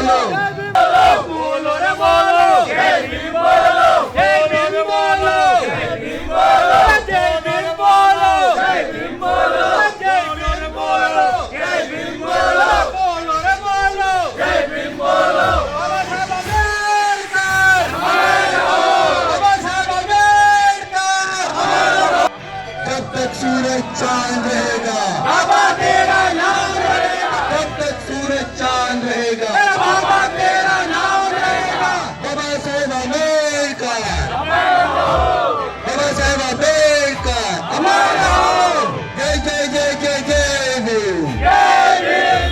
बोलो बोलो रे बोलो जय भीम बोलो जय भीम बोलो जय भीम बोलो जय भीम बोलो जय भीम बोलो जय भीम बोलो जय भीम बोलो बोलो रे बोलो जय भीम बोलो बाबा साहब अम्बेडकर हमारे हो बाबा साहब अम्बेडकर हमारे जब तक सूरज चांद रहेगा बाबा तेरा नाम रहेगा जब तक सूरज चांद रहेगा बाबा तेरा नाम रहेगा बाबा साहेब अम्बेडकर बाबा साहेब अम्बेडकर हमारा हो जय जय जय जय जय भीम जय भीम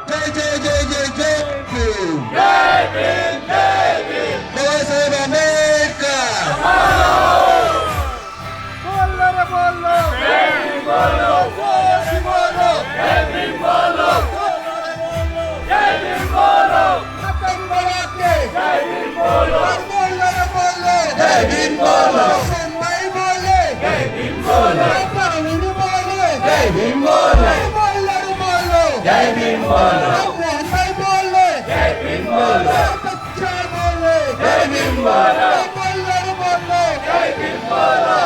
जय जय जय जय जय भीम जय भीम जय भीम बाबा साहेब अम्बेडकर हमारा हो बोलो रे बोलो जय भीम बोलो बोलो जय भीम बोलो जय भीम बोलो आतंकवादी जय भीम बोलो बोलो रे बोलो जय भीम बोलो मुंबई बोले जय भीम बोलो पानी बोले जय भीम बोलो बोलो रे बोलो जय भीम बोलो मुंबई बोले जय भीम बोलो बच्चा बोले जय भीम बोलो बोलो रे बोलो जय भीम बोलो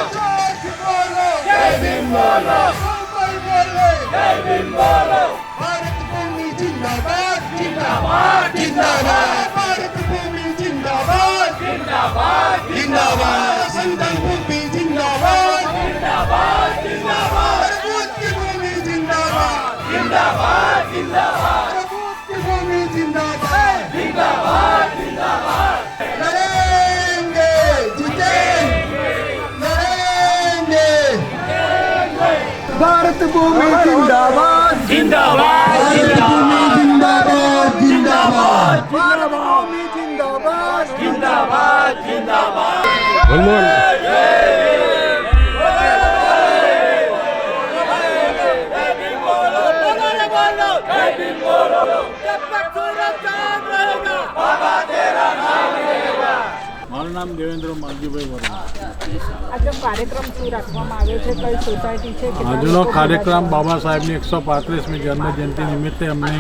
बोलो जय भीम बोलो मुंबई बोले जय भीम बोलो भारत भूमि जिंदाबाद जिंदाबाद जिंदाबाद भारत भूमि जिंदाबाद जिंदाबाद जिंदाबाद संदन भूमि जिंदाबाद जिंदाबाद जिंदाबाद प्रभुत्व की भूमि जिंदाबाद जिंदाबाद जिंदाबाद प्रभुत्व की भूमि जिंदाबाद जिंदाबाद जिंदाबाद लड़ेंगे जीतेंगे लड़ेंगे भारत भूमि जिंदाबाद जिंदाबाद जिंदाबाद जिंदाबाद भारत भूमि जिंदाबाद जिंदाबाद जिंदाबाद મારું નામ દેવેન્દ્ર માલજીભાઈ વર્મા. આજનો કાર્યક્રમ શું રાખવામાં આવ્યો છે? કઈ સોસાયટી છે? આજનો કાર્યક્રમ બાબા સાહેબની 135મી જન્મજયંતિ નિમિત્તે અમને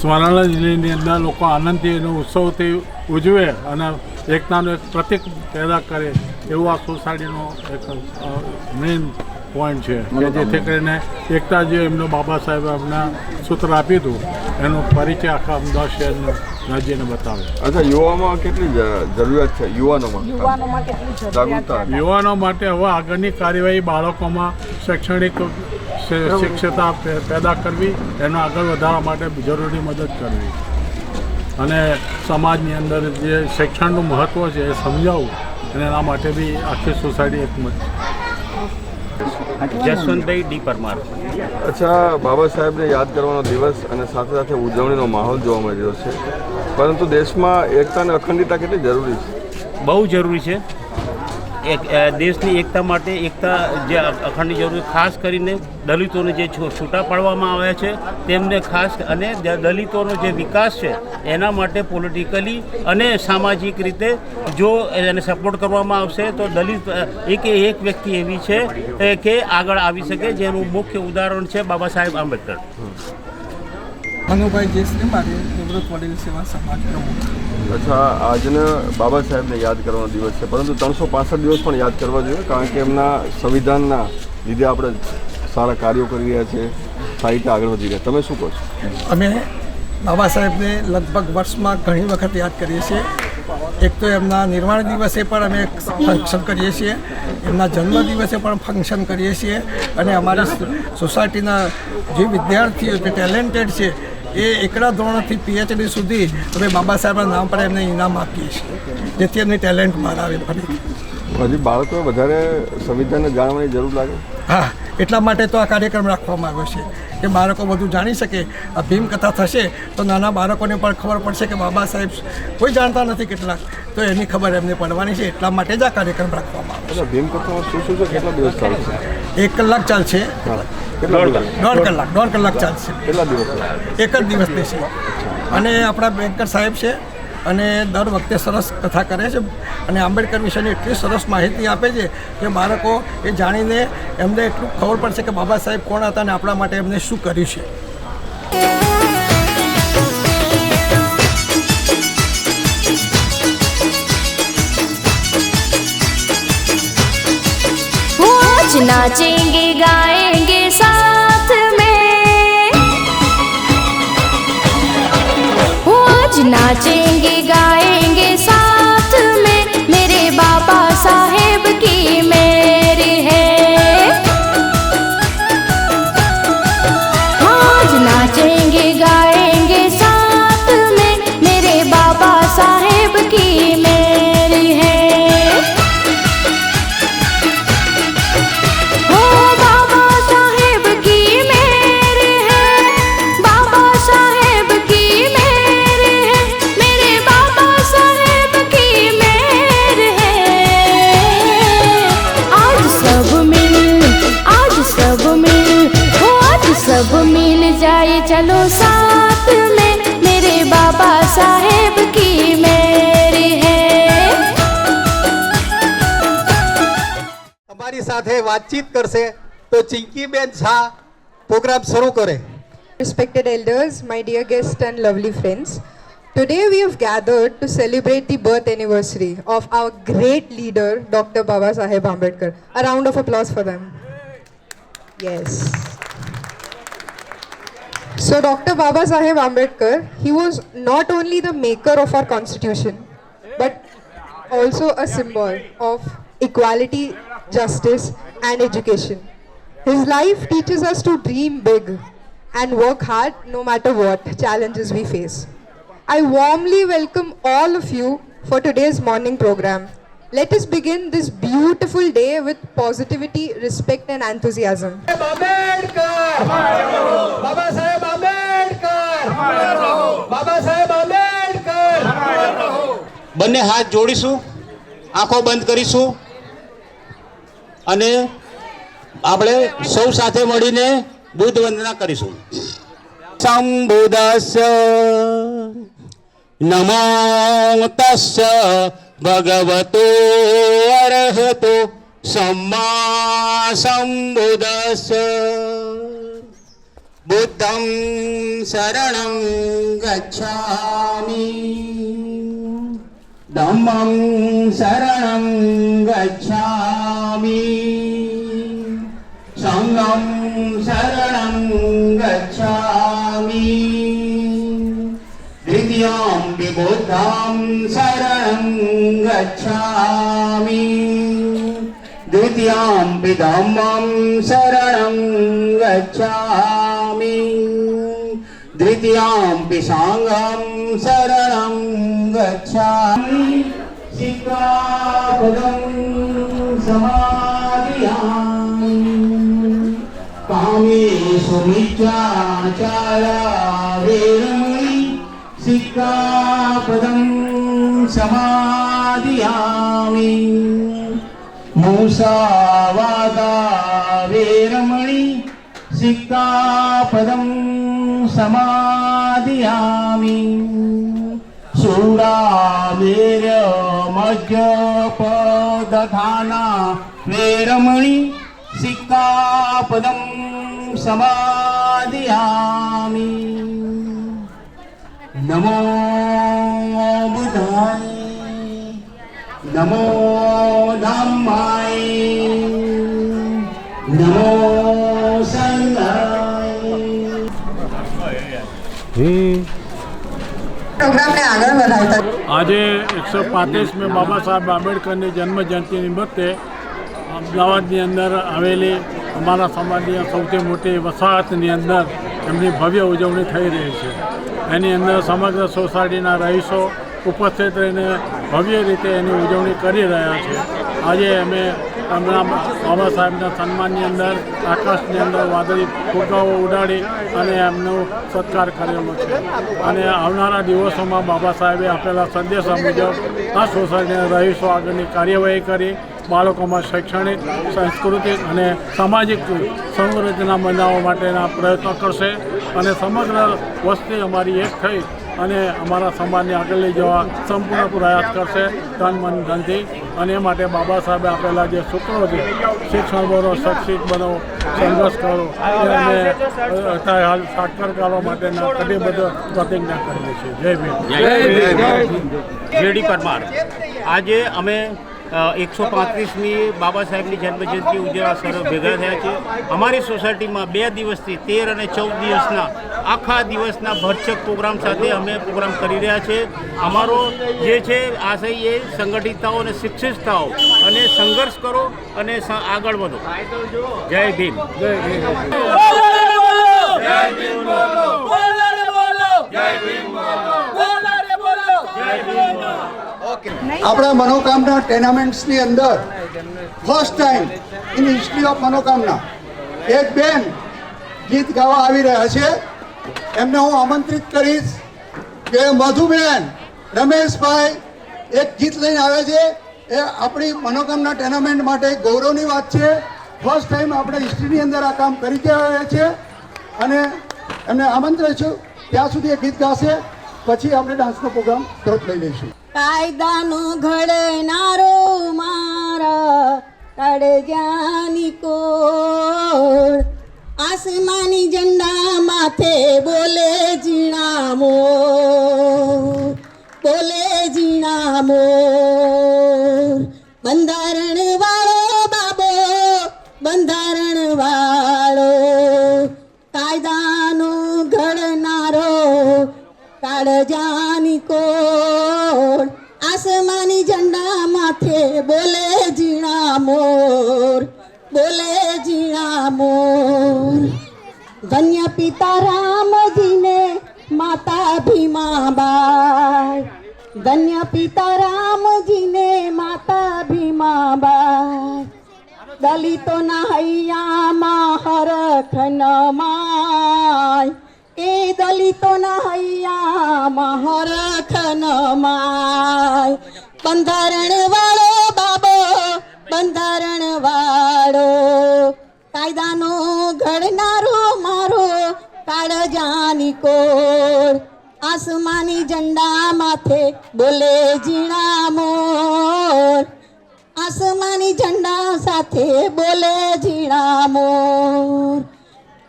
સ્મરણ જિલ્લાની અંદર લોકો આનંદથી એનો ઉત્સવથી ઉજવે અને એકતાનું એક પ્રતીક પેદા કરે એવું આ સોસાયટીનો એક મેઇન પોઈન્ટ છે કે જેથી કરીને એકતા જે એમનો બાબા સાહેબ એમના સૂત્ર આપ્યું હતું એનો પરિચય આખા અમદાવાદ શહેરને રાજ્યને બતાવે. અચ્છા, યુવામાં કેટલી જરૂરિયાત છે? યુવાનોમાં કેટલી જાગૃતતા યુવાનો માટે હવે આગળની કાર્યવાહી બાળકોમાં શૈક્ષણિક શિક્ષતા પેદા કરવી, એનો આગળ વધારવા માટે જરૂરી મદદ કરવી અને સમાજની અંદર જે શિક્ષણનું મહત્ત્વ છે એ સમજાવવું અને એના માટે બી આખી સોસાયટી એકમત. જસવંતભાઈ ડી પરમાર. અચ્છા, બાબા સાહેબને યાદ કરવાનો દિવસ અને સાથે સાથે ઉજવણીનો માહોલ જોવા મળી રહ્યો છે, પરંતુ દેશમાં એકતા અને અખંડિતતા કેટલી જરૂરી છે? બહુ જરૂરી છે. દેશની એકતા માટે એકતા જે અખંડ જરૂરી, ખાસ કરીને દલિતોને જે છૂટા પાડવામાં આવ્યા છે તેમને ખાસ, અને દલિતોનો જે વિકાસ છે એના માટે પોલિટિકલી અને સામાજિક રીતે જો એને સપોર્ટ કરવામાં આવશે તો દલિત એક વ્યક્તિ એવી છે કે આગળ આવી શકે, જેનું મુખ્ય ઉદાહરણ છે બાબા સાહેબ આંબેડકર. મનુભાઈ જેસને મારે નિવૃત્ત વડીલ સેવા સમાજ પ્રમુખ. અચ્છા, આજને બાબા સાહેબને યાદ કરવાનો દિવસ છે, પરંતુ 365 દિવસ પણ યાદ કરવા જોઈએ, કારણ કે એમના સંવિધાનના લીધે આપણે સારા કાર્યો કરી રહ્યા છીએ, સારી રીતે આગળ વધી રહ્યા. તમે શું કહો છો? અમે બાબા સાહેબને લગભગ વર્ષમાં ઘણી વખત યાદ કરીએ છીએ. એક તો એમના નિર્વાણ દિવસે પણ અમે ફંક્શન કરીએ છીએ, એમના જન્મ દિવસે પણ ફંક્શન કરીએ છીએ, અને અમારી સોસાયટીના જે વિદ્યાર્થીઓ જે ટેલેન્ટેડ છે એ એકડા ધોરણથી PhD સુધી અમે બાબા સાહેબના નામ પર એમને ઇનામ આપીએ છીએ, જેથી એમની ટેલેન્ટ બહાર આવે ફરી. હજી બાળકોને વધારે સંવિધાનને જાણવાની જરૂર લાગે? હા, એટલા માટે તો આ કાર્યક્રમ રાખવામાં આવ્યો છે કે બાળકો બધું જાણી શકે. આ ભીમકથા થશે તો નાના બાળકોને પણ ખબર પડશે કે બાબા સાહેબ કોઈ જાણતા નથી કેટલાક, તો એની ખબર એમને પડવાની છે. એટલા માટે જ આ કાર્યક્રમ રાખવામાં આવ્યો છે. ભીમકથામાં શું શું છે? કેટલા દિવસ ચાલશે? 1 કલાક ચાલશે. દોઢ કલાક ચાલશે. કેટલા દિવસ? એક જ દિવસ દેશે. અને આપણા બેન્કર સાહેબ છે અને દર વખતે સરસ કથા કરે છે અને આંબેડકર વિશેની એટલી સરસ માહિતી આપે છે કે બાળકો એ જાણીને એમને એટલું ખબર પડશે કે બાબા સાહેબ કોણ હતા અને આપણા માટે એમને શું કર્યું છે. नाचेंगे गाएंगे साथ में, आज नाचेंगे गाएंगे साथ में, मेरे बाबा साहेब की मेरी है। आज नाचेंगे गाएंगे साथ में, मेरे बाबा साहेब की मेरी है। ओ बाबा साहेब की मेरी है, बाबा साहेब की मेरी है, मेरे बाबा साहेब की मेरी है। आज सब मिल जाए चलो साथ में, मेरे बाबा साहेब की मेरी है। हमारी સાથે વાતચીત કરશે તો ચિંકીબેન શાહ પ્રોગ્રામ શરૂ કરે. Respected elders, my dear guests and lovely friends, today we have gathered to celebrate the birth anniversary of our great leader, Dr. Baba Saheb Ambedkar. A round of applause for them. Yes. So Dr. Baba Saheb Ambedkar, he was not only the maker of our constitution, but also a symbol of equality, justice and education. His life teaches us to dream big and work hard no matter what challenges we face. I warmly welcome all of you for today's morning program. Let us begin this beautiful day with positivity, respect and enthusiasm. Ambedkar Baba Saheb Ambedkar Baba Saheb Ambedkar. બંને હાથ જોડીશું, આંખો બંધ કરીશું અને આપણે સૌ સાથે મળીને બુદ્ધ વંદના કરીશું. સંબુદ્ધસ્ય નમો તસ્ય ભગવતો અરહતો सम्मा सम्बुद्धस्य. बुद्धं शरणं गच्छामि, धम्मं शरणं गच्छामि, संघं शरणं गच्छामि, द्वितीयं बुद्धं शरणं गच्छामि, द्वितीयं धम्मं शरणं गच्छामि, द्वितीयं संघं शरणं गच्छामि. सिक्खापदं समादियामि, कामेषु मिथ्याचारा वेरमणि, सिक्खापदं समादियामि. मुसावादा वेरमणि, सिक्खापदं समादियामि. शूरामेर मद्यपदधाना वेरमणि, सिक्खापदं समादियामि. नमो बुद्धाय, नमो धम्माय, नमो संघाय. પ્રોગ્રામને આગળ વધારતા આજે 135મી બાબા સાહેબ આંબેડકરની જન્મ જયંતિ નિમિત્તે અમદાવાદની અંદર આવેલી અમારા સમાજની સૌથી મોટી વસાહતની અંદર એમની ભવ્ય ઉજવણી થઈ રહી છે. એની અંદર સમગ્ર સોસાયટીના રહીશો ઉપસ્થિત રહીને ભવ્ય રીતે એની ઉજવણી કરી રહ્યા છે. આજે અમે એમના બાબા સાહેબના સન્માનની અંદર આકાશની અંદર વાદળી ફુગ્ગાઓ ઉડાડી અને એમનો સત્કાર કરેલો છે. અને આવનારા દિવસોમાં બાબા સાહેબે આપેલા સંદેશા મુજબ આ સોસાયટીના રહીશો આગળની કાર્યવાહી કરી બાળકોમાં શૈક્ષણિક, સાંસ્કૃતિક અને સામાજિક સંરચના બનાવવા માટેના પ્રયત્નો કરશે અને સમગ્ર વસ્તી અમારી એક થઈ અને અમારા સમાજને આગળ લઈ જવા સંપૂર્ણ પ્રયાસ કરશે તન મન ધનથી. અને એ માટે બાબા સાહેબે આપેલા જે સૂત્રો છે, શિક્ષણ બનો, શિક્ષિત બનો, સંઘર્ષ કરો, એ અમે હાલ સાકાર કરવા માટેના કટિબદ્ધ પ્રતિજ્ઞા કરીએ છીએ. જય ભીમ. જેડી પરમાર. આજે અમે 135મી બાબા સાહેબની જન્મજયંતિ ઉજવવા સર ભેગા થયા છે. અમારી સોસાયટીમાં 2 દિવસથી 13 અને 14 દિવસના આખા દિવસના ભરચક પ્રોગ્રામ સાથે અમે પ્રોગ્રામ કરી રહ્યા છે. અમારો જે છે આશય એ સંગઠિત થાઓ અને શિક્ષિત થાઓ અને સંઘર્ષ કરો અને આગળ વધો. જય ભીમ. જય ભીમ. આપણા મનોકામના ટુર્નામેન્ટ્સની અંદર first time in history of મનોકામના એક બેન ગીત ગાવા આવી રહ્યા છે. એમને હું આમંત્રિત કરીશ કે મધુબેન રમેશભાઈ એક ગીત લઈને આવે છે. એ આપણી મનોકામના ટુર્નામેન્ટ માટે ગૌરવની વાત છે. ફર્સ્ટ ટાઈમ આપણે હિસ્ટ્રીની અંદર આ કામ કરી રહ્યા છે અને એમને આમંત્રણ છું. ત્યાં સુધી એ ગીત ગાશે, પછી આપણે ડાન્સનો પ્રોગ્રામ તરત લઈ લઈશું. કાયદાનો ઘડનારો મારા કાળજાની કોર, આસમાની ઝંડા માથે બોલે ઝીણા મોર, બોલે ઝીણા મોર. બંધારણ વાળો બાબો, બંધારણ વાળો, કાયદાનો ઘડનારો કાળજાની કોર, આસમાની ઝંડા માથે બોલે ઝીણા મોર, બોલે ઝીણા મોર. ધન્ય પિતા રામજીને માતા ભીમાબાઈ, ધન્ય પિતા રામજીને માતા ભીમાબાઈ. દલિતોના હૈયામાં હરખ ન માય, એ દલિતોના હૈયામાં હરખ ન માય. બંધારણ વાળો બાબો, બંધારણ વાળો, કાયદાનો ઘડનારો મારો કાળજાની કોર, આસમાની ઝંડા માથે બોલે ઝીણા મોર, આસમાની ઝંડા સાથે બોલે ઝીણા મોર.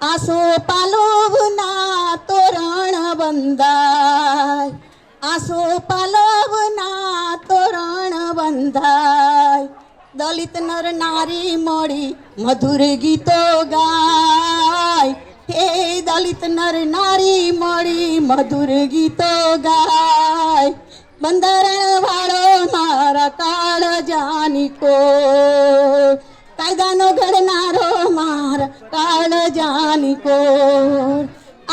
આસો પાલવના તોરણ બંધાય, આસો પાલવના તોરણ બંધાય. દલિત નર નારી મળી મધુર ગીતો ગાય, હે દલિત નર નારી મળી મધુર ગીતો ગાય. બંધારણ વાળો મારા કાળજાની કોર, કાયદાનો ઘડનારો મારા કાળજાની કોર,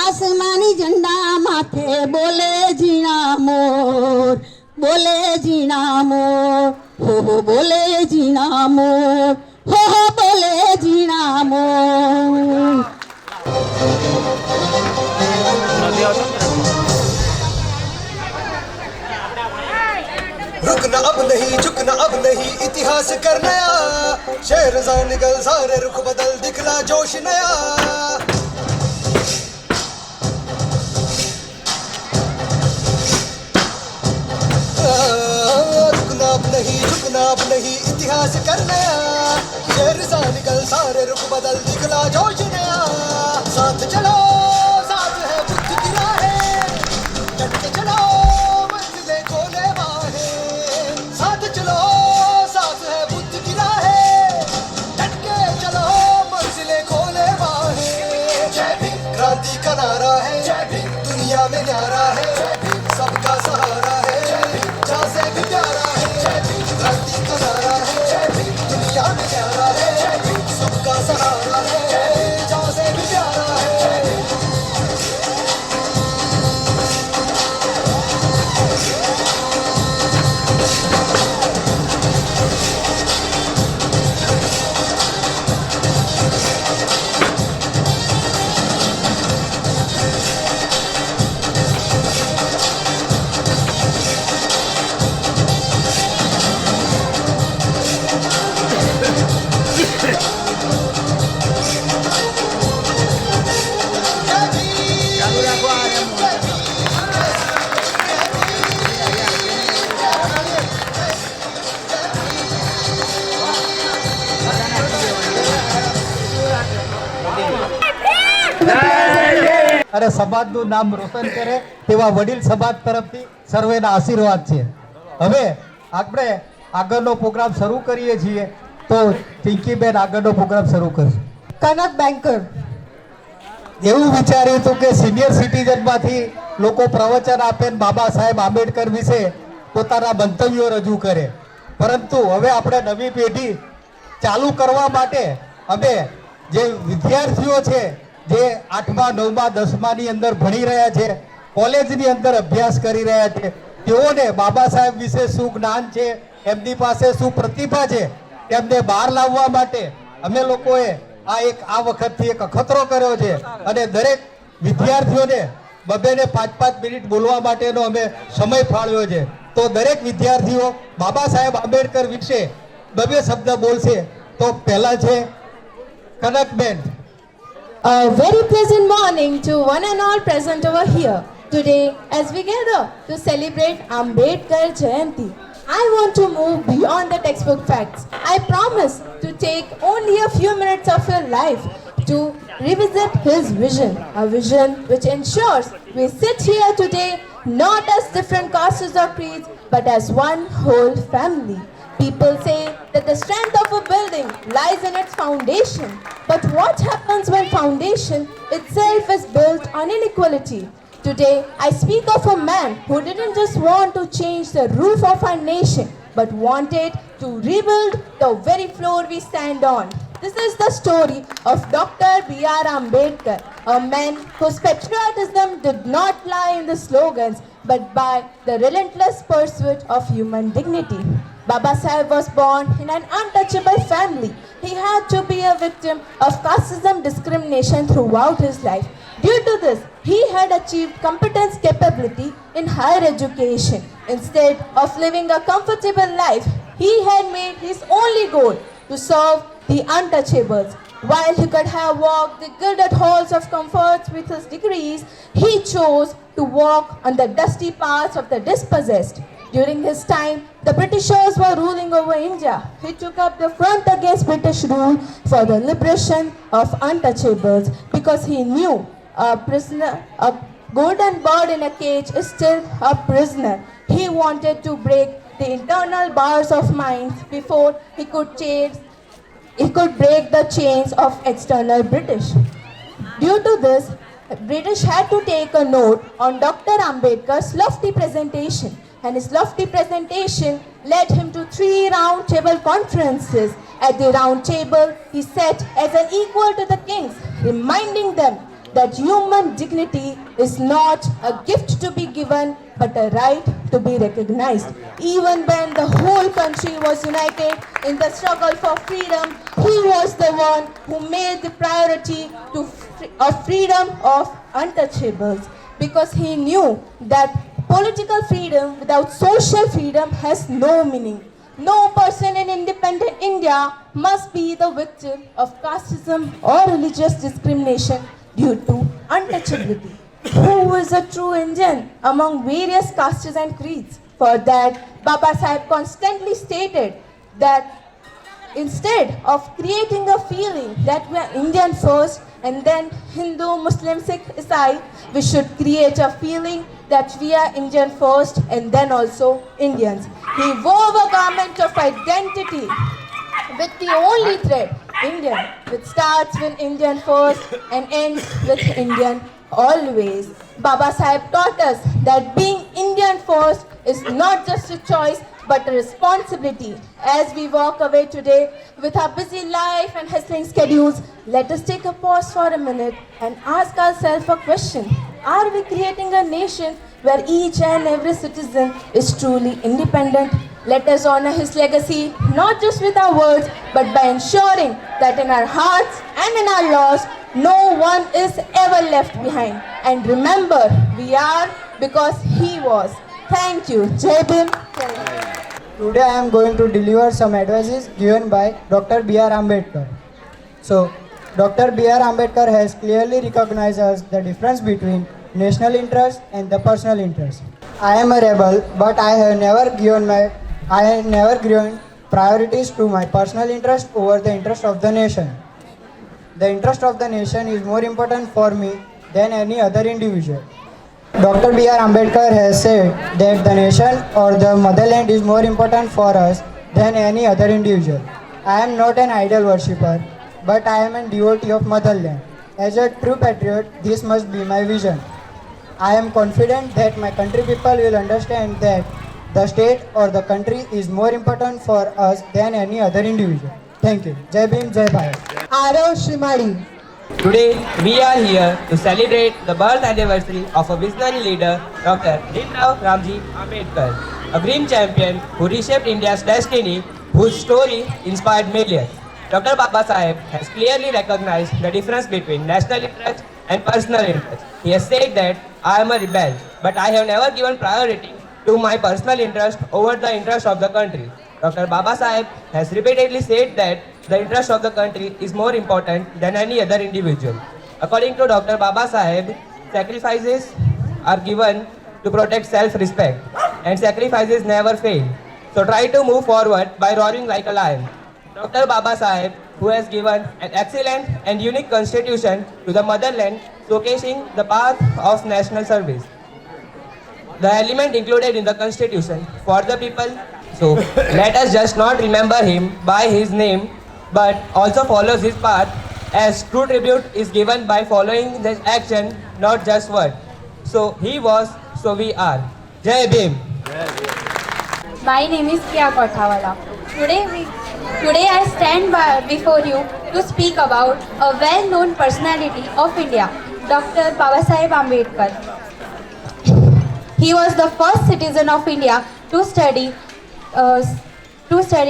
આસમાની ઝંડા માથે બોલે ઝીણા મોર, બોલે ઝીણા મોર, હો હો બોલે ઝીણા મોર, હો હો બોલે ઝીણા મોર. रुकना अब नहीं, झुकना अब नहीं, इतिहास कर नया. शहरज़ाद निकल सारे रुख बदल, दिखला जोश नया. रुकना अब नहीं, झुकना अब नहीं, इतिहास कर नया. शहरज़ाद निकल सारे रुख बदल, दिखला जोश नया. साथ चलो, साथ है बुद्ध की राहें, डट के चलो मंजिलें खोले बाहें. साथ चलो, साथ है बुद्ध की राहें, डट के चलो मंजिलें खोले बाहें. जय भीम क्रांति का नारा है, जय भीम दुनिया में न्यारा है, जय भीम सबका सहारा है, जय भीम जहाँ से भी प्यारा है. जय भीम क्रांति का नारा है, जय भीम दुनिया में न्यारा है, जय भीम सबका सहारा है, जय भीम जहाँ से भी प्यारा है. जय भीम. અને સમાજનું નામ રોશન કરે તેવા વડીલ સમાજ તરફથી સર્વેના આશીર્વાદ છે. હવે આપણે આગળનો પ્રોગ્રામ શરૂ કરીએ છીએ તો પિંકીબેન આગળનો પ્રોગ્રામ શરૂ કરશે. Kanak Banker. એવું વિચાર્યું હતું કે સિનિયર સિટીઝનમાંથી લોકો પ્રવચન આપે ને બાબા સાહેબ આંબેડકર વિશે પોતાના મંતવ્યો રજૂ કરે, પરંતુ હવે આપણે નવી પેઢી ચાલુ કરવા માટે અમે જે વિદ્યાર્થીઓ છે જે 8મા 9મા 10માની અંદર ભણી રહ્યા છે, કોલેજની અંદર અભ્યાસ કરી રહ્યા છે, તેઓને બાબા સાહેબ વિશે શું જ્ઞાન છે, એમની પાસે શું પ્રતિભા છે, તેમને બહાર લાવવા માટે અમે લોકોએ આ વખતથી એક અખતરો કર્યો છે અને દરેક વિદ્યાર્થીઓને 2 ને 5 મિનિટ બોલવા માટેનો અમે સમય ફાળવ્યો છે. તો દરેક વિદ્યાર્થીઓ બાબા સાહેબ આંબેડકર વિશે 2 શબ્દ બોલશે. તો પહેલા છે Kanakben. A very pleasant morning to one and all present over here. Today, as we gather to celebrate Ambedkar Jayanti, I want to move beyond the textbook facts. I promise to take only a few minutes of your life to revisit his vision, a vision which ensures we sit here today not as different castes or creeds, but as one whole family. People say that the strength of a building lies in its foundation. But what happens when foundation itself is built on inequality? Today, I speak of a man who didn't just want to change the roof of our nation, but wanted to rebuild the very floor we stand on. This is the story of Dr. B.R. Ambedkar, a man whose patriotism did not lie in the slogans, but by the relentless pursuit of human dignity. Baba Saheb was born in an untouchable family. He had to be a victim of casteism discrimination throughout his life. Due to this, he had achieved competence capability in higher education. Instead of living a comfortable life, he had made his only goal to serve the untouchables. While he could have walked the gilded halls of comforts with his degrees, he chose to walk on the dusty paths of the dispossessed. During his time, the Britishers were ruling over India. He took up the front against British rule for the liberation of untouchables because he knew a golden bird in a cage is still a prisoner. He wanted to break the internal bars of minds before he could break the chains of external British. Due to this, British had to take a note on Dr. Ambedkar's lofty presentation, and his lofty presentation led him to 3 round table conferences. At the round table, he sat as an equal to the kings, reminding them that human dignity is not a gift to be given, but a right to be recognized. Even when the whole country was united in the struggle for freedom, he was the one who made the priority of freedom of untouchables, because he knew that political freedom without social freedom has no meaning. No person in independent India must be the victim of casteism or religious discrimination due to untouchability. Who is a true Indian among various castes and creeds? For that, Baba Saheb constantly stated that instead of creating a feeling that we are Indian first and then Hindu, Muslim, Sikh, Isai, we should create a feeling that we are Indian first and then also Indians. He wove a garment of identity with the only thread, Indian, which starts with Indian first and ends with Indian always. Baba Saheb taught us that being Indian first is not just a choice but a responsibility. As we walk away today with our busy life and hustling schedules, let us take a pause for a minute and ask ourselves a question. Are we creating a nation where each and every citizen is truly independent? Let us honor his legacy not just with our words but by ensuring that in our hearts and in our laws no one is ever left behind. And remember, we are because he was. Thank you. Jai Bhim. Today I am going to deliver some advices given by Dr. B.R. Ambedkar. So, Dr. B.R. Ambedkar has clearly recognized us the difference between national interest and the personal interest. I am a rebel, but I have never given priorities to my personal interest over the interest of the nation. The interest of the nation is more important for me than any other individual. Dr. B.R. Ambedkar has said that the nation or the motherland is more important for us than any other individual. I am not an idol worshipper, but I am a devotee of motherland. As a true patriot, this must be my vision. I am confident that my country people will understand that the state or the country is more important for us than any other individual. Thank you. Jai Bhim, Jai Bharat. Aarav Shrimali. Today, we are here to celebrate the birth anniversary of a visionary leader, Dr. Bhimrao Ramji Ambedkar, a grim champion who reshaped India's destiny, whose story inspired millions. Dr. Baba Saheb has clearly recognized the difference between national interest and personal interest. He has said that I am a rebel, but I have never given priority to my personal interest over the interest of the country. Dr. Baba Saheb has repeatedly said that the interest of the country is more important than any other individual. According to Dr. Baba Saheb, sacrifices are given to protect self-respect, and sacrifices never fail. So try to move forward by roaring like a lion. Dr. Baba Saheb, who has given an excellent and unique constitution to the motherland, showcasing the path of national service. The element included in the constitution for the people. So let us just not remember him by his name, but also follows his path, as true tribute is given by following this action, not just word. So he was, so we are. Jai Bhim. My name is Kiya Kothawala. Today I stand before you to speak about a well-known personality of India, Dr. Babasaheb Ambedkar. He was the first citizen of India to study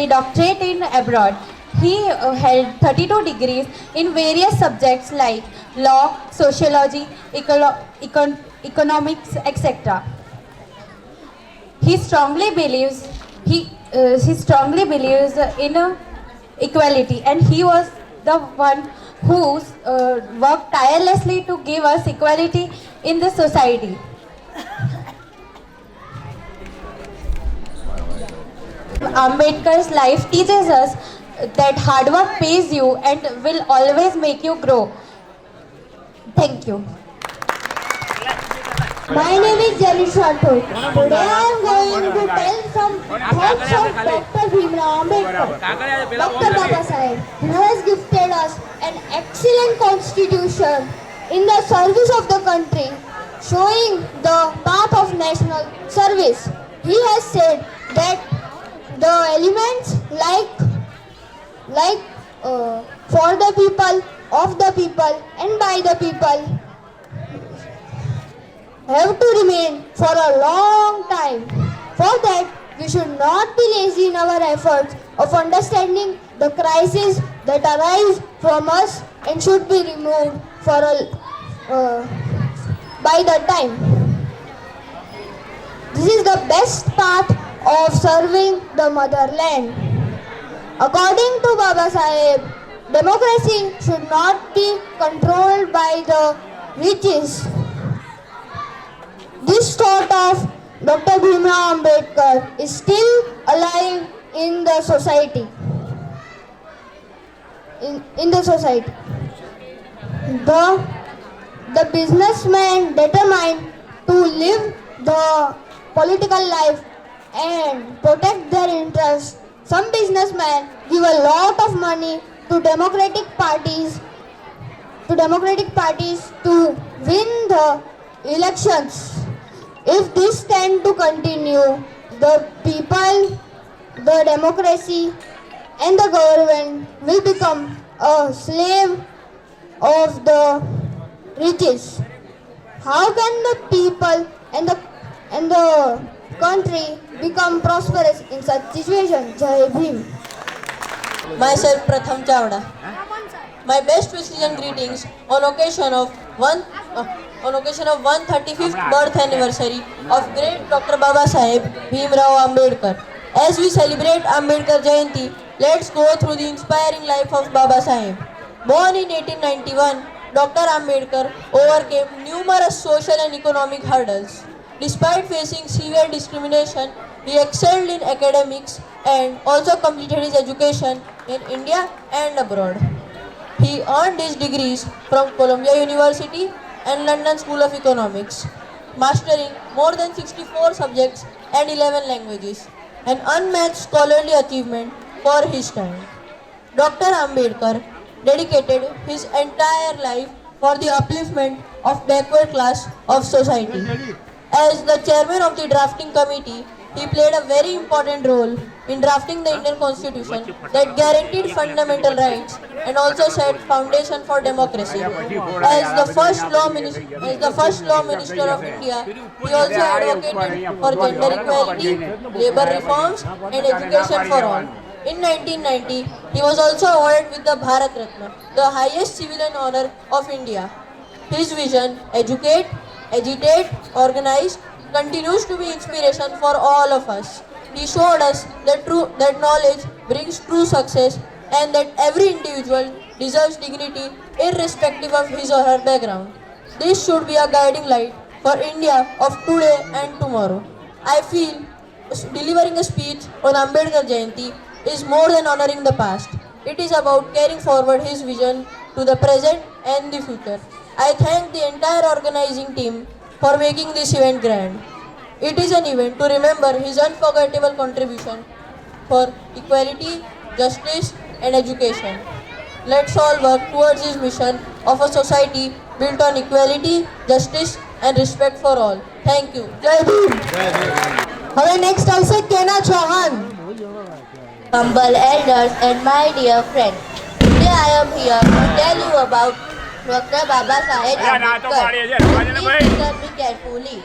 doctorate in abroad. He held 32 degrees in various subjects like law, sociology, economics, etc. He strongly believes in equality, and he was the one who worked tirelessly to give us equality in the society. Ambedkar's life teaches us that hard work pays you and will always make you grow. Thank you. My name is Janish Rathod. Today I am going to tell some thoughts of Dr. Bhimrao Ambedkar. Dr. Baba Saheb, who has gifted us an excellent constitution in the service of the country, showing the path of national service. He has said that the elements for the people, of the people, and by the people have to remain for a long time. For that, we should not be lazy in our efforts of understanding the crises that arise from us and should be removed by the time. This is the best path of serving the motherland. According to Baba Saheb, democracy should not be controlled by the riches. This thought of Dr. Bhimrao Ambedkar is still alive in the society. In the society, the businessmen determined to live the political life and protect their interests. Some businessmen give a lot of money to democratic parties to win the elections. If this tend to continue, the people, the democracy, and the government will become a slave of the riches. How can the people and the country become prosperous in such situation? Jai Bhim. Myself Pratham Chavda. My best wishes and greetings on occasion of 135th birth anniversary of great Dr. Baba Saheb Bhimrao Ambedkar. As we celebrate Ambedkar Jayanti, let's go through the inspiring life of Baba Saheb. Born in 1891, Dr. Ambedkar overcame numerous social and economic hurdles. Despite facing severe discrimination, he excelled in academics and also completed his education in India and abroad. He earned his degrees from Columbia University and London School of Economics, mastering more than 64 subjects and 11 languages. an unmatched scholarly achievement for his time. Dr. Ambedkar dedicated his entire life for the upliftment of backward class of society. As the chairman of the drafting committee, he played a very important role in drafting the Indian Constitution that guaranteed fundamental rights and also set foundation for democracy. As the first law minister of India, he also advocated for gender equality, labor reforms, and education for all. In 1990, he was also awarded with the Bharat Ratna, the highest civilian honor of India. His vision, educate, agitate, organize, continues to be inspiration for all of us. He showed us that knowledge brings true success and that every individual deserves dignity irrespective of his or her background. This should be a guiding light for India of today and tomorrow. I feel delivering a speech on Ambedkar Jayanti is more than honoring the past. It is about carrying forward his vision to the present and the future. I thank the entire organizing team for making this event grand. It is an event to remember his unforgettable contribution for equality, justice, and education. Let's all work towards his mission of a society built on equality, justice, and respect for all. Thank you. Jai Bhim. હવે next આવશે કેના Chauhan. Humble elders and my dear friends, today I am here to tell you about Dr. Baba Saheb Ambedkar. Please listen me carefully.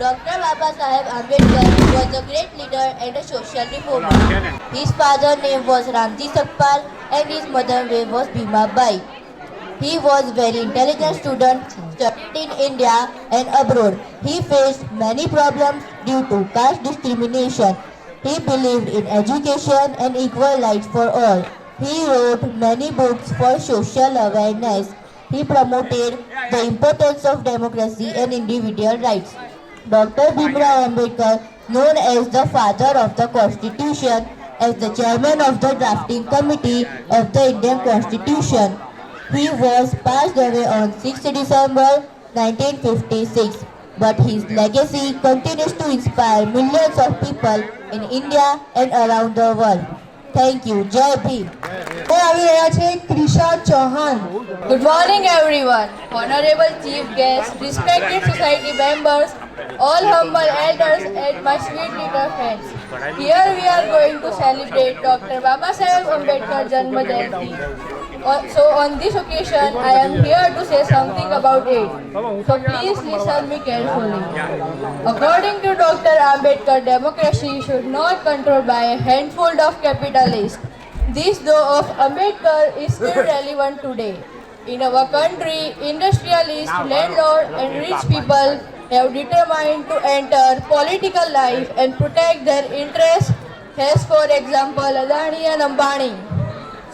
Dr. Baba Saheb Ambedkar was a great leader and a social reformer. His father's name was Ramji Sakpal and his mother's name was Bhima Bai. He was very intelligent student, studied in India and abroad. He faced many problems due to caste discrimination. He believed in education and equal rights for all. He wrote many books for social awareness. He promoted the importance of democracy and individual rights. Dr. Bhimrao Ambedkar, known as the father of the Constitution, as the chairman of the drafting committee of the Indian Constitution. He was passed away on 6th December 1956, but his legacy continues to inspire millions of people in India and around the world. Thank you. Jai Bhim. આવી રહ્યા છે Krisha Chauhan. Good morning, everyone. Honorable Chief Guest, respected society members, all humble elders, and my sweet little friends. Here we are going to celebrate Dr. Baba Saheb Ambedkar Janma Jayanti. So on this occasion, I am here to say something about it. So please listen me carefully. According to Dr. Ambedkar, democracy should not controlled by a handful of capitalists. This though of Ambedkar is still relevant today. In our country, industrialists, landlords and rich people have determined to enter political life and protect their interests, as for example Adani and Ambani.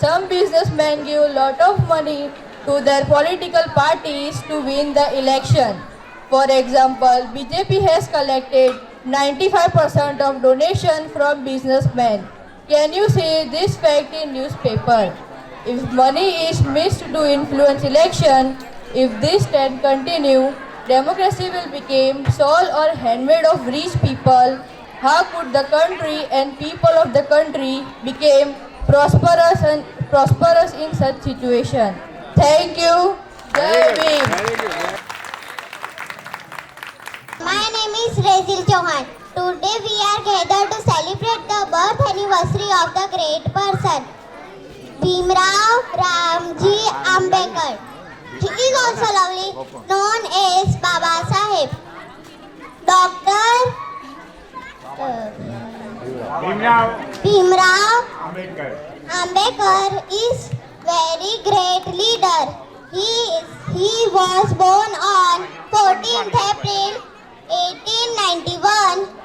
Some businessmen give a lot of money to their political parties to win the election. For example, BJP has collected 95% of donation from businessmen. Can you see this fact in newspaper? If money is missed to influence election, if this trend continue, democracy will become sole or handmaid of rich people. How could the country and people of the country become prosperous in such situation? Thank you. Jai Bhim. My name is Rezil Chauhan. Today we are gathered to celebrate the birth anniversary of the great person, Bhimrao Ramji Ambedkar. He is also lovely known as Baba Saheb. Dr. Bhimrao Ambedkar is very great leader. He was born on 14th April 1891.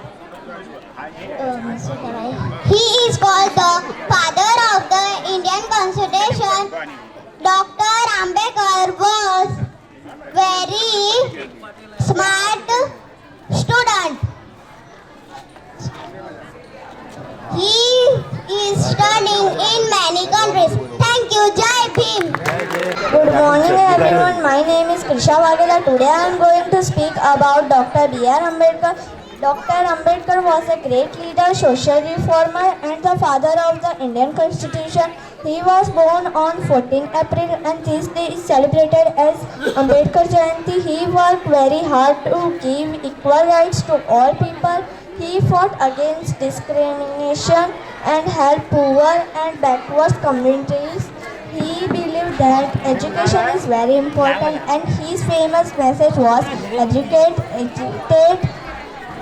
He is called the father of the Indian Constitution. Dr. Ambedkar was very smart student. He is studying in many countries. Thank you. Jai Bhim. Good morning everyone. My name is Krisha Waghela. Today I am going to speak about Dr. B.R. Ambedkar. Dr. Ambedkar was a great leader, social reformer, and the father of the Indian Constitution. He was born on 14 April and this day is celebrated as Ambedkar Jayanti. He worked very hard to give equal rights to all people. He fought against discrimination and helped poor and backward communities. He believed that education is very important and his famous message was educate, agitate,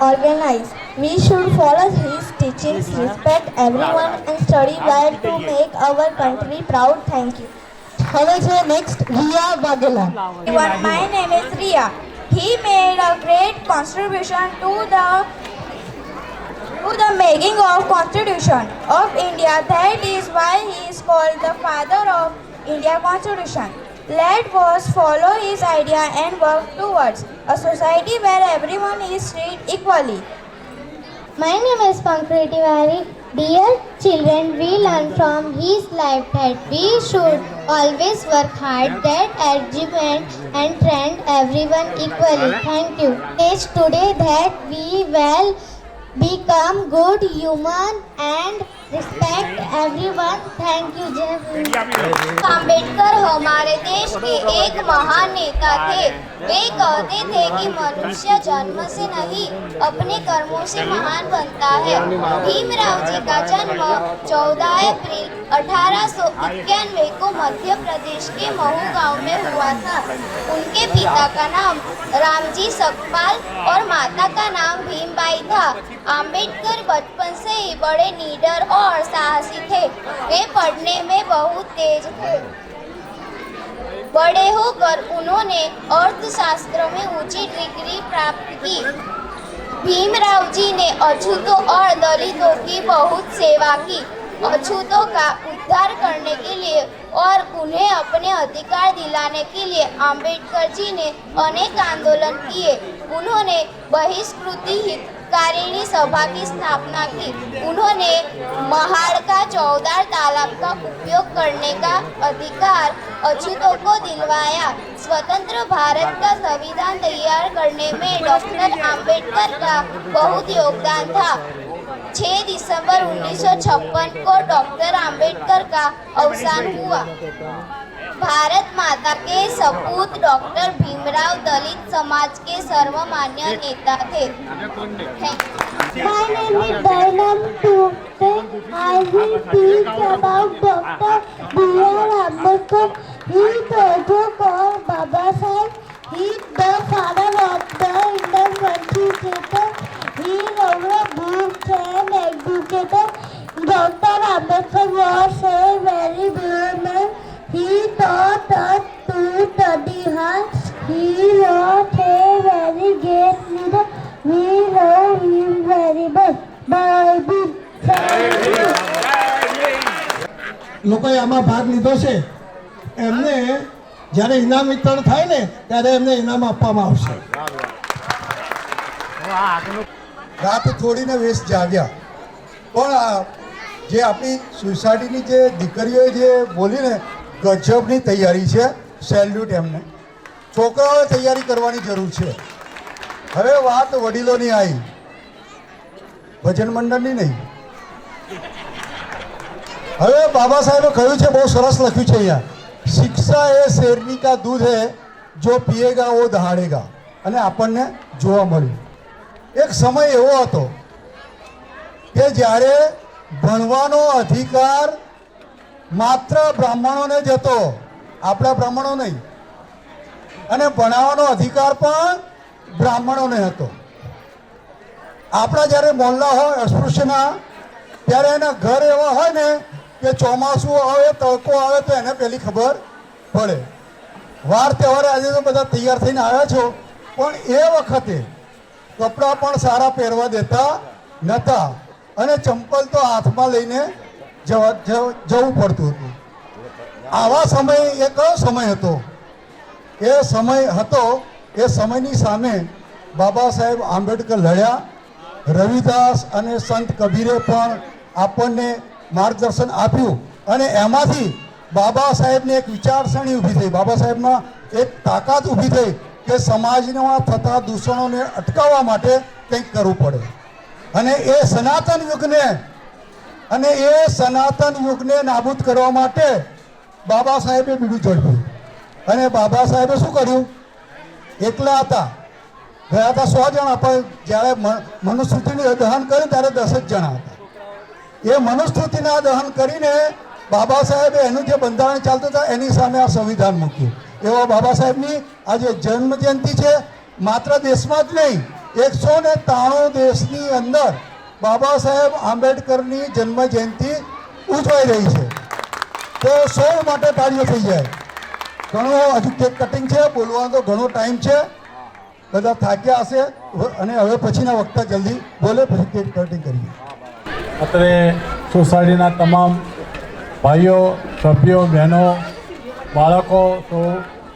organize. We should follow his teachings, respect everyone and study well to make our country proud. Thank you. હવે છે next Riya Vaghela. Everyone, my name is Ria. He made a great contribution to the making of Constitution of India. That is why he is called the father of India Constitution. Let us follow his idea and work towards a society where everyone is treated equally. My name is Pankaj Tiwari. Dear children, we learn from his life that we should always work hard, that achievement and train everyone equally. Thank you. It's today that we will become good human and respect everyone. Thank you. जय हिंद. अम्बेडकर हमारे देश के एक महान नेता थे. वे कहते थे कि मनुष्य जन्म से नहीं अपने कर्मों से महान बनता है. भीमराव जी का जन्म 14 अप्रैल 1891 को मध्य प्रदेश के महू गांव में हुआ था. उनके पिता का नाम रामजी सकपाल और माता का नाम भीमबाई था. अम्बेडकर बचपन से ही बड़े निडर और साहसी थे. वे पढ़ने में बहुत तेज थे. बड़े होकर उन्होंने अर्थशास्त्र में ऊंची डिग्री प्राप्त की. भीमराव जी ने अछूतों और दलितों की बहुत सेवा की. अछूतों का उद्धार करने के लिए और उन्हें अपने अधिकार दिलाने के लिए अंबेडकर जी ने अनेक आंदोलन किए. उन्होंने बहिष्कृति हितकारिणी सभा की स्थापना की. उन्होंने महाड़ का 14 तालाब का उपयोग करने का अधिकार अछूतों को दिलवाया. स्वतंत्र भारत का संविधान तैयार करने में डॉक्टर अंबेडकर का बहुत योगदान था. 6 दिसंबर 1956 को डॉक्टर अंबेडकर का अवसान हुआ. भारत माता के सपूत डॉक्टर भीमराव दलित समाज के सर्वमान्य नेता थे. My name is Dainam. Today I will teach about Dr. B.R. Ambedkar. He is also called Baba Sahib. He is the father of the Indian Constitution. He is our books and educator. Dr. Ambedkar was a very brave man. He taught us to study hard. He was a very great leader. We love him very much. Bye. લોકોએ આમાં ભાગ લીધો છે એમને જ્યારે ઇનામ વિતરણ થાય ને ત્યારે એમને ઇનામ આપવામાં આવશે. રાત થોડીને વેશ જાગ્યા પણ જે આપણી સોસાયટીની જે દીકરીઓએ જે બોલીને ગજબની તૈયારી છે. સેલ્યુટ એમને. છોકરાઓએ તૈયારી કરવાની જરૂર છે. હવે વાત વડીલોની આવી, ભજન મંડળની નહીં. હવે બાબા સાહેબે કહ્યું છે, બહુ સરસ લખ્યું છે અહીંયા, શિક્ષા એ શેરની કા દૂધ હે જો પીએગા વો દહાડેગા. અને આપણને જોવા મળ્યું એક સમય એવો હતો કે જ્યારે ભણવાનો અધિકાર માત્ર બ્રાહ્મણોને જ હતો, આપણા બ્રાહ્મણો નહીં. અને ભણાવવાનો અધિકાર પણ બ્રાહ્મણોને હતો. આપણા જ્યારે મોહલ્લા હોય અસ્પૃશ્યના, ત્યારે એના ઘર એવા હોય ને કે ચોમાસું આવે, તડકો આવે તો એને પહેલી ખબર પડે. વાર તહેવારે આજે તો બધા તૈયાર થઈને આવ્યા છો, પણ એ વખતે કપડાં પણ સારા પહેરવા દેતા નહોતા અને ચંપલ તો હાથમાં લઈને જવું પડતું હતું. આવા સમય એ કયો સમય હતો? એ સમય હતો, એ સમયની સામે બાબા સાહેબ આંબેડકર લડ્યા. રવિદાસ અને સંત કબીરે પણ આપણને માર્ગદર્શન આપ્યું અને એમાંથી બાબા સાહેબની એક વિચારસરણી ઊભી થઈ, બાબા સાહેબમાં એક તાકાત ઊભી થઈ કે સમાજમાં થતા દૂષણોને અટકાવવા માટે કંઈક કરવું પડે અને એ સનાતન યુગને નાબૂદ કરવા માટે બાબા સાહેબે બીડું ઝડપ્યું. અને બાબા સાહેબે શું કર્યું? એકલા હતા, ગયા હતા 100 જણા, પણ જ્યારે મનુસ્મૃતિનું દહન કર્યું ત્યારે 10 જ જણા હતા. એ મનુસ્મૃતિના દહન કરીને બાબા સાહેબે એનું જે બંધારણ ચાલતું હતું એની સામે આ સંવિધાન મૂક્યું. એવા બાબા સાહેબની આજે જન્મ જયંતિ છે. માત્ર દેશમાં જ નહીં, 193 દેશની અંદર બાબા સાહેબ આંબેડકરની જન્મ જયંતિ ઉજવાઈ રહી છે. તો સૌ માટે તાળીઓ થઈ જાય. ઘણો હજુ કેક કટિંગ છે, બોલવાનો તો ઘણો ટાઈમ છે, બધા થાક્યા હશે અને હવે પછીના વખતે જલ્દી બોલે, પછી કેક કટિંગ કરીએ. અત્રે સોસાયટીના તમામ ભાઈઓ, સભ્યો, બહેનો, બાળકો તો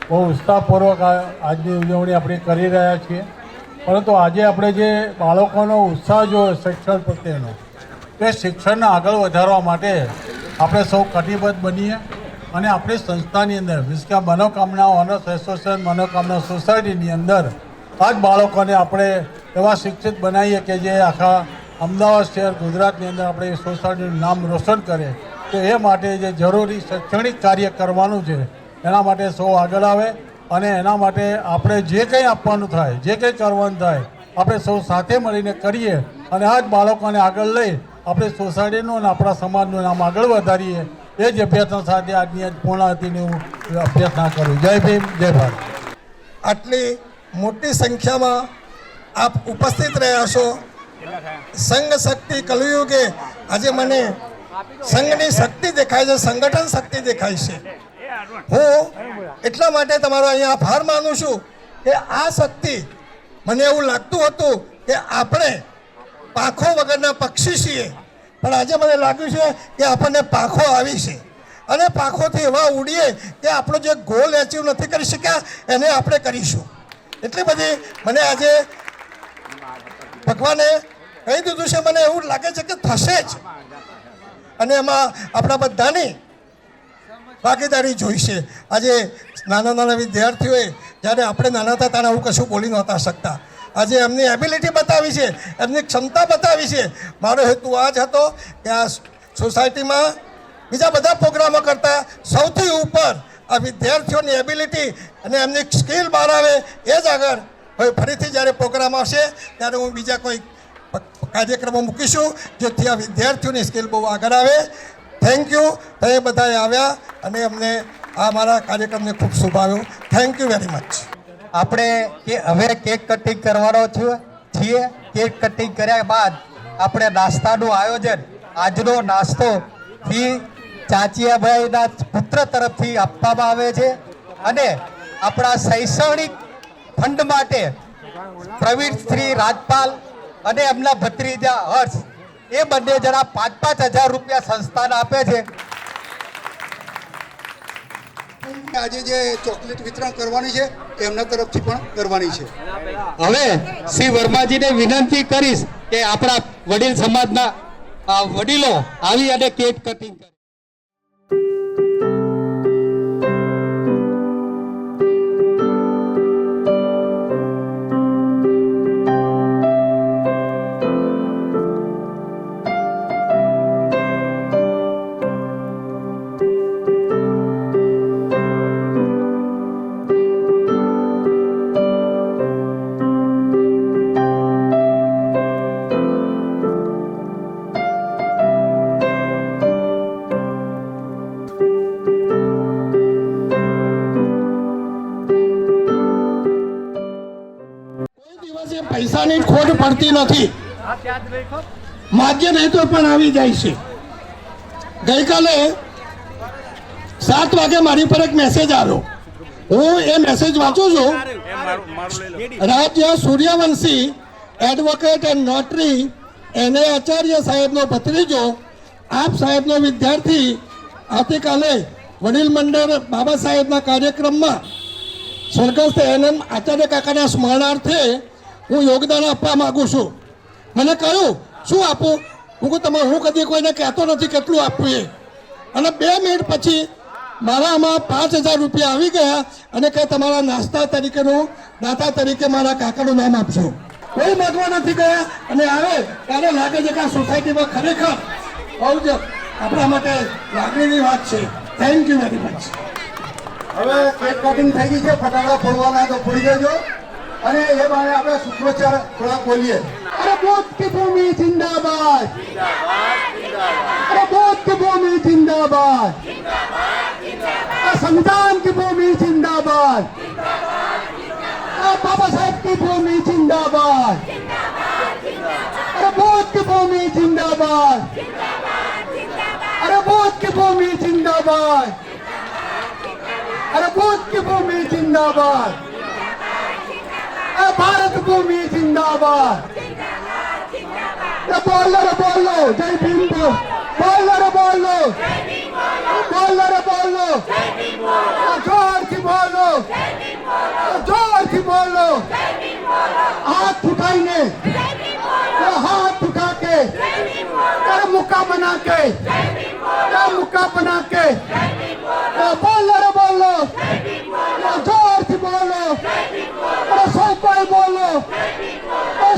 બહુ ઉત્સાહપૂર્વક આજની ઉજવણી આપણે કરી રહ્યા છીએ. પરંતુ આજે આપણે જે બાળકોનો ઉત્સાહ જોયો શિક્ષણ પ્રત્યેનો, તે શિક્ષણને આગળ વધારવા માટે આપણે સૌ કટિબદ્ધ બનીએ અને આપણી સંસ્થાની અંદર વિશ્વ મનોકામના ઓનર્સ એસોસિએશન મનોકામના સોસાયટીની અંદર આ જ બાળકોને આપણે એવા શિક્ષિત બનાવીએ કે જે આખા અમદાવાદ શહેર ગુજરાતની અંદર આપણે એ સોસાયટીનું નામ રોશન કરે. તો એ માટે જે જરૂરી શૈક્ષણિક કાર્ય કરવાનું છે એના માટે સૌ આગળ આવે અને એના માટે આપણે જે કંઈ આપવાનું થાય, જે કંઈ કરવાનું થાય, આપણે સૌ સાથે મળીને કરીએ અને આ જ બાળકોને આગળ લઈ આપણે સોસાયટીનું અને આપણા સમાજનું નામ આગળ વધારીએ. એ જ અભ્યર્થના સાથે આજની પૂર્ણાવતીની હું અભ્યર્થના કરું. જય ભીમ, જય ભારત. આટલી મોટી સંખ્યામાં આપ ઉપસ્થિત રહ્યા છો. સંઘ શક્તિ કલયુગે આજે મને સંઘની શક્તિ દેખાય છે, સંગઠન શક્તિ દેખાય છે. હું એટલા માટે તમારો અહીંયા આભાર માનું છું કે આ શક્તિ, મને એવું લાગતું હતું કે આપણે પાંખો વગરના પક્ષી છીએ, પણ આજે મને લાગ્યું છે કે આપણને પાંખો આવી છે અને પાંખોથી એવા ઉડીએ કે આપણો જે ગોલ એચીવ નથી કરી શક્યા એને આપણે કરીશું. એટલી બધી મને આજે ભગવાને કહી દીધું છે. મને એવું લાગે છે કે થશે જ અને એમાં આપણા બધાની ભાગીદારી જોઈશે. આજે નાના નાના વિદ્યાર્થીઓએ, જ્યારે આપણે નાના હતા ત્યારે આવું કશું બોલી નહોતા શકતા, આજે એમની એબિલિટી બતાવી છે, એમની ક્ષમતા બતાવી છે. મારો હેતુ આ જ હતો કે આ સોસાયટીમાં બીજા બધા પ્રોગ્રામો કરતાં સૌથી ઉપર આ વિદ્યાર્થીઓની એબિલિટી અને એમની સ્કિલ બહાર આવે. એ જ આગળ હવે ફરીથી જ્યારે પ્રોગ્રામ આવશે ત્યારે હું બીજા કોઈ કાર્યક્રમો મૂકીશું જેથી આ વિદ્યાર્થીઓની સ્કિલ બહુ આગળ આવે. Thank you. તમે બધાએ આવ્યા અને અમને આ મારા કાર્યક્રમને ખૂબ શુભ આવ્યો. Thank you very much. આપણે હવે કેક કટિંગ કરવાનો છીએ. કેક કટિંગ કર્યા બાદ આપણે નાસ્તાનું આયોજન, આજનો નાસ્તો ફી ચાચિયાભાઈના પુત્ર તરફથી આપવામાં આવે છે અને આપણા શૈક્ષણિક ફંડ માટે પ્રવીણ શ્રી રાજપાલ અને એમના ભત્રીજા હર્ષ, એ બંને જણા 5,000 રૂપિયા સંસ્થાને આપે છે. આજે જે ચોકલેટ વિતરણ કરવાની છે એમના તરફથી પણ કરવાની છે. હવે શ્રી વર્માજીને વિનંતી કરીશ કે આપણા વડીલ સમાજના વડીલો આવી અને કેક કટિંગ કરે. પૈસાની ખોટ પડતી નથી. માધ્યમ હેતુ પણ આવી જાય છે. ગઈકાલે 7 વાગે મારી પર એક મેસેજ આવ્યો. હું એ મેસેજ વાંચું છું. રાજ્ય સૂર્યવંશી એડવોકેટ એન્ડ નોટરી એને આચાર્ય સાહેબનો ભત્રીજો, આપ સાહેબનો વિદ્યાર્થી, આવતીકાલે વડીલ મંડળ બાબા સાહેબના કાર્યક્રમમાં સ્વર્ગસ્થ એનએમ આચાર્ય કાકાના સ્મરણાર્થે હું યોગદાન આપવા માગું છું. મને કહ્યું શું આપું? હું કદી કોઈને કહેતો નથી કેટલું આપવું એ. અને 2 મિનિટ પછી મારામાં 5,000 રૂપિયા આવી ગયા અને કે તમારા નાસ્તા તરીકેનું દાતા તરીકે મારા કાકાનું નામ આપશો. કોઈ માગવા નથી ગયા અને આવે ત્યારે લાગે છે કે આ સોસાયટીમાં ખરેખર બહુ જ આપણા માટે લાગણીની વાત છે. Thank you very much. હવે કેક કટિંગ થઈ ગઈ છે, ફટાકડા ફોડવાના તો ફોડી દેજો અને એ બારે આપણે સૂત્રોચ્ચાર થોડા બોલીએ. અરે બૌદ્ધ की भूमि जिंदाबाद, अरे बौद्ध की भूमि जिंदाबाद, संविधान की भूमि जिंदाबाद, बाबा साहेब की भूमि जिंदाबाद, अरे बौद्ध की भूमि जिंदाबाद, अरे बौद्ध की भूमि जिंदाबाद, अरे बौद्ध की भूमि जिंदाबाद, भारत भूमि जिंदाबाद. बोलो जय भीम बोलो, बोलो जोर से बोलो, जोर से बोलो. हाथ उठाइए, हाथ उठा के मुक्का बना के, मुक्का बना के बोलो जोर से बोलो. सब कोई बोलो,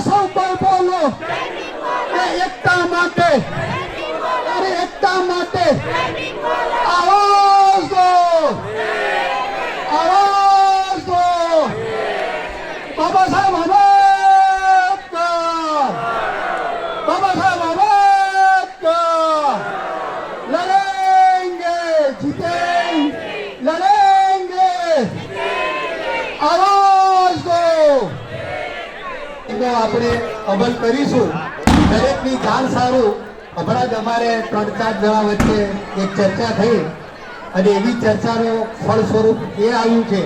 सब कोई बोलो. एकता माटे, अरे एकता माटे आवाज दो, आवाज दो. बाबा साहेब आंबेडकर, बाबा साहेब आंबेडकर. लड़ेंगे जीतेंगे, लड़ेंगे. आवाज दो. આપણે અમલ કરીશું. દરેકની જાણ સારું. હમણાં જ અમારે 3-4 જણા વચ્ચે એક ચર્ચા થઈ અને એવી ચર્ચાનો ફળ સ્વરૂપ એ આવ્યું છે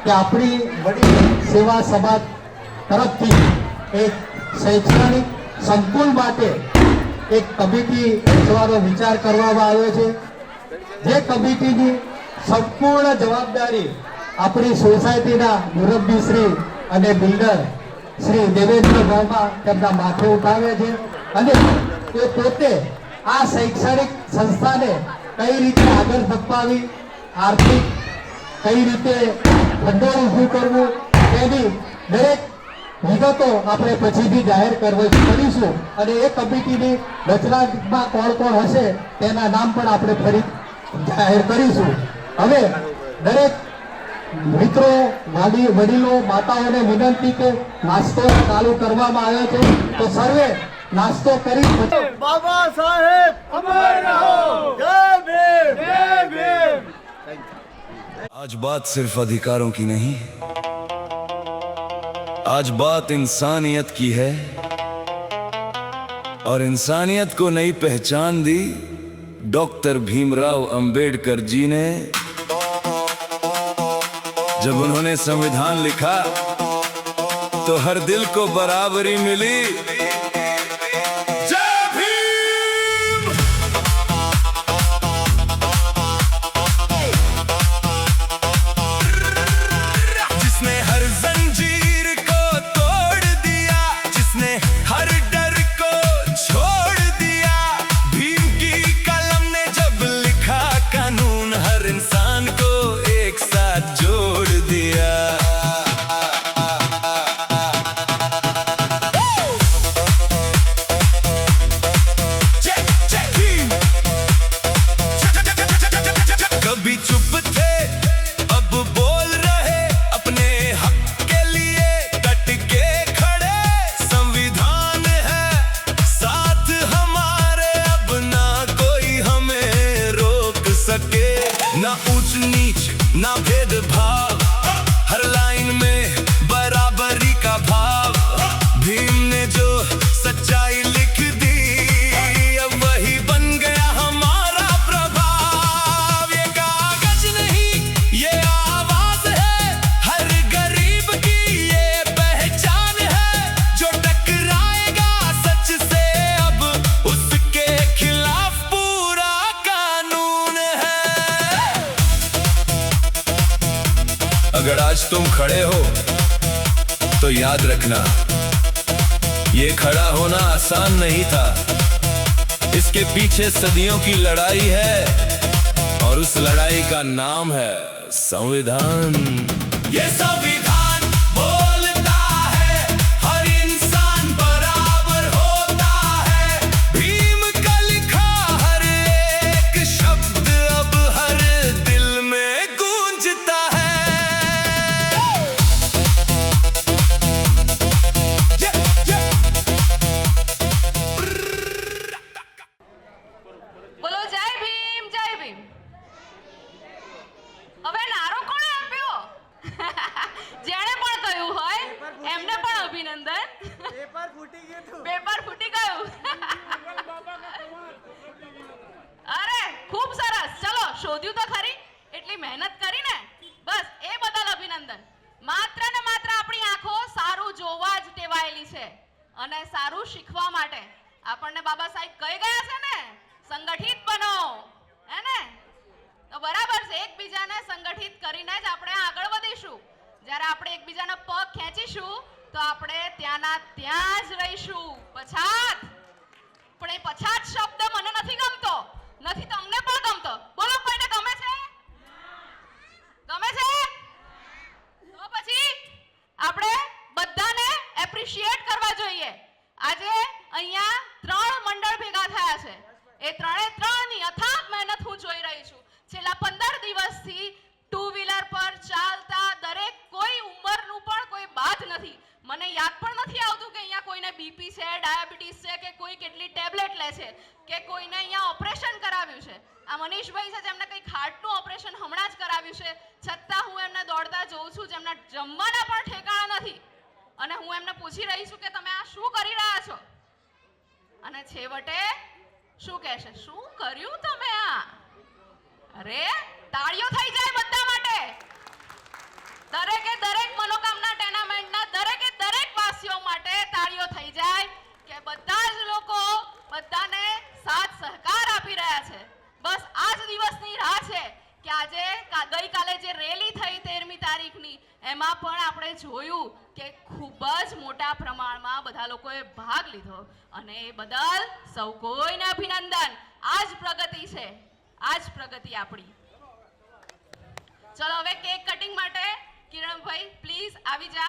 કે આપણી વડીલ સેવા સમાજ તરફથી એક શૈક્ષણિક સંકુલ માટે એક કમિટી રચવાનો વિચાર કરવામાં આવ્યો છે. જે કમિટીની સંપૂર્ણ જવાબદારી આપણી સોસાયટીના મુરબ્બીશ્રી અને બિલ્ડર શ્રી દેવેન્દ્ર વર્મા તેમના માથે ઉઠાવે છે અને તે પોતે આ શૈક્ષણિક સંસ્થાને કઈ રીતે આગળ ધપાવી, આર્થિક કઈ રીતે ભંડોળ ઊભું કરવું તેની દરેક વિગતો આપણે પછીથી જાહેર કરીશું અને એ કમિટીની રચનામાં કોણ કોણ હશે તેના નામ પણ આપણે ફરી જાહેર કરીશું. હવે દરેક મિત્રો, વડીલો, માતાઓને વિનંતી કે નાસ્તો ચાલુ કરવામાં આવ્યો છે તો સર્વે નાસ્તો કરી. बाबा साहेब अमर रहो, जय भीम, जय भीम. आज बात सिर्फ अधिकारों की नहीं, आज बात इंसानियत की है और इंसानियत को नई पहचान दी डॉक्टर भीमराव अंबेडकर जी ने. जब उन्होंने संविधान लिखा तो हर दिल को बराबरी मिली. जय भीम. जिसने हर जंजीर को तोड़ दिया, जिसने हर डर को छोड़ दिया, भीम की कलम ने जब लिखा कानून हर इंसान को एक साथ जोड़ दिया. कभी चुप थे अब बोल रहे, अपने हक के लिए डट के खड़े. संविधान है साथ हमारे, अब ना कोई हमें रोक सके. ना ऊंच नीच ना भेदभाव, हर लाइन में बराबरी का भाव. भीम ने जो सच्चाई लिख दी अब वही बन गया हमारा प्रभाव. ये कागज नहीं ये आवाज है, हर गरीब की ये पहचान है. जो टकराएगा सच से अब उसके खिलाफ पूरा कानून है. अगर आज तुम खड़े हो तो याद रखना ये खड़ा होना आसान नहीं था. इसके पीछे सदियों की लड़ाई है और उस लड़ाई का नाम है संविधान। ये संविधान बोलता है हर इंसान बराबर होता है। भीम का लिखा हर एक शब्द अब हर दिल में गूंजता है। બોલો જય ભીમ જય ભીમ. હવે નારો કોણે આપ્યો? જેણે પણ કહ્યું હોય એમને પણ અભિનંદન. પેપર ફૂટી ગયું. અરે ખૂબ સરસ. ચલો શોધ્યું તો ખરી, એટલી મહેનત કરીને, બસ એ બદલ અભિનંદન. માત્ર ને માત્ર આપણી આંખો સારું જોવા જ ટેવાયેલી છે અને સારું શીખવા માટે આપણને બાબા સાહેબ કહી ગયા છે ને, સંગઠિત બનો, હે ને? તો બરાબર છે, એકબીજાને સંગઠિત કરીને જ આપણે આગળ વધીશું. જ્યારે આપણે એકબીજાના પગ ખેંચીશું તો આપણે ત્યાંના ત્યાં જ રહીશું. પછાત, પણ એ પછાત શબ્દ મને નથી ગમતો, નથી તમને પણ ગમતો. બોલો, કોઈને ગમે છે? ગમે છે? તો પછી આપણે બધાને એપ્રિશિએટ કરવા જોઈએ. આજે અહીંયા 3 મંડળ ભેગા થયા છે. એ ત્રણની અથાગ મહેનત હું જોઈ રહી છું. છેલ્લા 15 દિવસથી 2 વ્હીલર પર ચાલતા દરેક કોઈ ઉંમરનું પણ કોઈ બાદ નથી. મને યાદ પણ નથી આવતું કે અહીંયા કોઈને બીપી છે, ડાયાબિટીસ છે, કે કોઈ કેટલી ટેબ્લેટ લે છે, કે કોઈને અહીંયા ઓપરેશન કરાવ્યું છે. આ મનીષભાઈ છે જેમને કંઈક હાર્ટનું ઓપરેશન હમણાં જ કરાવ્યું છે, છતાં હું એમને દોડતા જોઉં છું, જેમના જમવાના પણ ઠેકાણા નથી. અને હું એમને પૂછી રહી છું કે તમે આ શું કરી રહ્યા છો? અને છેવટે શું કહેશે? શું કર્યું તમે આ? અરે તાળીઓ થઈ જાય બધા માટે. દરેકે દરેક મનોકામના ટેનામેન્ટના દરેકે દરેક વાસીઓ માટે તાળીઓ થઈ જાય કે બધા જ લોકો બધાને સાથ સહકાર આપી રહ્યા છે. બસ આ જ દિવસની રાહ છે કે આજે ગઈકાલે જે રેલી થઈ 13મી તારીખની, એમાં પણ આપણે જોયું કે ખૂબ જ મોટા પ્રમાણમાં બધા લોકોએ ભાગ લીધો અને એ બદલ સૌ કોઈને અભિનંદન. આ જ પ્રગતિ છે, આ જ પ્રગતિ આપણી. ચલો હવે કેક કટિંગ માટે કિરણભાઈ પ્લીઝ આવી જા.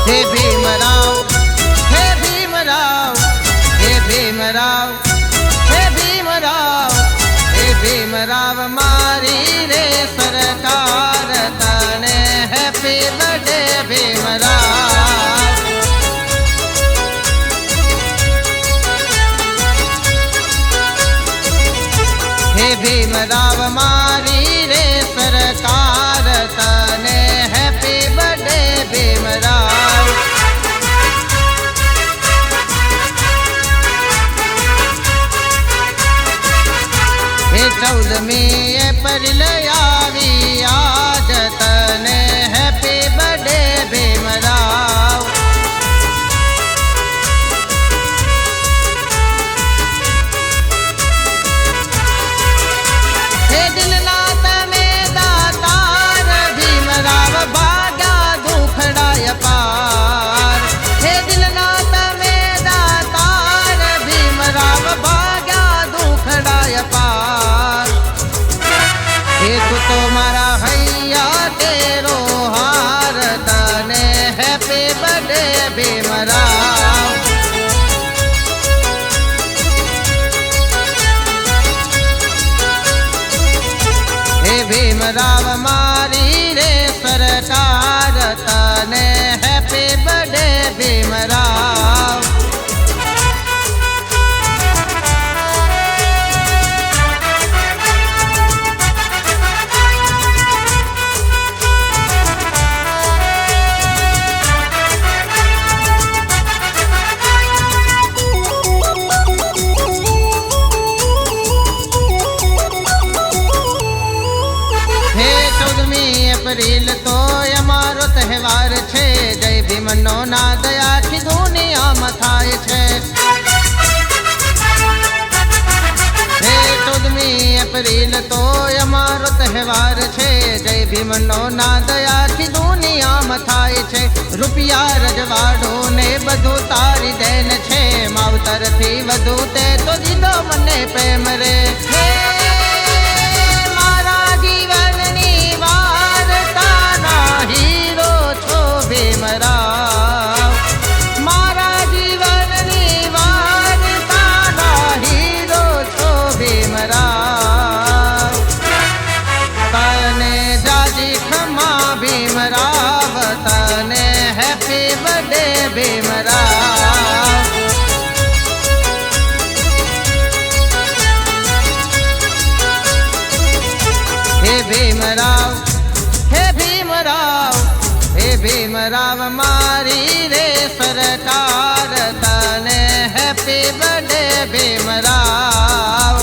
हे भीमराव, हे भीमराव, हे भीमराव, हे भीमराव, हे भीमराव मारी रे सरकार तने हैप्पी बर्थडे भीमराव. हे भीमराव मारी रे सरकार तने हैप्पी बर्थडे भीमराव. हे 14મી એપ્રિલ આવી આજ તને હેપી બર્થડે ભીમરાવ. હે દિલના તમે દાતાર ભીમરાવ, ભાગ્યા દુખડાય પાર. હે દિલના તમે દાતાર ભીમરાવ, ભાગ્યા દુખડાય પાર. હે તું તો મારા હૈયા તેરો હાર તને હેપી બર્થડે ભીમરાવ. હે ભીમરાવ મારી રે સરકાર તને હેપી બર્થડે ભીમરાવ. એપ્રિલ તો અમારો તહેવાર છે. જય ભીમનો નાદ આખી દુનિયામાં થાય છે. એપ્રિલ તો અમારો તહેવાર છે. જય ભીમનો નાદ આખી દુનિયામાં થાય છે. રૂપિયા રજવાડો ને બધું તારી દેન છે. માવતરથી વધુ તે તો દીધો મને પ્રેમ રે. હે મારા જીવનની વાર્તાના હીરો છો ભીમરાવ. મારા જીવનની વાર્તાના હીરો છો ભીમરાવ. તને જાજી ખમા ભીમરાવ, તને હેપી બર્થડે ભીમરાવ. હે ભીમરાવ, હે ભીમરાવ, હે ભીમરાવ મારી રે સરકાર, તને હેપી બર્થડે ભીમરાવ.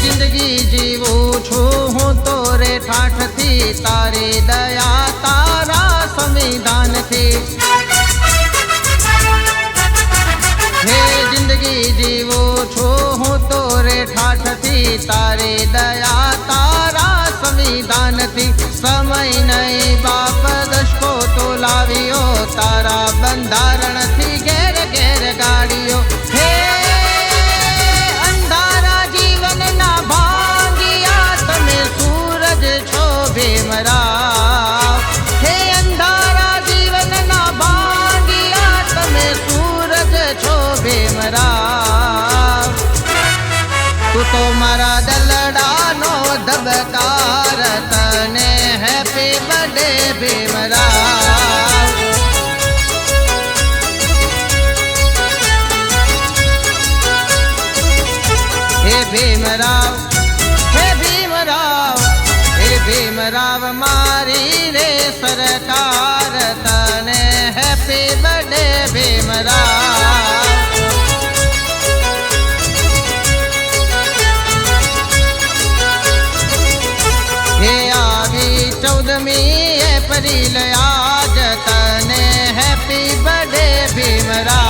જિંદગી જીવું છું હું તો રે ઠાઠથી, તારી દયા તારા સંવિધાનથી. હે જિંદગી જીવું છું હું તો રે ઠાઠથી, તારી દયા તારા સંવિધાનથી. સમય નહીં બાપ દશકો તો લાવ્યો, તારા બંધારણથી ઘેર ઘેર ગાડીઓ. હે ભીમરાવ, હે અંધારા જીવનના ભાંગિયા, તમે સૂરજ છો ભીમરાવ. તું તો મારા દલડાનો ધબકાર, તને હેપી બર્થડે ભીમરાવ. હે ભીમરાવ, હે ભીમરાવ, ભીમરાવ મારી રે સરકાર, તને હેપી બર્થડે ભીમરાવ. હે આવી 14મી એપ્રિલ આજ, તને હેપી બર્થડે ભીમરાવ.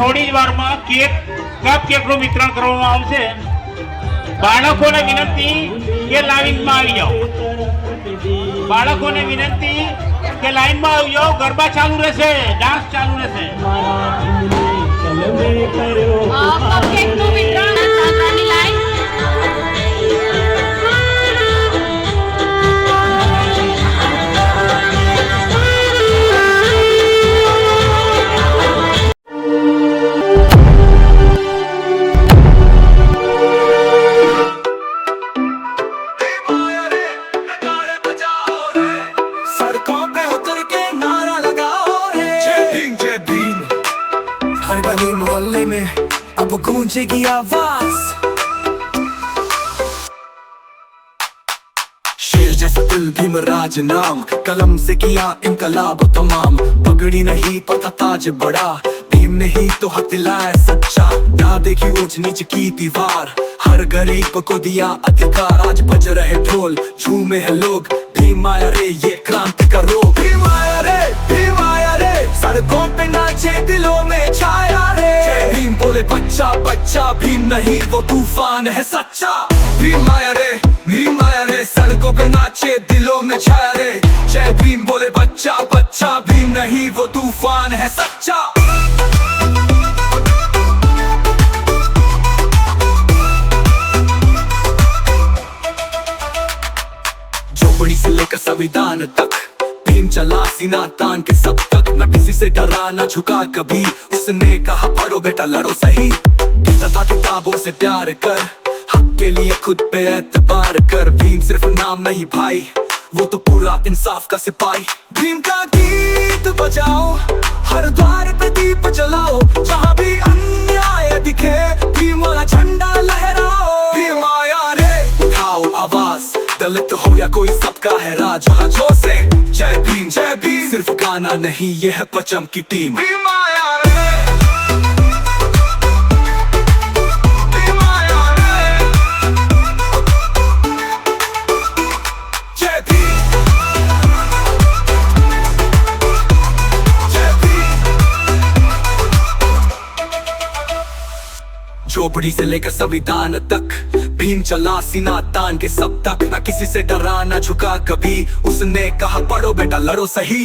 થોડી જ વારમાં કપ કેકનું વિતરણ કરવામાં આવશે. બાળકોને વિનંતી કે લાઈનમાં આવી જાઓ. બાળકોને વિનંતી કે લાઈનમાં આવી જાઓ. ગરબા ચાલુ રહેશે, ડાન્સ ચાલુ રહેશે. કપકેકનું વિતરણ આગળની લાઈન. सड़कों पे उतर के नारा लगाओ रे, जय भीम हर गली मोहल्ले में अब गूंजेगी आवाज. शेर जैसा दिल भीमराज नाम, कलम से किया इनकलाब तमाम. पगड़ी नहीं पता ताज बड़ा, भीम ने ही तो हक दिलाया सच्चा. ना देखी ऊंच नीच की दीवार, हर गरीब को दिया अधिकार. आज बज रहे ढोल, झूमे हैं लोग, भीम आया रे ये क्रांति का रोग. भीम आया रे सड़कों पे नाचे दिलों में छाया रे. भीम बोले बच्चा बच्चा, भीम नहीं वो तूफान है सच्चा. भीम आया रे सड़कों पे नाचे दिलों में छाया रे. जय भीम बोले बच्चा बच्चा, भीम नहीं वो तूफान है सच्चा. झोपड़ी से लेकर संविधान तक, भीम चला सीना तान के सब तक. न किसी से डरा न झुका कभी, उसने कहा पढ़ो बेटा लड़ो सही. कहता था किताबों से प्यार कर, हक के लिए खुद पे एतबार कर. भीम सिर्फ नाम नहीं भाई, वो तो पूरा इंसाफ का सिपाही. भीम का गीत बजाओ, हर द्वार पे दीप जलाओ. जहाँ भी अन्याय दिखे, भीम वाला झंडा लहराओ. भीम आया रे, उठाओ आवाज, दलित हो या कोई सबका है राज. हाथों से जय भीम सिर्फ गाना नहीं ये है पचम की टीम. भीम आया रे, भीम आया रे, जय भीम, जय भीम. झोपड़ी से लेकर संविधान तक, भीम चला सीना तान के सब तक. न किसी से डरा न झुका कभी, उसने कहा पढ़ो बेटा लड़ो सही.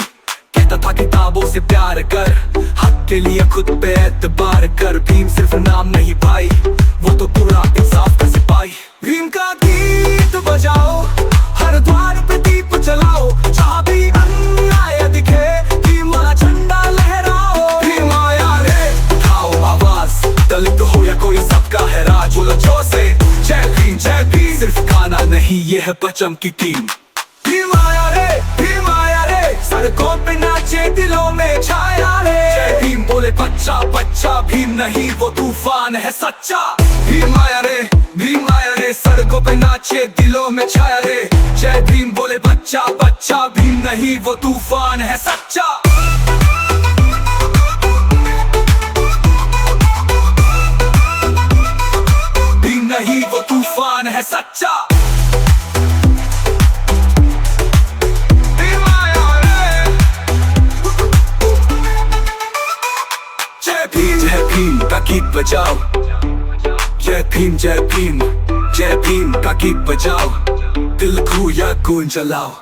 कहता था किताबों से प्यार कर, हक के लिए खुद पे एतबार कर. भीम सिर्फ नाम नहीं भाई, वो तो पूरा इंसाफ का सिपाही. भीम का गीत बजाओ, हर द्वार पे दीप जलाओ. जहाँ भी अन्याय दिखे, भीम वाला झंडा लहराओ. भीम आया रे, उठाओ आवाज, दलित हो या कोई सबका है राज. बोलो जो से जय भीम सिर्फ गाना नहीं ये है पचम की टीम. भीम आया रे सड़कों पे नाचे दिलों में छाया रे. जय भीम बोले बच्चा बच्चा, भीम नहीं वो तूफान है सच्चा. भीम आया रे सड़कों पे नाचे दिलों में छाया रे. जय भीम बोले बच्चा बच्चा, भीम नहीं वो तूफान है सच्चा. भीम नहीं वो तूफान है सच्चा. जय भीम का गीत बजाओ. जय भीम का गीत बजाओ. दिल को या गूंज जलाओ.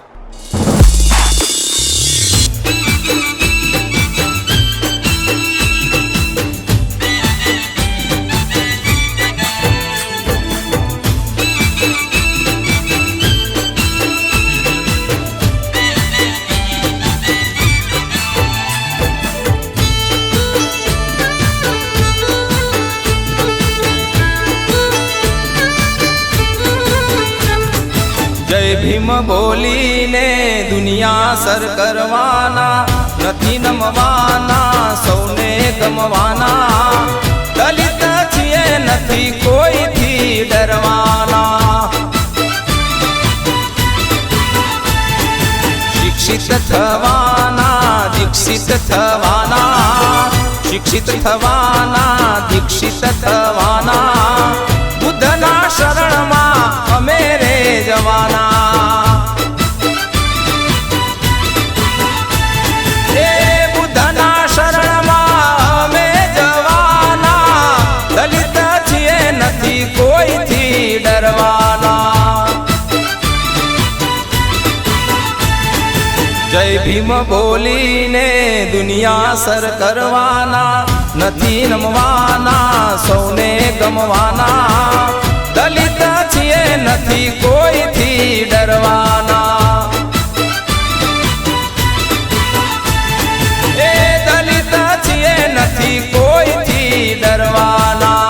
જય ભીમ બોલીને દુનિયા સર કરવાના, નથી નમવાના સૌને ગમવાના. દલિત છીએ નથી કોઈથી ડરવાના. શિક્ષિત થવાના દીક્ષિત થવાના, શિક્ષિત થવાના દીક્ષિત થવાના. બુદ્ધના શરણમાં અમે રે જવાના. એ બુદ્ધના શરણમાં અમે જવાના. જય ભીમ બોલીને દુનિયા સર કરવાના, નથી નમવાના સૌને ગમવાના. દલિત છીએ નથી કોઈથી ડરવાના. એ દલિત છીએ નથી કોઈથી ડરવાના.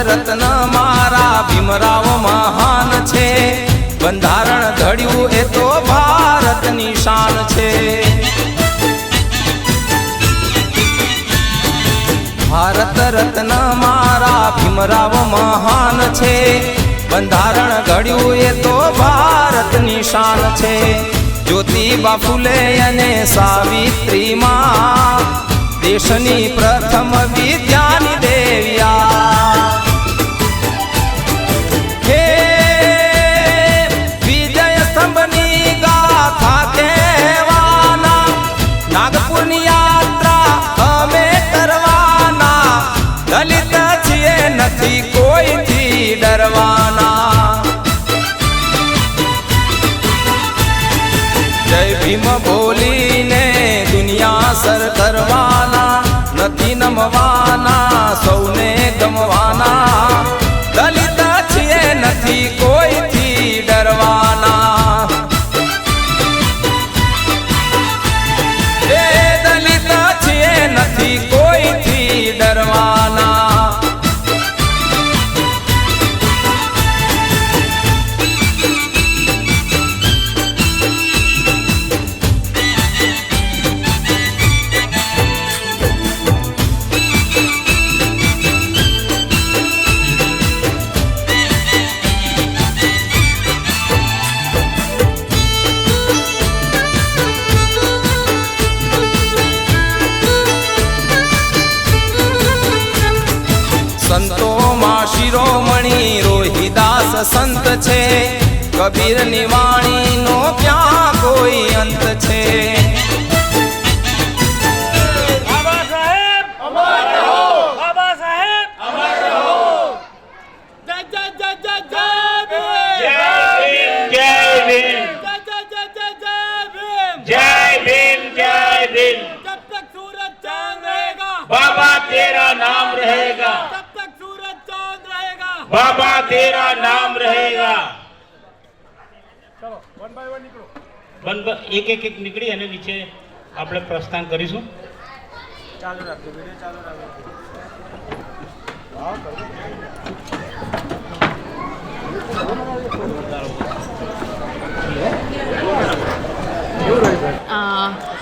રત્ન મારા ભીમરાવ મહાન છે, બંધારણ ઘડ્યું એ તો ભારતની શાન છે. ભારત રત્ન મારા ભીમરાવ મહાન છે, બંધારણ ઘડ્યું એ તો ભારતની શાન છે. જ્યોતિબા ફૂલે અને સાવિત્રીમાં દેશની પ્રથમ વિદ્યાની દેવ્યા. હે વિજય સ્તંભની ગાથા કહેવાના, નાગપુરની યાત્રા અમે કરવાના. દલિત છીએ નથી કોઈથી ડરવાના. જય ભીમ બોલીને દુનિયા સર કરવાના, નથી નમવાના સૌને ગમવાના. દલિત છીએ નથી કોઈથી ડરવાના. એ દલિત છીએ નથી કોઈથી ડરવાના. સંતોમાં શિરોમણી રોહિદાસ સંત છે, કબીરની વાણીનો ક્યાં કોઈ અંત છે. બાબા સાહેબ અમર રહો, બાબા સાહેબ અમર રહો. જય જય જય જય જય ભીમ, જય ભીમ, જય ભીમ, જય જય જય જય ભીમ, જય ભીમ, જય ભીમ. जब तक सूरज चांद रहेगा बाबा तेरा नाम रहेगा, जब तक सूरज चांद रहेगा बाबा तेरा नाम रहेगा. ચલો વન બાય વન નીકળો. એક એક નીકળી અને નીચે આપણે પ્રસ્થાન કરીશું. ચાલુ રાખજો, વિડિયો ચાલુ રાખજો.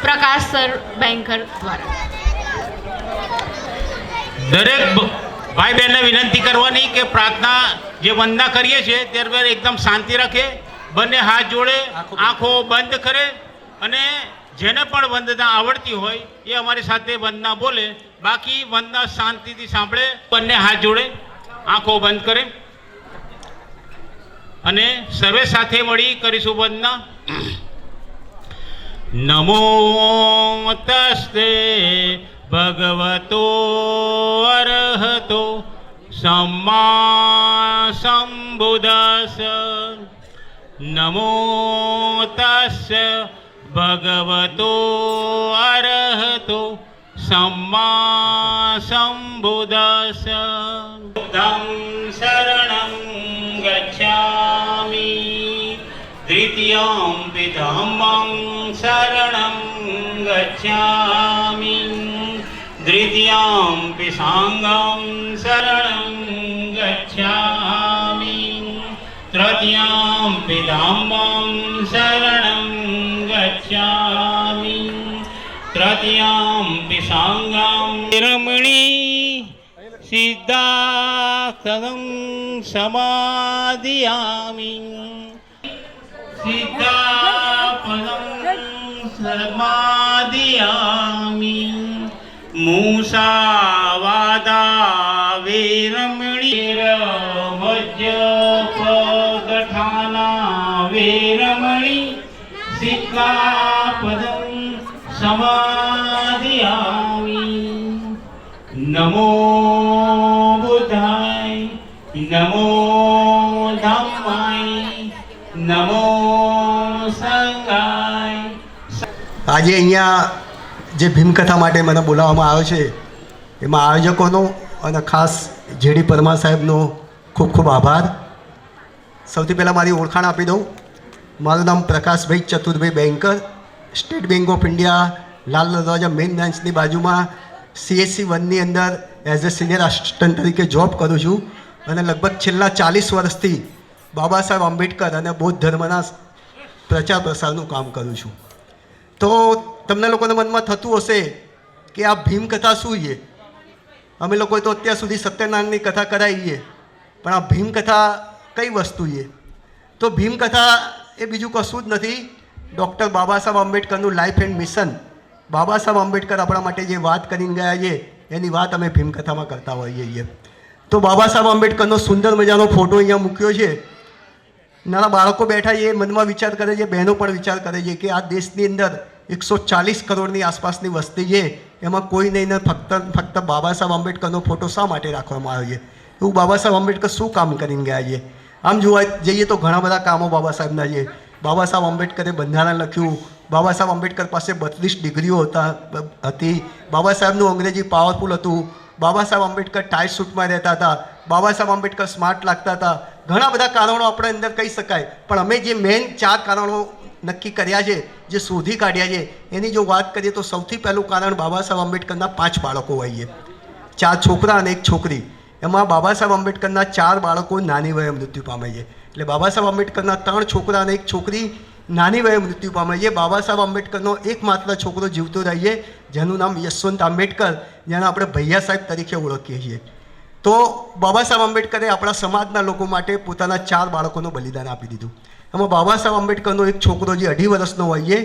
પ્રકાશ સર બેંકર દ્વારા દરેક ભાઈ બહેનને વિનંતી કરવાની કે પ્રાર્થના જે વંદના કરીએ છીએ ત્યારબાદ એકદમ શાંતિ રાખે, બંને હાથ જોડે, આંખો બંધ કરે અને જેને પણ વંદના આવડતી હોય એ અમારી સાથે વંદના બોલે. બાકી વંદના શાંતિથી સાંભળે, બંને હાથ જોડે, આંખો બંધ કરે અને સર્વે સાથે મળી કરીશું વંદના. નમો તસ્તે ભગવતો અરહતો सम्मा सम्बुद्धस्य नमो तस्य भगवतो अरहतो सम्मा सम्बुद्धस्य बुद्धं शरणं गच्छामि द्वितीयं धम्मं शरणं गच्छामि द्वितीयं सांघं शरणं गच्छामि तृतीयं धम्मं शरणं गच्छामि तृतीयं सांघं रमणी सिद्धार्थं समाधियामि सिद्धापदं समादयामि मूषावादा वीरमणिर्वज्रपदठाना वीरमणि सिक्कापदं समादयामि नमो बुद्धाय नमो धम्माय नमो संघाय। આજે અહીંયા જે ભીમકથા માટે મને બોલાવવામાં આવ્યો છે એમાં આયોજકોનો અને ખાસ જેડી પરમાર સાહેબનો ખૂબ ખૂબ આભાર. સૌથી પહેલાં મારી ઓળખાણ આપી દઉં. મારું નામ Prakashbhai Chaturbhai Banker, state bank of India Lal Darwaza main બ્રાન્ચની બાજુમાં CSC 1ની અંદર એઝ એ સિનિયર આસિસ્ટન્ટ તરીકે જોબ કરું છું અને લગભગ છેલ્લા 40 વર્ષથી બાબા સાહેબ આંબેડકર અને બૌદ્ધ ધર્મના પ્રચાર પ્રસારનું કામ કરું છું. તો તમને લોકોને મનમાં થતું હશે કે આ ભીમકથા શું છે? અમે લોકોએ તો અત્યાર સુધી સત્યનારાયણની કથા કરાવીએ, પણ આ ભીમકથા કઈ વસ્તુ છે? તો ભીમકથા એ બીજું કશું જ નથી, doctor Baba Saheb આંબેડકરનું life and mission. Baba Saheb Ambedkar આપણા માટે જે વાત કરીને ગયા છે એની વાત અમે ભીમકથામાં કરતા હોઈએ છીએ. તો બાબા સાહેબ આંબેડકરનો સુંદર મજાનો ફોટો અહીંયા મૂક્યો છે. નાના બાળકો બેઠા છે, એ મનમાં વિચાર કરે છે, બહેનો પણ વિચાર કરે છે કે આ દેશની અંદર 140 કરોડની આસપાસની વસ્તી છે, એમાં કોઈ નહીં ને ફક્ત બાબા સાહેબ આંબેડકરનો ફોટો શા માટે રાખવામાં આવ્યો છે? એવું બાબા સાહેબ આંબેડકર શું કામ કરીને ગયા છે? આમ જોવા જઈએ તો ઘણા બધા કામો બાબા સાહેબના છે. બાબા સાહેબ આંબેડકરે બંધારણ લખ્યું. બાબા સાહેબ આંબેડકર પાસે 32 ડિગ્રીઓ હતી. બાબા સાહેબનું અંગ્રેજી પાવરફુલ હતું. બાબા સાહેબ આંબેડકર ટાઈ સૂટમાં રહેતા હતા. બાબા સાહેબ આંબેડકર સ્માર્ટ લાગતા હતા. ઘણા બધા કારણો આપણે અંદર કહી શકાય, પણ અમે જે મેઇન 4 કારણો નક્કી કર્યા છે, જે શોધી કાઢ્યા છે, એની જો વાત કરીએ તો સૌથી પહેલું કારણ બાબા સાહેબ આંબેડકરના 5 બાળકો હોય છે. 4 છોકરા અને 1 છોકરી. એમાં બાબા સાહેબ આંબેડકરના 4 બાળકો નાની વયે મૃત્યુ પામે છે. એટલે બાબા સાહેબ આંબેડકરના 3 છોકરા અને 1 છોકરી નાની વયે મૃત્યુ પામે છે. બાબા સાહેબ આંબેડકરનો એકમાત્ર છોકરો જીવતો રહે છે, જેનું નામ યશવંત આંબેડકર, જેને આપણે ભૈયા સાહેબ તરીકે ઓળખીએ છીએ. તો બાબા સાહેબ આંબેડકરે આપણા સમાજના લોકો માટે પોતાના 4 બાળકોનું બલિદાન આપી દીધું. એમાં બાબા સાહેબ આંબેડકરનો એક છોકરો જે 2.5 વર્ષનો હોય છે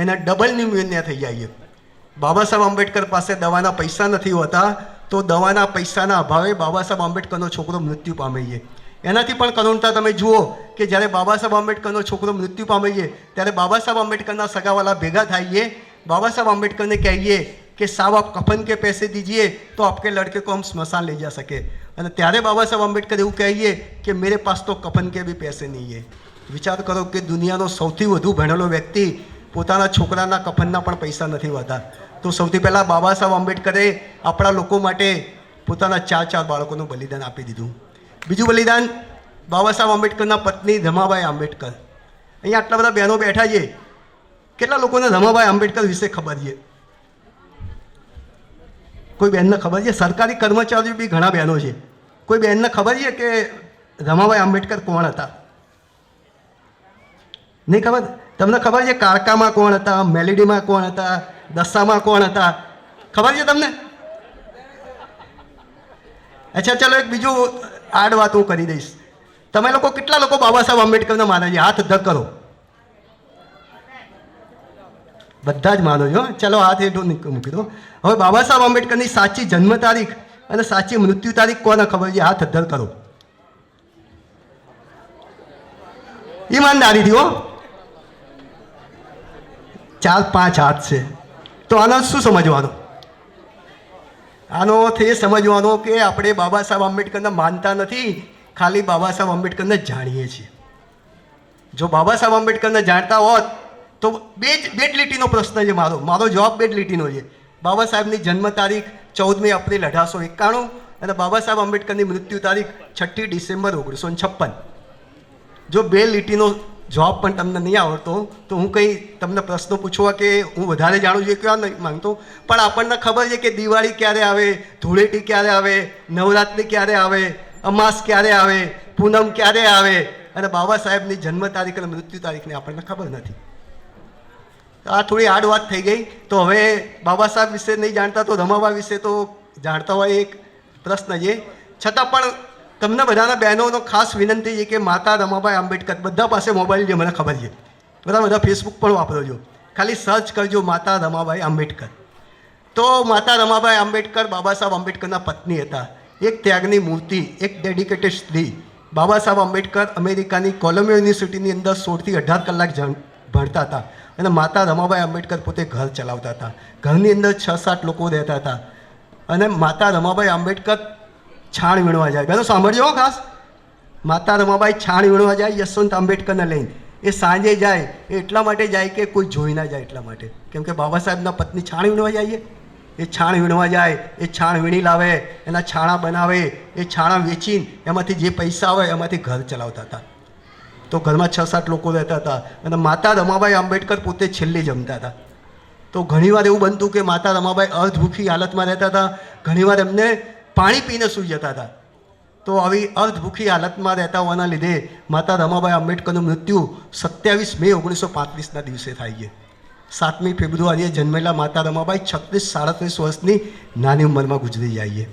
એના ડબલ ન્યુમોનિયા થઈ જાય છે. બાબા સાહેબ આંબેડકર પાસે દવાના પૈસા નથી હોતા, તો દવાના પૈસાના અભાવે બાબા સાહેબ આંબેડકરનો છોકરો મૃત્યુ પામે છે. એનાથી પણ કરુણતા તમે જુઓ કે જ્યારે બાબા સાહેબ આંબેડકરનો છોકરો મૃત્યુ પામે છે ત્યારે બાબા સાહેબ આંબેડકરના સગાવાલા ભેગા થાય છે. બાબા સાહેબ આંબેડકરને કહીએ કે સાहब आप कफन के पैसे दीजिए तो आपके लड़के को हम स्मशान ले जा सके. અને ત્યારે બાબા સાહેબ આંબેડકર એવું કહીએ કે મેરે પાસ તો કફન કે ભી પૈસે નહીં है. વિચાર કરો કે દુનિયાનો સૌથી વધુ ભણેલો વ્યક્તિ પોતાના છોકરાના કફનના પણ પૈસા નથી હોતા. તો સૌથી પહેલાં બાબા સાહેબ આંબેડકરે આપણા લોકો માટે પોતાના 4 બાળકોનું બલિદાન આપી દીધું. બીજું બલિદાન બાબા સાહેબ આંબેડકરના પત્ની રમાબાઈ આંબેડકર. અહીંયા આટલા બધા બહેનો બેઠા છે, કેટલા લોકોને રમાબાઈ આંબેડકર વિશે ખબર છે? કોઈ બહેનને ખબર છે? સરકારી કર્મચારીઓ બી ઘણા બહેનો છે. કોઈ બહેનને ખબર છે કે રમાબાઈ આંબેડકર કોણ હતા? નહીં ખબર? તમને ખબર છે કારકામાં કોણ હતા, મેલેડીમાં કોણ હતા, દશામાં કોણ હતા? ખબર છે તમને? અચ્છા, ચાલો એક બીજું આડ વાત હું કરી દઈશ. તમે લોકો કેટલા લોકો બાબા સાહેબ આંબેડકરને માને છે? હાથ ધક કરો. બધા જ માનો છો? ચલો હાથ હેઠો મૂકી દો. હવે બાબા સાહેબ આંબેડકરની સાચી જન્મ તારીખ અને સાચી મૃત્યુ તારીખ કોને ખબર છે? હાથ અદ્ધર કરો. ઈમાનદારીથી હો. 4-5 હાથ છે. તો આનો શું સમજવાનું? આનો એ સમજવાનો કે આપણે બાબા સાહેબ આંબેડકરને માનતા નથી, ખાલી બાબા સાહેબ આંબેડકરને જાણીએ છીએ. જો બાબા સાહેબ આંબેડકરને જાણતા હોત તો બે જ લીટીનો પ્રશ્ન છે મારો જવાબ 2 જ લીટીનો છે. બાબા સાહેબની જન્મ તારીખ 14 એપ્રિલ 1891 અને બાબા સાહેબ આંબેડકરની મૃત્યુ તારીખ 6 ડિસેમ્બર 1956. જો 2 લીટીનો જવાબ પણ તમને નહીં આવડતો તો હું કંઈ તમને પ્રશ્નો પૂછવા કે હું વધારે જાણું છું કેવા નહીં માંગતો, પણ આપણને ખબર છે કે દિવાળી ક્યારે આવે, ધૂળેટી ક્યારે આવે, નવરાત્રિ ક્યારે આવે, અમાસ ક્યારે આવે, પૂનમ ક્યારે આવે, અને બાબા સાહેબની જન્મ તારીખ અને મૃત્યુ તારીખને આપણને ખબર નથી. આ થોડી આડ વાત થઈ ગઈ. તો હવે બાબા સાહેબ વિશે નહીં જાણતા તો રમાબા વિશે તો જાણતા હોય એક પ્રશ્ન છે. છતાં પણ તમને બધાના બહેનોનો ખાસ વિનંતી છે કે માતા રમાબાઈ આંબેડકર, બધા પાસે મોબાઈલ છે મને ખબર છે, બધા ફેસબુક પણ વાપરો છો, ખાલી સર્ચ કરજો માતા રમાબાઈ આંબેડકર. તો માતા રમાબાઈ આંબેડકર બાબા સાહેબ આંબેડકરના પત્ની હતા, એક ત્યાગની મૂર્તિ, એક ડેડિકેટેડ સ્ત્રી. બાબા સાહેબ આંબેડકર અમેરિકાની કોલંબિયા યુનિવર્સિટીની અંદર 16 થી 18 કલાક ભણતા હતા અને માતા રમાબાઈ આંબેડકર પોતે ઘર ચલાવતા હતા. ઘરની અંદર 6-7 લોકો રહેતા હતા અને માતા રમાબાઈ આંબેડકર છાણ વીણવા જાય. બેનો સાંભળજો ખાસ, માતા રમાબાઈ છાણ વીણવા જાય યશવંત આંબેડકરને લઈને. એ સાંજે જાય, એ એટલા માટે જાય કે કોઈ જોઈ ના જાય એટલા માટે, કેમ કે બાબા સાહેબના પત્ની છાણ વીણવા જઈએ. એ છાણ વીણવા જાય, એ છાણ વીણી લાવે, એના છાણા બનાવે, એ છાણા વેચીને એમાંથી જે પૈસા આવે એમાંથી ઘર ચલાવતા હતા. તો ઘરમાં 6-7 લોકો રહેતા હતા અને માતા રમાબાઈ આંબેડકર પોતે છેલ્લે જમતા હતા. તો ઘણીવાર એવું બનતું કે માતા રમાબાઈ અર્ધભૂખી હાલતમાં રહેતા હતા, ઘણીવાર એમને પાણી પીને સૂઈ જતા હતા. તો આવી અર્ધભૂખી હાલતમાં રહેતા હોવાના લીધે માતા રમાબાઈ આંબેડકરનું મૃત્યુ 27 મે 1935ના દિવસે થાય છે. 7મી ફેબ્રુઆરીએ જન્મેલા માતા રમાબાઈ 36-37 વર્ષની નાની ઉંમરમાં ગુજરી જાય છે.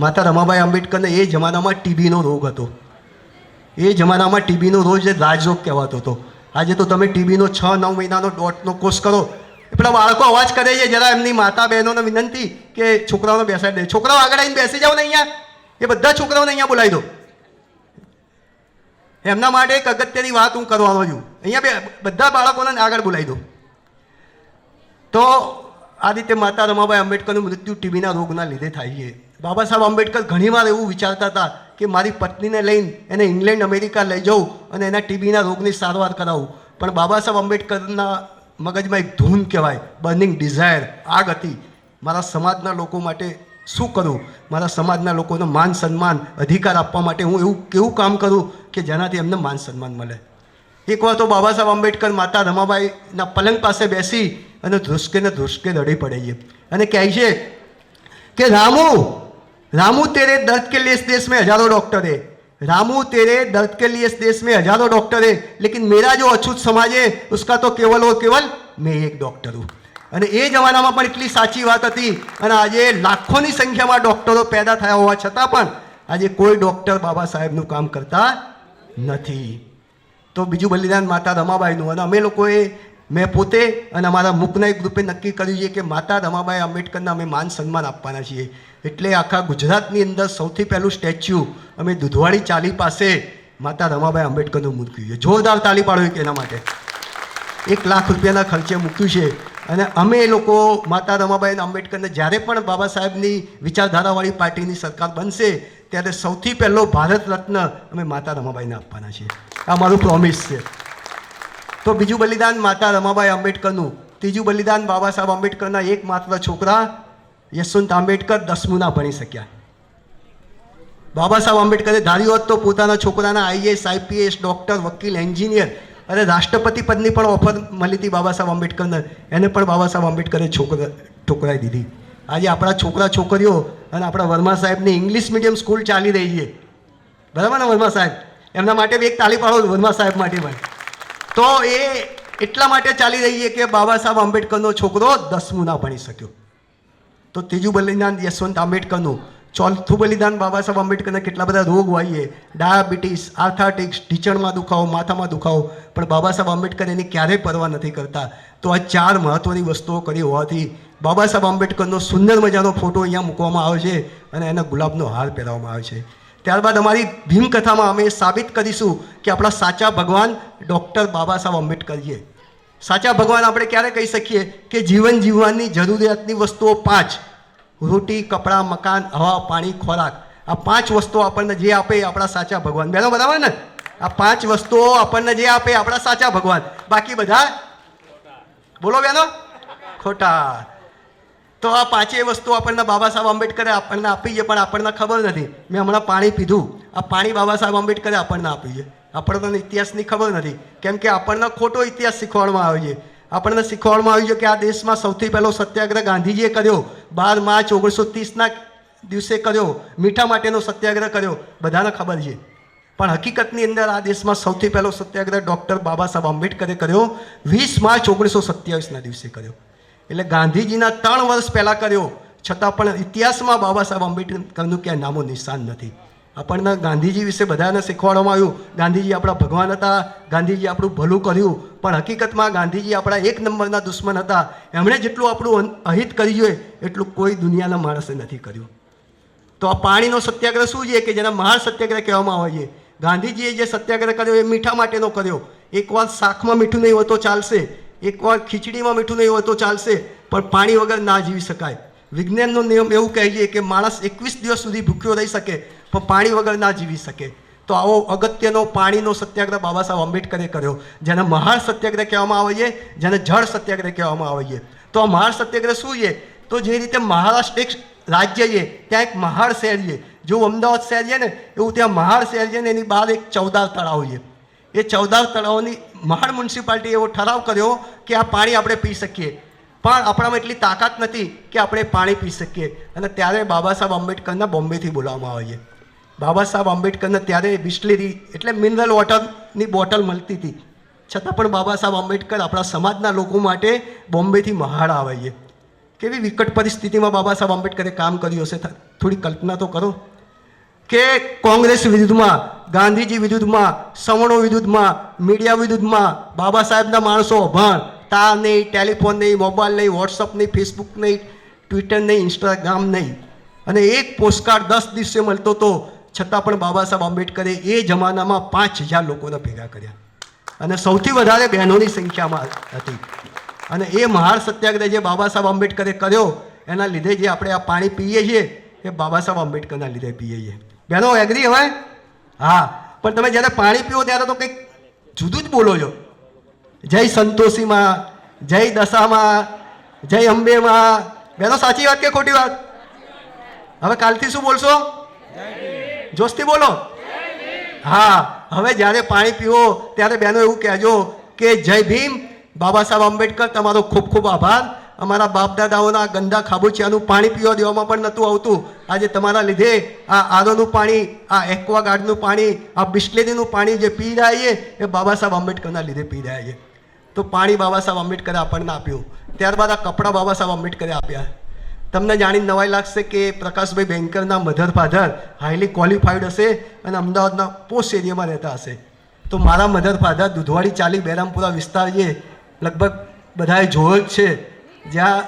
માતા રમાબાઈ આંબેડકરને એ જમાનામાં ટીબીનો રોગ હતો. એ જમાનામાં ટીબીનો રોગ જે રાજરોગ કહેવાતો હતો. આજે તો તમે ટીબીનો 6-9 મહિનાનો ડોટનો કોર્સ કરો, પેલા બાળકો અવાજ કરે છે, જરા એમની માતા બહેનોને વિનંતી કે છોકરાઓને બેસાડી દે. છોકરાઓ આગળ આવીને બેસી જાઓ ને અહીંયા, એ બધા છોકરાઓને અહીંયા બોલાવી દો. એમના માટે એક અગત્યની વાત હું કરવાનો છું. અહીંયા બધા બાળકોને આગળ બોલાવી દો. તો આ રીતે માતા રમાબાઈ આંબેડકરનું મૃત્યુ ટીબીના રોગના લીધે થાય છે. બાબા સાહેબ આંબેડકર ઘણીવાર એવું વિચારતા હતા કે મારી પત્નીને લઈને એને ઇંગ્લેન્ડ અમેરિકા લઈ જાઉં અને એના ટીબીના રોગની સારવાર કરાવું. પણ બાબા સાહેબ આંબેડકરના મગજમાં એક ધૂન કહેવાય, બર્નિંગ ડિઝાયર, આગ હતી. મારા સમાજના લોકો માટે શું કરું, મારા સમાજના લોકોને માન સન્માન અધિકાર આપવા માટે હું એવું કેવું કામ કરું કે જેનાથી એમને માન સન્માન મળે. એકવાર તો બાબા સાહેબ આંબેડકર માતા રમાબાઈના પલંગ પાસે બેસી અને ધ્રુસકે રડી પડે છે અને કહે છે કે रामू तेरे दर्द के लिए इस देश में हजारों डॉक्टर है, रामू तेरे दर्द के लिए इस देश में हजारों डॉक्टर है, लेकिन मेरा जो अछूत समाज है उसका तो केवल और केवल मैं एक डॉक्टर हूँ. અને એ જમાનામાં પણ એટલી સાચી વાત હતી અને આજે લાખોની સંખ્યામાં ડૉક્ટરો પેદા થયા હોવા છતાં પણ આજે કોઈ ડૉક્ટર બાબા સાહેબનું કામ કરતા નથી. તો બીજું બલિદાન માતા રમાબાઈનું. અને અમે લોકોએ, મેં પોતે અને અમારા મુકના એક ગ્રુપે નક્કી કર્યું છે કે માતા રમાબાઈ આંબેડકરને અમે માન સન્માન આપવાના છીએ. એટલે આખા ગુજરાતની અંદર સૌથી પહેલું સ્ટેચ્યુ અમે દુધવાડી ચાલી પાસે માતા રમાબાઈ આંબેડકરનું મૂક્યું છે. જોરદાર તાળી પાડો કે એના માટે. 1 લાખ રૂપિયાના ખર્ચે મૂક્યું છે. અને અમે એ લોકો માતા રમાબાઈ આંબેડકરને જ્યારે પણ બાબા સાહેબની વિચારધારાવાળી પાર્ટીની સરકાર બનશે ત્યારે સૌથી પહેલો ભારત રત્ન અમે માતા રમાબાઈને આપવાના છીએ. આ મારું પ્રોમિસ છે. તો બીજું બલિદાન માતા રમાબાઈ આંબેડકરનું. ત્રીજું બલિદાન બાબા સાહેબ આંબેડકરના એકમાત્ર છોકરા યશવંત આંબેડકર 10મું ના ભણી શક્યા. બાબા સાહેબ આંબેડકરે ધાર્યું હોત તો પોતાના છોકરાના IAS, IPS, ડૉક્ટર, વકીલ, એન્જિનિયર અને રાષ્ટ્રપતિ પદની પણ ઓફર મળી હતી બાબા સાહેબ આંબેડકરને. એને પણ બાબા સાહેબ આંબેડકરે ઠોકરાઈ દીધી. આજે આપણા છોકરા છોકરીઓ અને આપણા વર્મા સાહેબની ઇંગ્લિશ મીડિયમ સ્કૂલ ચાલી રહી છે, બરાબર ને વર્મા સાહેબ? એમના માટે બી એક તાળી પાડો વર્મા સાહેબ માટે પણ. તો એ એટલા માટે ચાલી રહી છે કે બાબા સાહેબ આંબેડકરનો છોકરો 10મું ના ભણી શક્યો. તો ત્રીજું બલિદાન યશવંત આંબેડકરનું. ચોથું બલિદાન બાબા સાહેબ આંબેડકરને કેટલા બધા રોગ હોય છે, ડાયાબિટીસ, આર્થાઇટિસ, ઢીચણમાં દુખાવો, માથામાં દુખાવો, પણ બાબા સાહેબ આંબેડકર એની ક્યારેય પરવા નથી કરતા. તો આ 4 મહત્ત્વની વસ્તુઓ કરી હોવાથી બાબા સાહેબ આંબેડકરનો સુંદર મજાનો ફોટો અહીંયા મૂકવામાં આવે છે અને એને ગુલાબનો હાર પહેરાવવામાં આવે છે. ત્યારબાદ અમારી ભીમકથામાં અમે સાબિત કરીશું કે આપણા સાચા ભગવાન ડૉક્ટર બાબા સાહેબ આંબેડકર છે. સાચા ભગવાન આપણે ક્યારે કહી શકીએ કે જીવન જીવવાની જરૂરિયાતની વસ્તુઓ 5: રોટી, કપડાં, મકાન, હવા, પાણી, ખોરાક. આ 5 વસ્તુઓ આપણને જે આપે એ આપણા સાચા ભગવાન. બહેનો બરાબર ને? આ 5 વસ્તુઓ આપણને જે આપે આપણા સાચા ભગવાન, બાકી બધા બોલો બહેનો ખોટા. તો આ 5 વસ્તુઓ આપણને બાબા સાહેબ આંબેડકરે આપણને આપી છે પણ આપણને ખબર નથી. મેં હમણાં પાણી પીધું, આ પાણી બાબા સાહેબ આંબેડકરે આપણને આપ્યું છે. આપણને ઇતિહાસની ખબર નથી કેમ કે આપણને ખોટો ઇતિહાસ શીખવાડવામાં આવે છે. આપણને શીખવાડવામાં આવ્યું છે કે આ દેશમાં સૌથી પહેલો સત્યાગ્રહ ગાંધીજીએ કર્યો, 12 માર્ચ 1930ના દિવસે કર્યો. મીઠા માટેનો સત્યાગ્રહ કર્યો, બધાને ખબર છે. પણ હકીકતની અંદર આ દેશમાં સૌથી પહેલો સત્યાગ્રહ ડૉક્ટર બાબા સાહેબ આંબેડકરે કર્યો 20 માર્ચ 1927ના દિવસે કર્યો. એટલે ગાંધીજીના 3 વર્ષ પહેલાં કર્યો, છતાં પણ ઇતિહાસમાં બાબા સાહેબ આંબેડકરનું ક્યાંય નામો નિશાન નથી. આપણને ગાંધીજી વિશે બધાને શીખવાડવામાં આવ્યું, ગાંધીજી આપણા ભગવાન હતા, ગાંધીજી આપણું ભલું કર્યું, પણ હકીકતમાં ગાંધીજી આપણા એક નંબરના દુશ્મન હતા. એમણે જેટલું આપણું અહિત કર્યું હોય એટલું કોઈ દુનિયાના માણસે નથી કર્યું. તો આ પાણીનો સત્યાગ્રહ શું છે કે જેના મહાન સત્યાગ્રહ કહેવામાં આવે છે. ગાંધીજીએ જે સત્યાગ્રહ કર્યો એ મીઠા માટેનો કર્યો. એકવાર શાકમાં મીઠું નહીં હોય તો ચાલશે, એકવાર ખીચડીમાં મીઠું નહીં હોય તો ચાલશે, પણ પાણી વગર ના જીવી શકાય. વિજ્ઞાનનો નિયમ એવું કહે છે કે માણસ 21 દિવસ સુધી ભૂખ્યો રહી શકે પણ પાણી વગર ના જીવી શકે. તો આવો અગત્યનો પાણીનો સત્યાગ્રહ બાબા સાહેબ આંબેડકરે કર્યો, જેને મહાન સત્યાગ્રહ કહેવામાં આવે છે, જેને જળ સત્યાગ્રહ કહેવામાં આવે છે. તો આ મહાન સત્યાગ્રહ શું છે? તો જે રીતે મહારાષ્ટ્ર એક રાજ્ય છે, ત્યાં એક મહાડ શહેર છે. જો અમદાવાદ શહેર છે ને એવું ત્યાં મહાડ શહેર છે ને એની બહાર એક ચૌદાર તળાવ છે. એ ચૌદાર તળાવની મહાડ મ્યુનિસિપાલિટી એવો ઠરાવ કર્યો કે આ પાણી આપણે પી શકીએ, પણ આપણામાં એટલી તાકાત નથી કે આપણે પાણી પી શકીએ. અને ત્યારે બાબા સાહેબ આંબેડકરના બોમ્બેથી બોલાવવામાં આવે છે. બાબા સાહેબ આંબેડકરને ત્યારે બિસ્લેરી એટલે મિનરલ વોટરની બોટલ મળતી હતી, છતાં પણ બાબા સાહેબ આંબેડકર આપણા સમાજના લોકો માટે બોમ્બેથી મહાડ આવે છે. કેવી વિકટ પરિસ્થિતિમાં બાબા સાહેબ આંબેડકરે કામ કર્યું હશે, થોડી કલ્પના તો કરો. કે કોંગ્રેસ વિરુદ્ધમાં, ગાંધીજી વિરુદ્ધમાં, સવર્ણો વિરુદ્ધમાં, મીડિયા વિરુદ્ધમાં બાબા સાહેબના માણસો અભણ, તાર નહીં, ટેલિફોન નહીં, મોબાઈલ નહીં, વોટ્સઅપ નહીં, ફેસબુક નહીં, ટ્વિટર નહીં, ઇન્સ્ટાગ્રામ નહીં, અને એક પોસ્ટકાર્ડ 10 દિવસે મળતો હતો, છતાં પણ બાબા સાહેબ આંબેડકરે એ જમાનામાં 5000 લોકોને ભેગા કર્યા, અને સૌથી વધારે બહેનોની સંખ્યામાં હતી. અને એ મહાન સત્યાગ્રહ જે બાબા સાહેબ આંબેડકરે કર્યો એના લીધે જે આપણે આ પાણી પીએ છીએ એ બાબા સાહેબ આંબેડકરના લીધે પીએ છીએ. બહેનો એગ્રી હવે? હા, પણ તમે જ્યારે પાણી પીવો ત્યારે તો કંઈક જુદું જ બોલો છો. જય સંતોષીમાં, જય દશામાં, જય અંબેમાં. બહેનો સાચી વાત કે ખોટી વાત? હવે કાલથી શું બોલશો? જોશથી બોલો. હા, હવે જ્યારે પાણી પીવો ત્યારે બહેનો એવું કહેજો કે જય ભીમ, બાબા સાહેબ આંબેડકર તમારો ખૂબ ખૂબ આભાર. અમારા બાપ દાદાઓના ગંદા ખાબોચિયાનું પાણી પીવા દેવામાં પણ નહોતું આવતું. આજે તમારા લીધે આ આરોનું પાણી, આ એક્વાગાર્ડનું પાણી, આ બિસ્લેરીનું પાણી જે પી રહ્યા છે એ બાબા સાહેબ આંબેડકરના લીધે પી રહ્યા છે. તો પાણી બાબા સાહેબ આંબેડકરે આપણને આપ્યું. ત્યારબાદ આ કપડાં બાબા સાહેબ આંબેડકરે આપ્યા. તમને જાણીને નવાઈ લાગશે કે પ્રકાશભાઈ બેન્કરના મધર ફાધર હાઈલી ક્વોલિફાઈડ હશે અને અમદાવાદના પોસ્ટ એરિયામાં રહેતા હશે. તો મારા મધર ફાધર દુધવાડી ચાલી બહેરામપુરા વિસ્તાર છે, લગભગ બધાએ જોયો જ છે, જ્યાં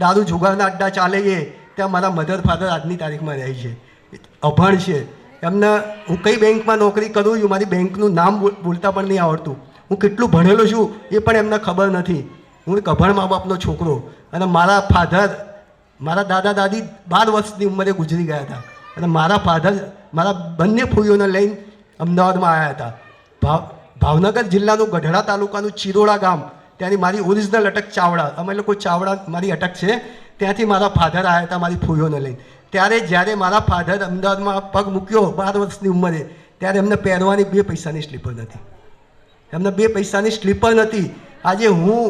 દારૂ જુગારના અડ્ડા ચાલે છે, ત્યાં મારા મધર ફાધર આજની તારીખમાં રહે છે, અભણ છે. એમને હું કઈ બેંકમાં નોકરી કરું છું, મારી બેંકનું નામ બોલતા પણ નહીં આવડતું, હું કેટલું ભણેલો છું એ પણ એમને ખબર નથી. હું એક અભણ મા બાપનો છોકરો. અને મારા ફાધર, મારા દાદા દાદી 12 વર્ષની ઉંમરે ગુજરી ગયા હતા, અને મારા ફાધર મારા બંને ફૂઈઓને લઈને અમદાવાદમાં આવ્યા હતા. ભાવનગર જિલ્લાનું ગઢડા તાલુકાનું ચિરોડા ગામ, ત્યાંની મારી ઓરિજિનલ અટક ચાવડા, અમે લોકો ચાવડા મારી અટક છે, ત્યાંથી મારા ફાધર આવ્યા હતા મારી ફૂઈઓને લઈને. ત્યારે જ્યારે મારા ફાધર અમદાવાદમાં પગ મૂક્યો 12 વર્ષની ઉંમરે, ત્યારે એમને પહેરવાની 2 પૈસાની સ્લીપર નથી, એમને 2 પૈસાની સ્લીપર નથી. આજે હું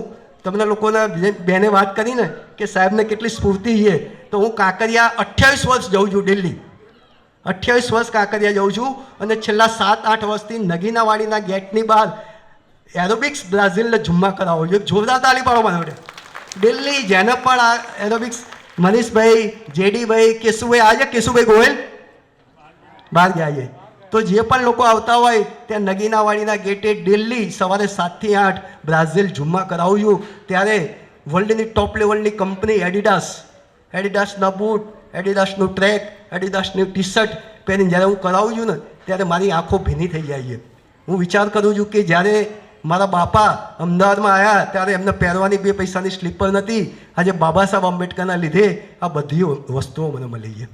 તમને લોકોને બેને વાત કરીને કે સાહેબને કેટલી સ્ફૂર્તિ છે, તો હું કાંકરિયા 28 વર્ષ જાઉં છું દિલ્હી, 28 વર્ષ કાંકરિયા જાઉં છું, અને છેલ્લા 7-8 વર્ષથી નગીનાવાડીના ગેટની બહાર એરોબિક્સ બ્રાઝિલને ઝુમ્મા કરાવો છો. જોરદાર તાલી પાડો મને માટે. દિલ્હી જેને પણ આ એરોબિક્સ, મનીષભાઈ, જેડીભાઈ, કેશુભાઈ, આજે કેશુભાઈ ગોયલ બહાર ગયા છે, તો જે પણ લોકો આવતા હોય ત્યાં નગીનાવાડીના ગેટે દિલ્હી સવારે 7 થી 8 બ્રાઝિલ ઝુમ્મા કરાવું છું. ત્યારે વર્લ્ડની ટોપ લેવલની કંપની એડિડાસના બૂટ, એડિડાસનું ટ્રેક, એડિડાસની ટી શર્ટ પહેરીને જ્યારે હું કરાવું છું ને ત્યારે મારી આંખો ભીની થઈ જાય છે. હું વિચાર કરું છું કે જ્યારે મારા બાપા અમદાવાદમાં આવ્યા ત્યારે એમને પહેરવાની 2 પૈસાની સ્લીપર નથી. આજે બાબા સાહેબ આંબેડકરના લીધે આ બધી વસ્તુઓ મને મળી છે.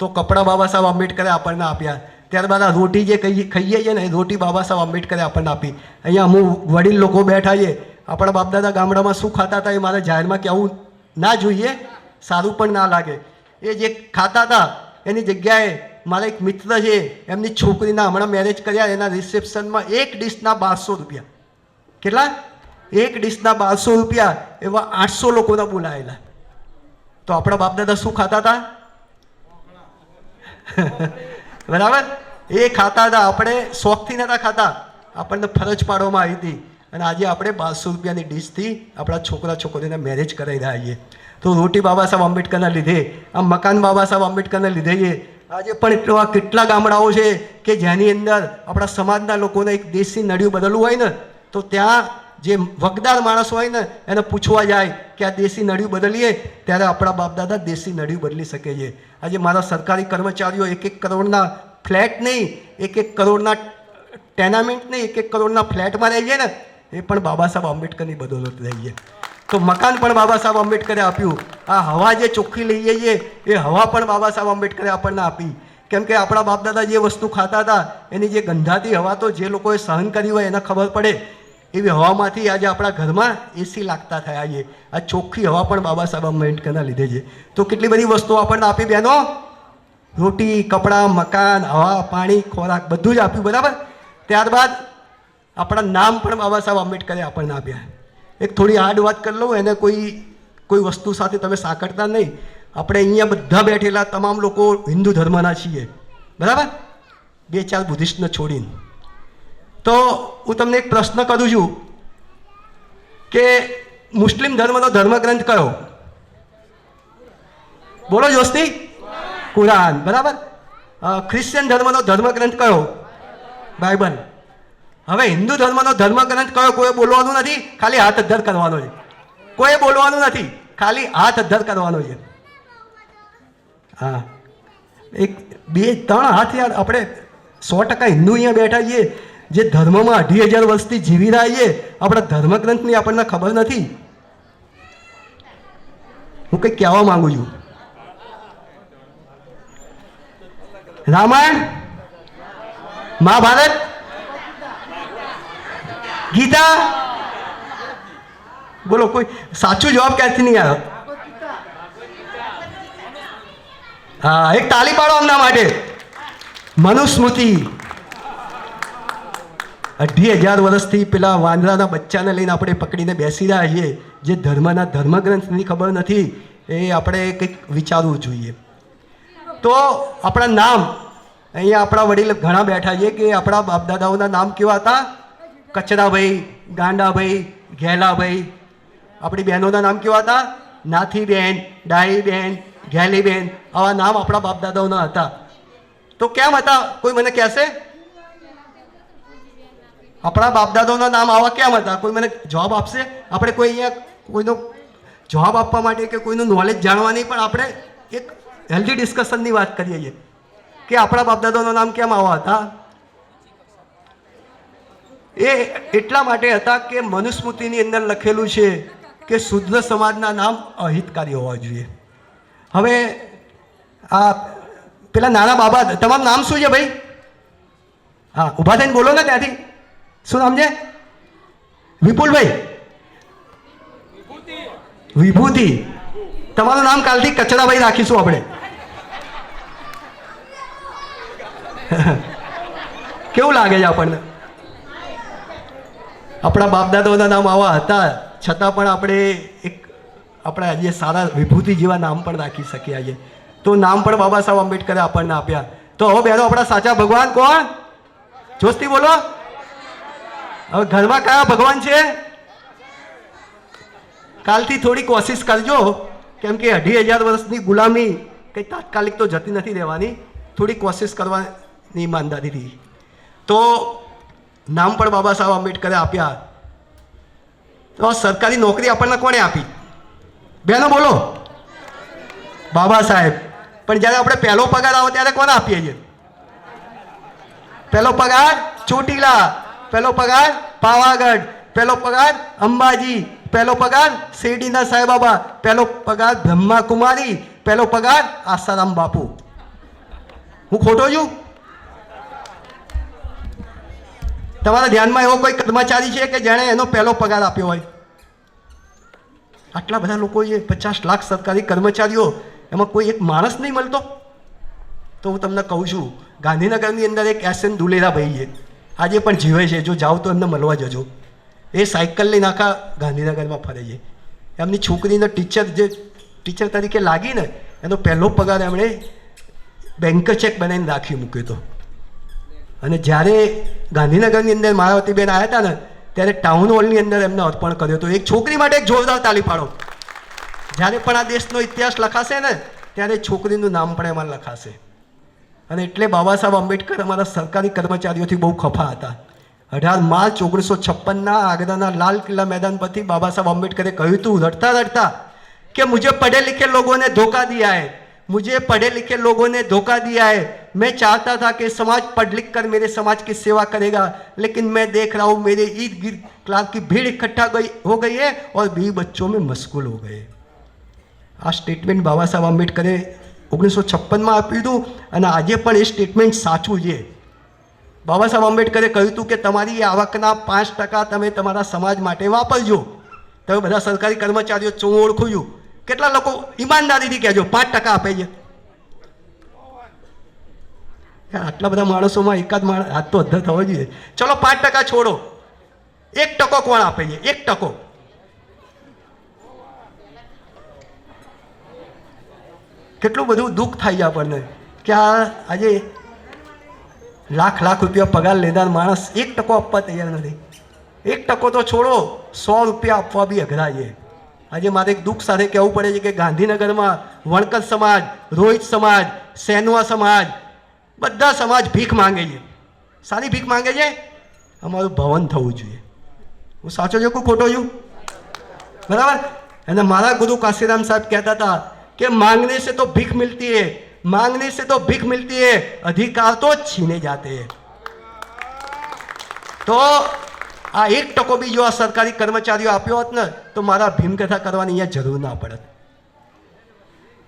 તો કપડાં બાબા સાહેબ આંબેડકરે આપણને આપ્યા. ત્યારબાદ આ રોટી જે ખાઈએ છીએ ને એ રોટી બાબા સાહેબ આંબેડકરે આપણને આપી. અહીંયા અમુક વડીલ લોકો બેઠા છે, આપણા બાપદાદા ગામડામાં શું ખાતા હતા એ મારે જાહેરમાં કહેવું ના જોઈએ, સારું પણ ના લાગે. એ જે ખાતા હતા એની જગ્યાએ મારા એક મિત્ર છે, એમની છોકરીના હમણાં મેરેજ કર્યા, એના રિસેપ્શનમાં એક ડીશના 1200 રૂપિયા. કેટલા? એક ડીશના 1200 રૂપિયા, એવા 800 લોકોના બોલાયેલા. તો આપણા બાપદાદા શું ખાતા હતા? બરાબર, એ ખાતા હતા. આપણે શોખથી નહોતા ખાતા, આપણને ફરજ પાડવામાં આવી હતી. અને આજે આપણે 1200 રૂપિયાની ડીશથી આપણા છોકરા છોકરીને મેરેજ કરાવી રહ્યા છીએ. તો રોટી બાબા સાહેબ આંબેડકરના લીધે, આ મકાન બાબા સાહેબ આંબેડકરના લીધે છે. આજે પણ એટલા કેટલા ગામડાઓ છે કે જેની અંદર આપણા સમાજના લોકોને એક દેશી નળિયું બદલવું હોય ને તો ત્યાં જે વગદાર માણસ હોય ને એને પૂછવા જાય કે આ દેશી નળિયું બદલીએ ત્યારે આપણા બાપદાદા દેશી નળિયું બદલી શકે છે. આજે મારા સરકારી કર્મચારીઓ 1-1 કરોડના ફ્લેટ નહીં, 1-1 કરોડના ટેનામેન્ટ નહીં, 1-1 કરોડના ફ્લેટમાં રહી જાય ને એ પણ બાબા સાહેબ આંબેડકરની બદોલત રહી છે. તો મકાન પણ બાબા સાહેબ આંબેડકરે આપ્યું. આ હવા જે ચોખ્ખી લઈએ છીએ એ હવા પણ બાબા સાહેબ આંબેડકરે આપણને આપી. કેમ કે આપણા બાપદાદા જે વસ્તુ ખાતા હતા એની જે ગંધાતી હવા તો જે લોકોએ સહન કરી હોય એને ખબર પડે એવી હવામાંથી આજે આપણા ઘરમાં એસી લાગતા થયા છે. આ ચોખ્ખી હવા પણ બાબા સાહેબ આંબેડકરના લીધે છે. તો કેટલી બધી વસ્તુઓ આપણને આપી બહેનો, રોટી, કપડાં, મકાન, હવા, પાણી, ખોરાક બધું જ આપ્યું, બરાબર. ત્યારબાદ આપણા નામ પણ બાબા સાહેબ આંબેડકરે આપણને આપ્યા. એક થોડી હાર્ડ વાત કરી લઉં, એને કોઈ વસ્તુ સાથે તમે સાંકળતા નહીં. આપણે અહીંયા બધા બેઠેલા તમામ લોકો હિન્દુ ધર્મના છીએ, બરાબર, 2-4 બુદ્ધિસ્ટને છોડીને. તો હું તમને એક પ્રશ્ન કરું છું કે મુસ્લિમ ધર્મનો ધર્મગ્રંથ કયો? બોલો જોસ્તી? કુરાન, બરાબર. ખ્રિશ્ચન ધર્મનો ધર્મગ્રંથ કયો? બાઇબલ. હવે હિન્દુ ધર્મનો ધર્મગ્રંથ કયો? કોઈ બોલવાનું નથી, ખાલી હાથ અદ્ધર કરવાનો છે. કોઈ બોલવાનું નથી, ખાલી હાથ અદ્ધર કરવાનો છે. હા, 1-2-3 હાથ યાર. આપણે 100% હિન્દુ અહીંયા બેઠા છીએ જે ધર્મમાં 2,500 વર્ષથી જીવી રહ્યા છીએ, આપણા ધર્મગ્રંથની આપણને ખબર નથી. હું કંઈક કહેવા માંગુ છું. રામાયણ, મહાભારત, ગીતા, બોલો કોઈ સાચું જવાબ ક્યાંથી નહીં આવ્યો? હા, એક તાળી પાડો એમના માટે. મનુસ્મૃતિ 2,500 વર્ષથી પેલા વાંદરાના બચ્ચાને લઈને આપણે પકડીને બેસી રહ્યા છીએ. જે ધર્મના ધર્મગ્રંથની ખબર નથી એ આપણે કંઈક વિચારવું જોઈએ. તો આપણા નામ અહીંયા આપણા વડીલ ઘણા બેઠા છે કે આપણા બાપદાદાઓના નામ કેવા હતા? કચરાભાઈ, ગાંડાભાઈ, ઘેલાભાઈ. આપણી બહેનોના નામ કેવા હતા? નાથીબેન, ડાહીબેન, ઘેલીબેન. આવા નામ આપણા બાપદાદાઓના હતા. તો કેમ હતા? કોઈ મને કહેશે? આપણા બાપદાદાઓના નામ આવા કેમ હતા? કોઈ મને જવાબ આપશે? આપણે કોઈ અહીંયા કોઈનો જવાબ આપવા માટે કે કોઈનું નોલેજ જાણવા નહીં, પણ આપણે એક હેલ્ધી ડિસ્કશનની વાત કરીએ છીએ કે આપણા બાપદાદાઓના નામ કેમ આવા હતા. એ એટલા માટે હતા કે મનુસ્મૃતિની અંદર લખેલું છે કે શુદ્ર સમાજના નામ અહિતકારી હોવા જોઈએ. હવે આ પેલા નાના બાબા, તમારું નામ શું છે ભાઈ? હા, ઊભા થઈને બોલો ને ત્યાંથી. શું નામ છે? વિપુલભાઈ, વિભૂતિ. તમારું નામ કાલથી કચરાભાઈ રાખીશું આપણે. કેવું લાગે છે આપણને? આપણા બાપદાદાઓના નામ આવા હતા છતાં પણ આપણે એક આપણા આજે સારા વિભૂતિ જેવા નામ પણ રાખી શકીએ છીએ. તો નામ પણ બાબા સાહેબ આંબેડકરે આપણને આપ્યા. તો હવે બહેનો, આપણા સાચા ભગવાન કોણ? જોસ્તી બોલો. હવે ઘરમાં કયા ભગવાન છે? કાલથી થોડી કોશિશ કરજો, કેમ કે 2,500 વર્ષની ગુલામી કંઈ તાત્કાલિક તો જતી નથી રહેવાની. થોડી કોશિશ કરવાની ઈમાનદારીથી. તો નામ પણ બાબા સાહેબ આંબેડકરે આપ્યા. તો સરકારી નોકરી આપણને કોણે આપી? બહેનો બોલો. બાબા સાહેબ. પણ જ્યારે આપણે પહેલો પગાર આવે ત્યારે કોને આપીએ છીએ? પહેલો પગાર ચોટીલા, પહેલો પગાર પાવાગઢ, પહેલો પગાર અંબાજી, પહેલો પગાર શિરડીના સાંઈબાબા, પહેલો પગાર બ્રહ્માકુમારી, પહેલો પગાર આસારામ બાપુ. હું ખોટો છું? તમારા ધ્યાનમાં એવો કોઈ કર્મચારી છે કે જેણે એનો પહેલો પગાર આપ્યો હોય? આટલા બધા લોકો છે, 50 લાખ સરકારી કર્મચારીઓ, એમાં કોઈ એક માણસ નહીં મળતો? તો હું તમને કહું છું, ગાંધીનગરની અંદર એક એસએન દુલેરા ભાઈ છે, આજે પણ જીવે છે. જો જાઓ તો એમને મળવા જજો. એ સાયકલ લઈને આખા ગાંધીનગરમાં ફરે છે. એમની છોકરીને ટીચર તરીકે લાગીને એનો પહેલો પગાર એમણે બેંક ચેક બનાવીને રાખી મૂક્યો હતો. અને જ્યારે ગાંધીનગરની અંદર માયાવતીબેન આવ્યા હતા ને ત્યારે ટાઉન હોલની અંદર એમને અર્પણ કર્યો હતો. એક છોકરી માટે એક જોરદાર તાળી પાડો. જ્યારે પણ આ દેશનો ઇતિહાસ લખાશે ને ત્યારે છોકરીનું નામ પણ એમાં લખાશે. અને એટલે બાબા સાહેબ આંબેડકર અમારા સરકારી કર્મચારીઓથી બહુ ખફા હતા. 18 માર્ચ 1956 આગ્રાના લાલ કિલ્લા मैदान પરથી બાબા સાહેબ આંબેડકરે કહ્યું હતું રડતા રડતા कि मुझे पढ़े लिखे लोगों ने धोखा दिया है, मुझे पढ़े लिखे लोगों ने धोखा दिया है. मैं चाहता था कि समाज पढ़ लिख कर मेरे समाज की सेवा करेगा, लेकिन मैं देख रहा हूँ मेरे ईद गिर्द क्लास की भीड़ इकट्ठा हो गई है और भी बच्चों में मशगूल हो गए. આ સ્ટેટમેન્ટ બાબા સાહેબ આંબેડકરે 1956 આપ્યું હતું અને આજે પણ એ સ્ટેટમેન્ટ સાચું છે. બાબા સાહેબ આંબેડકરે કહ્યું હતું કે તમારી આવકના 5% તમે તમારા સમાજ માટે વાપરજો. તમે બધા સરકારી કર્મચારીઓ હું ઓળખું છું, કેટલા લોકો ઈમાનદારીથી કહેજો 5% આપે છે? આટલા બધા માણસોમાં એકાદ માણસ હાથ તો અધ્ધર થવો જોઈએ. ચલો 5% છોડો, 1% કોણ આપે છે? 1%. કેટલું બધું દુઃખ થાય છે આપણને કે આજે લાખ લાખ રૂપિયા પગાર લેનાર માણસ 1% આપવા તૈયાર નથી. 1% તો છોડો, 100 રૂપિયા આપવા બી અઘરા છે. આજે મારે એક દુઃખ સાથે કહેવું પડે છે કે ગાંધીનગરમાં વણકર સમાજ, રોહિત સમાજ, સેનવા સમાજ, બધા સમાજ ભીખ માંગે છે. સારી ભીખ માંગે છે. અમારું ભવન થવું જોઈએ. હું સાચો છું કે ખોટો છું? બરાબર. અને મારા ગુરુ કાશીરામ સાહેબ કહેતા હતા कि मांगने से तो भीख मिलती है, मांगने से तो भीख मिलती है, अधिकार तो छीने जाते हैं. तो આ 1% બી જો આ સરકારી કર્મચારીઓ આપ્યો હોત ને તો મારા ભીમકથા કરવાની અહીંયા જરૂર ના પડત.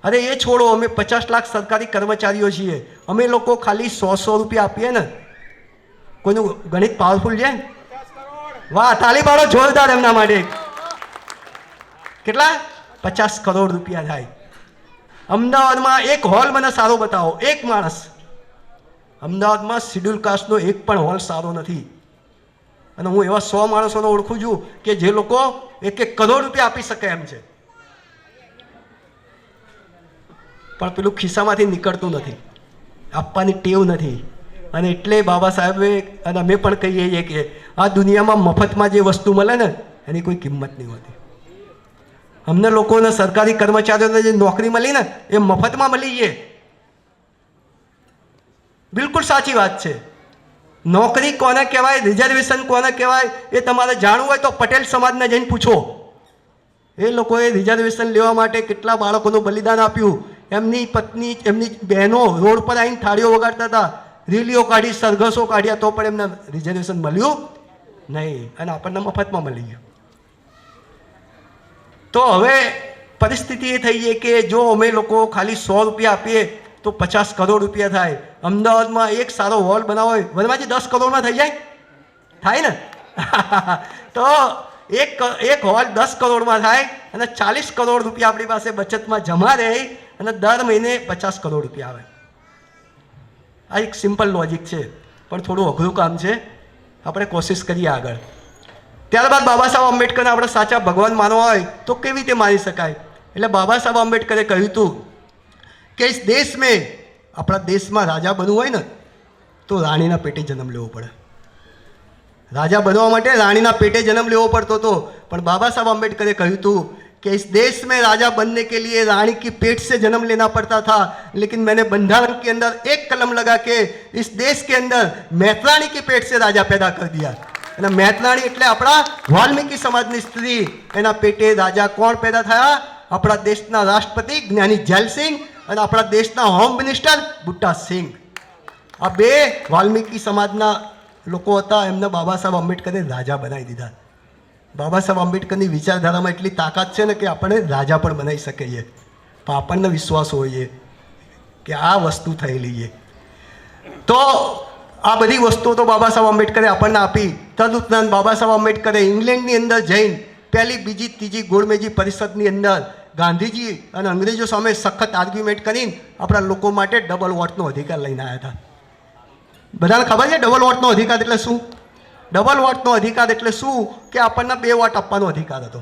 અરે એ છોડો, અમે 50 લાખ સરકારી કર્મચારીઓ છીએ, અમે લોકો ખાલી 100 રૂપિયા આપીએ ને, કોઈનું ગણિત પાવરફુલ છે? વાહ, તાળી પાડો જોરદાર એમના માટે. કેટલા? 50 કરોડ રૂપિયા થાય. અમદાવાદમાં એક હોલ મને સારો બતાવો, એક માણસ. અમદાવાદમાં શિડ્યુલ કાસ્ટનો એક પણ હોલ સારો નથી. અને હું એવા 100 માણસોને ઓળખું છું કે જે લોકો 1 કરોડ રૂપિયા આપી શકે એમ છે, પણ પેલું ખિસ્સામાંથી નીકળતું નથી, આપવાની ટેવ નથી. અને એટલે બાબા સાહેબે અને અમે પણ કહીએ છીએ કે આ દુનિયામાં મફતમાં જે વસ્તુ મળે ને એની કોઈ કિંમત નહીં હોતી. અમને લોકોને સરકારી કર્મચારીઓને જે નોકરી મળી ને એ મફતમાં મળી છે. બિલકુલ સાચી વાત છે. નોકરી કોને કહેવાય, રિઝર્વેશન કોને કહેવાય એ તમારે જાણવું હોય તો પટેલ સમાજને જઈને પૂછો. એ લોકોએ રિઝર્વેશન લેવા માટે કેટલા બાળકોનું બલિદાન આપ્યું. એમની પત્ની, એમની બહેનો રોડ પર આવીને થાળીઓ વગાડતા હતા, રેલીઓ કાઢી, સરઘસો કાઢ્યા, તો પણ એમને રિઝર્વેશન મળ્યું નહીં અને આપણને મફતમાં મળી ગયું. તો હવે પરિસ્થિતિ એ થઈ છે કે જો અમે લોકો ખાલી 100 રૂપિયા આપીએ તો 50 કરોડ રૂપિયા થાય. અમદાવાદમાં એક સારો હોલ બનાવો હોય વનવાજી 10 કરોડમાં થઈ જાય, થાય ને? તો એક હોલ 10 કરોડમાં થાય અને 40 કરોડ રૂપિયા આપણી પાસે બચતમાં જમા રહે અને દર મહિને 50 કરોડ રૂપિયા આવે. આ એક સિમ્પલ લોજિક છે, પણ થોડું અઘરું કામ છે. આપણે કોશિશ કરીએ આગળ. ત્યારબાદ બાબા સાહેબ આંબેડકરને આપણે સાચા ભગવાન માનવા હોય તો કેવી રીતે માની શકાય? એટલે બાબા સાહેબ આંબેડકરે કહ્યું હતું કે इस देश में, આપણા દેશમાં રાજા બનવું હોય ને તો રાણીના પેટે જન્મ લેવો પડે. રાજા બનવા માટે રાણીના પેટે જન્મ લેવો પડતો હતો. પણ બાબા સાહેબ આંબેડકરે કહ્યું હતું कि इस देश में राजा बनने के लिए रानी की पेट से जन्म लेना पड़ता था, लेकिन मैंने बंधारण के अंदर एक कलम लगा के इस देश के अंदर मैत्राणी की पेट से राजा पैदा कर दिया. અને મહેતનાણી એટલે આપણા વાલ્મીકી સમાજની સ્ત્રી, એના પેટે રાજા કોણ પેદા થયા? આપણા દેશના રાષ્ટ્રપતિ જ્ઞાની જૈલસિંહ અને આપણા દેશના હોમ મિનિસ્ટર બુટ્ટા સિંહ. આ બે વાલ્મીકી સમાજના લોકો હતા, એમને બાબા સાહેબ આંબેડકરે રાજા બનાવી દીધા. બાબા સાહેબ આંબેડકરની વિચારધારામાં એટલી તાકાત છે ને કે આપણે રાજા પણ બનાવી શકીએ, પણ આપણને વિશ્વાસ હોય કે આ વસ્તુ થયેલી છે. તો આ બધી વસ્તુઓ તો બાબા સાહેબ આંબેડકરે આપણને આપી. તદુપરાંત બાબા સાહેબ આંબેડકરે ઇંગ્લેન્ડની અંદર જઈને પહેલી, બીજી, ત્રીજી ગોળમેજી પરિષદની અંદર ગાંધીજી અને અંગ્રેજો સામે સખત આર્ગ્યુમેન્ટ કરીને આપણા લોકો માટે ડબલ વોટનો અધિકાર લઈને આવ્યા હતા. બધાને ખબર છે ડબલ વોટનો અધિકાર એટલે શું? ડબલ વોટનો અધિકાર એટલે શું કે આપણને 2 વોટ આપવાનો અધિકાર હતો.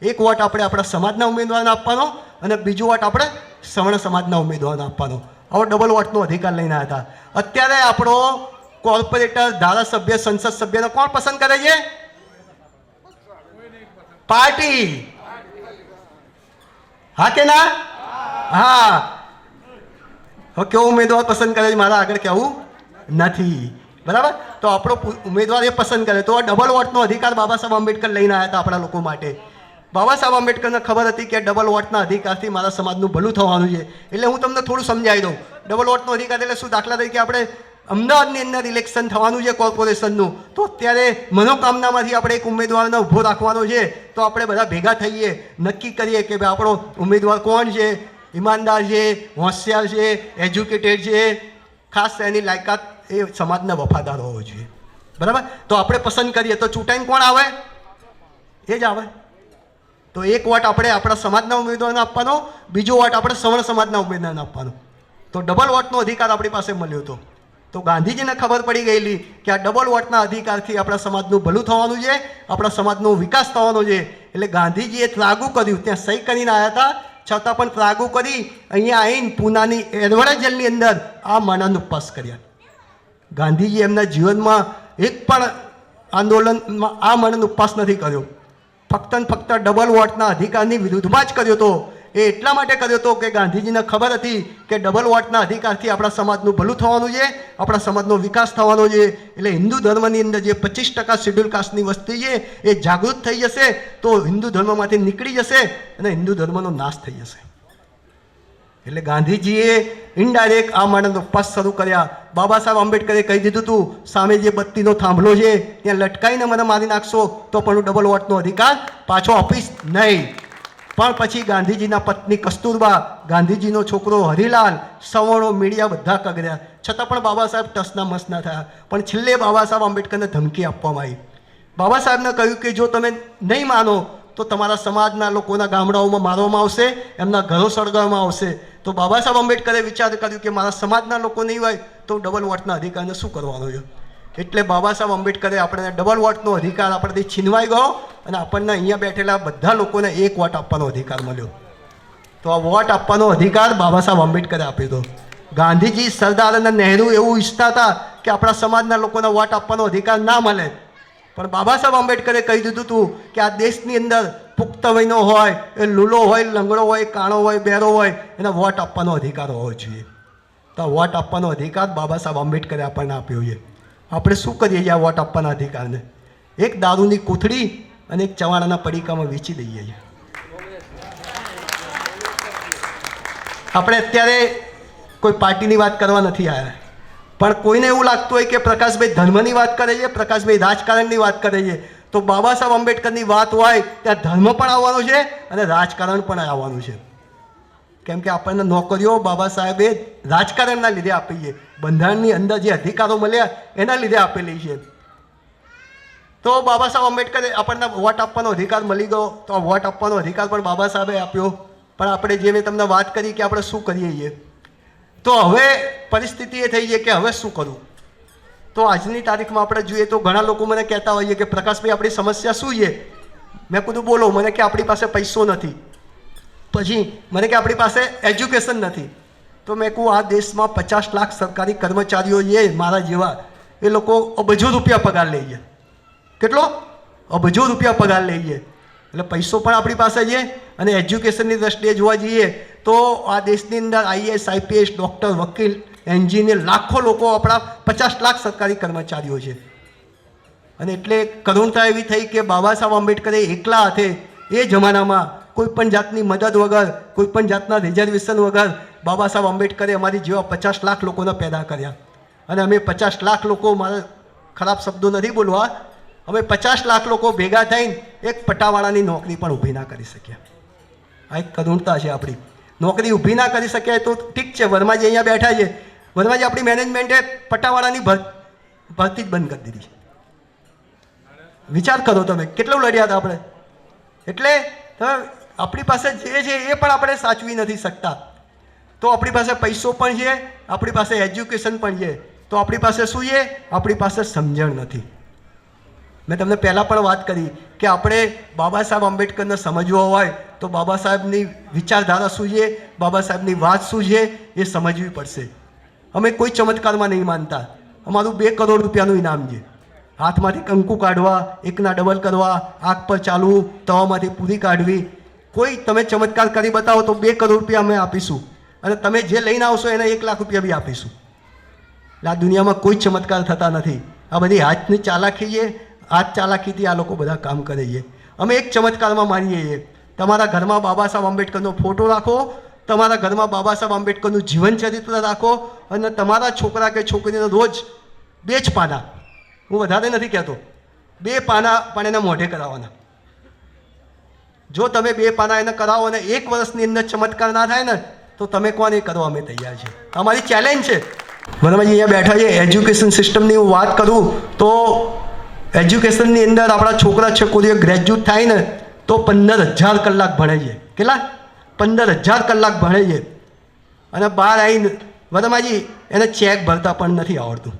એક વોટ આપણે આપણા સમાજના ઉમેદવારને આપવાનો અને બીજો વોટ આપણે સવર્ણ સમાજના ઉમેદવારને આપવાનો. આવો ડબલ વોટનો અધિકાર લઈને આવ્યા હતા. અત્યારે આપણો કોર્પોરેટર, ધારાસભ્ય, સંસદ સભ્યને કોણ પસંદ કરે છે? પાર્ટી. હા કે ના? હા. હવે કેવો ઉમેદવાર પસંદ કરે છે મારા આગળ કહેવું નથી, બરાબર? તો આપણો ઉમેદવાર એ પસંદ કરે. તો આ ડબલ વોટનો અધિકાર બાબા સાહેબ આંબેડકર લઈને આવ્યા હતા આપણા લોકો માટે. બાબા સાહેબ આંબેડકરને ખબર હતી કે ડબલ વોટના અધિકારથી મારા સમાજનું ભલું થવાનું છે. એટલે હું તમને થોડું સમજાવી દઉં. ડબલ વોટનો અધિકાર એટલે શું? દાખલા તરીકે આપણે અમદાવાદની અંદર ઇલેક્શન થવાનું છે કોર્પોરેશનનું, તો અત્યારે મનોકામનામાંથી આપણે એક ઉમેદવારને ઊભો રાખવાનો છે. તો આપણે બધા ભેગા થઈએ, નક્કી કરીએ કે ભાઈ આપણો ઉમેદવાર કોણ છે, ઈમાનદાર છે, હોશિયાર છે, એજ્યુકેટેડ છે, ખાસ એની લાયકાત એ સમાજના વફાદાર હોવો જોઈએ, બરાબર? તો આપણે પસંદ કરીએ તો ચૂંટાઈને કોણ આવે? એ જ આવે. તો એક વોટ આપણે આપણા સમાજના ઉમેદવારને આપવાનો, બીજો વોટ આપણે સવર્ણ સમાજના ઉમેદવારને આપવાનો. તો ડબલ વોટનો અધિકાર આપણી પાસે મળ્યો હતો. તો ગાંધીજીને ખબર પડી ગયેલી કે આ ડબલ વોટના અધિકારથી આપણા સમાજનું ભલું થવાનું છે, આપણા સમાજનો વિકાસ થવાનો છે. એટલે ગાંધીજીએ ત્રાગુ કર્યું, ત્યાં સહી કરીને આવ્યા હતા, છતાં પણ ત્રાગુ કરી અહીંયા આવીને પૂનાની એડવર્ડ જેલની અંદર આ માનવ ઉપવાસ કર્યા. ગાંધીજી એમના જીવનમાં એક પણ આંદોલનમાં આ માનવ ઉપવાસ નથી કર્યો. ફક્ત ને ફક્ત ડબલ વોટના અધિકારની વિરુદ્ધમાં જ કર્યો હતો. એ એટલા માટે કર્યો હતો કે ગાંધીજીને ખબર હતી કે ડબલ વોટના અધિકારથી આપણા સમાજનું ભલું થવાનું છે, આપણા સમાજનો વિકાસ થવાનો છે. એટલે હિન્દુ ધર્મની અંદર જે 25% શેડ્યુલ કાસ્ટની વસ્તી છે એ જાગૃત થઈ જશે, તો હિન્દુ ધર્મમાંથી નીકળી જશે અને હિન્દુ ધર્મનો નાશ થઈ જશે. એટલે ગાંધીજીએ ઇનડાયરેક્ટ આ માટેનો ઉપવાસ શરૂ કર્યા. બાબા સાહેબ આંબેડકરે કહી દીધું હતું, સામે જે બત્તીનો થાંભલો છે ત્યાં લટકાઈને મને મારી નાખશો તો પણ હું ડબલ વોટનો અધિકાર પાછો આપીશ નહીં. પણ પછી ગાંધીજીના પત્ની કસ્તુરબા, ગાંધીજીનો છોકરો હરિલાલ, સવર્ણો, મીડિયા બધા કગર્યા, છતાં પણ બાબા સાહેબ ટસના મસ ના થયા. પણ છેલ્લે બાબા સાહેબ આંબેડકરને ધમકી આપવામાં આવી. બાબા સાહેબને કહ્યું કે જો તમે નહીં માનો તો તમારા સમાજના લોકોના ગામડાઓમાં મારવામાં આવશે, એમના ઘરો સળગાવવામાં આવશે. તો બાબા સાહેબ આંબેડકરે વિચાર કર્યું કે મારા સમાજના લોકો નહીં હોય તો ડબલ વોટના અધિકારને શું કરવાનો છે. એટલે બાબા સાહેબ આંબેડકરે આપણને ડબલ વોટનો અધિકાર આપણથી છીનવાઈ ગયો અને આપણને અહીંયા બેઠેલા બધા લોકોને એક વોટ આપવાનો અધિકાર મળ્યો. તો આ વોટ આપવાનો અધિકાર બાબા સાહેબ આંબેડકરે આપ્યો હતો. ગાંધીજી, સરદાર અને નહેરુ એવું ઈચ્છતા હતા કે આપણા સમાજના લોકોને વોટ આપવાનો અધિકાર ના મળે, પણ બાબા સાહેબ આંબેડકરે કહી દીધું હતું કે આ દેશની અંદર પુખ્ત વયનો હોય, એ લૂલો હોય, લંગડો હોય, કાણો હોય, બેરો હોય, એને વોટ આપવાનો અધિકાર હોવો જોઈએ. તો આ વોટ આપવાનો અધિકાર બાબા સાહેબ આંબેડકરે આપણને આપ્યો છે. આપણે શું કરીએ છીએ આ વોટ આપવાના અધિકારને? એક દારૂની કોથળી અને એક ચવાણાના પડીકામાં વેચી દઈએ છીએ. આપણે અત્યારે કોઈ પાર્ટીની વાત કરવા નથી આવ્યા, પણ કોઈને એવું લાગતું હોય કે પ્રકાશભાઈ ધર્મની વાત કરે છે, પ્રકાશભાઈ રાજકારણની વાત કરે છે, તો બાબા સાહેબ આંબેડકરની વાત હોય ત્યાં ધર્મ પણ આવવાનો છે અને રાજકારણ પણ આવવાનું છે. કેમ કે આપણને નોકરીઓ બાબા સાહેબે રાજકારણના લીધે આપી છે, બંધારણની અંદર જે અધિકારો મળ્યા એના લીધે આપેલી છે. તો બાબા સાહેબ આંબેડકરે આપણને વોટ આપવાનો અધિકાર મળી ગયો. તો આ વોટ આપવાનો અધિકાર પણ બાબા સાહેબે આપ્યો. પણ આપણે જે મેં તમને વાત કરી કે આપણે શું કરીએ છીએ, તો હવે પરિસ્થિતિ એ થઈ છે કે હવે શું કરવું. તો આજની તારીખમાં આપણે જોઈએ તો ઘણા લોકો મને કહેતા હોઈએ કે પ્રકાશભાઈ આપણી સમસ્યા શું છે. મેં કીધું બોલો. મને કે આપણી પાસે પૈસો નથી, પછી મને કે આપણી પાસે એજ્યુકેશન નથી. તો મેં કહું આ દેશમાં 50 લાખ સરકારી કર્મચારીઓ છે મારા જેવા, એ લોકો અબજો રૂપિયા પગાર લે છે. કેટલો? અબજો રૂપિયા પગાર લે છે. એટલે પૈસો પણ આપણી પાસે છે અને એજ્યુકેશનની દ્રષ્ટિએ જોવા જઈએ તો આ દેશની અંદર IAS, IPS, ડૉક્ટર, વકીલ, એન્જિનિયર લાખો લોકો આપણા 50 લાખ સરકારી કર્મચારીઓ છે. અને એટલે કરુણતા એવી થઈ કે બાબા સાહેબ આંબેડકરે એકલા હાથે એ જમાનામાં કોઈ પણ જાતની મદદ વગર, કોઈ પણ જાતના રિઝર્વેશન વગર બાબા સાહેબ આંબેડકરે અમારી જેવા 50 લાખ લોકોને પેદા કર્યા. અને અમે 50 લાખ લોકો, મારા ખરાબ શબ્દો નથી બોલવા, અમે 50 લાખ લોકો ભેગા થઈને એક પટાવાળાની નોકરી પણ ઊભી ના કરી શક્યા. આ એક કરુણતા છે આપણી. નોકરી ઊભી ના કરી શક્યા તો ઠીક છે, વર્માજી અહીંયા બેઠા છે, વર્માજી આપણી મેનેજમેન્ટે પટાવાળાની ભરતી જ બંધ કરી દીધી. વિચાર કરો તમે કેટલું લડ્યા હતા આપણે. એટલે આપણી પાસે જે છે એ પણ આપણે સાચવી નથી શકતા. તો આપણી પાસે પૈસો પણ છે, આપણી પાસે એજ્યુકેશન પણ છે, તો આપણી પાસે શું છે? આપણી પાસે સમજણ નથી. મેં તમને પહેલાં પણ વાત કરી કે આપણે બાબા સાહેબ આંબેડકરને સમજવો હોય તો બાબા સાહેબની વિચારધારા શું છે, બાબા સાહેબની વાત શું છે એ સમજવી પડશે. અમે કોઈ ચમત્કારમાં નહીં માનતા. અમારું 2 કરોડ રૂપિયાનું ઇનામ છે. હાથમાંથી કંકુ કાઢવા, એકના ડબલ કરવા, આગ પર ચાલવું, તવામાંથી પૂરી કાઢવી. કોઈ તમે ચમત્કાર કરી બતાવો તો 2 કરોડ રૂપિયા અમે આપીશું. અને તમે જે લઈને આવશો એને 1 લાખ રૂપિયા બી આપીશું. એટલે આ દુનિયામાં કોઈ ચમત્કાર થતા નથી. આ બધી હાથની ચાલાકી છે. હાથ ચાલાકીથી આ લોકો બધા કામ કરે છે. અમે એક ચમત્કારમાં માનીએ છીએ. તમારા ઘરમાં બાબા સાહેબ આંબેડકરનો ફોટો રાખો, તમારા ઘરમાં બાબા સાહેબ આંબેડકરનું જીવન ચરિત્ર રાખો, અને તમારા છોકરા કે છોકરીને રોજ 2 જ પાના, હું વધારે નથી કહેતો, 2 પાના પણ એને મોઢે કરાવવાના. જો તમે 2 પાના એને કરાવો અને 1 વર્ષની અંદર ચમત્કાર ના થાય ને તો તમે કોને કરવા અમે તૈયાર છે. અમારી ચેલેન્જ છે. બરાબર, અહીંયા બેઠા છે. એજ્યુકેશન સિસ્ટમની હું વાત કરું તો એજ્યુકેશનની અંદર આપણા છોકરા છોકરીઓ ગ્રેજ્યુએટ થાય ને તો 15,000 કલાક ભણે છે. કેટલા? 15,000 કલાક ભણે છે. અને બહાર આવીને વરમાજી એને ચેક ભરતા પણ નથી આવડતું.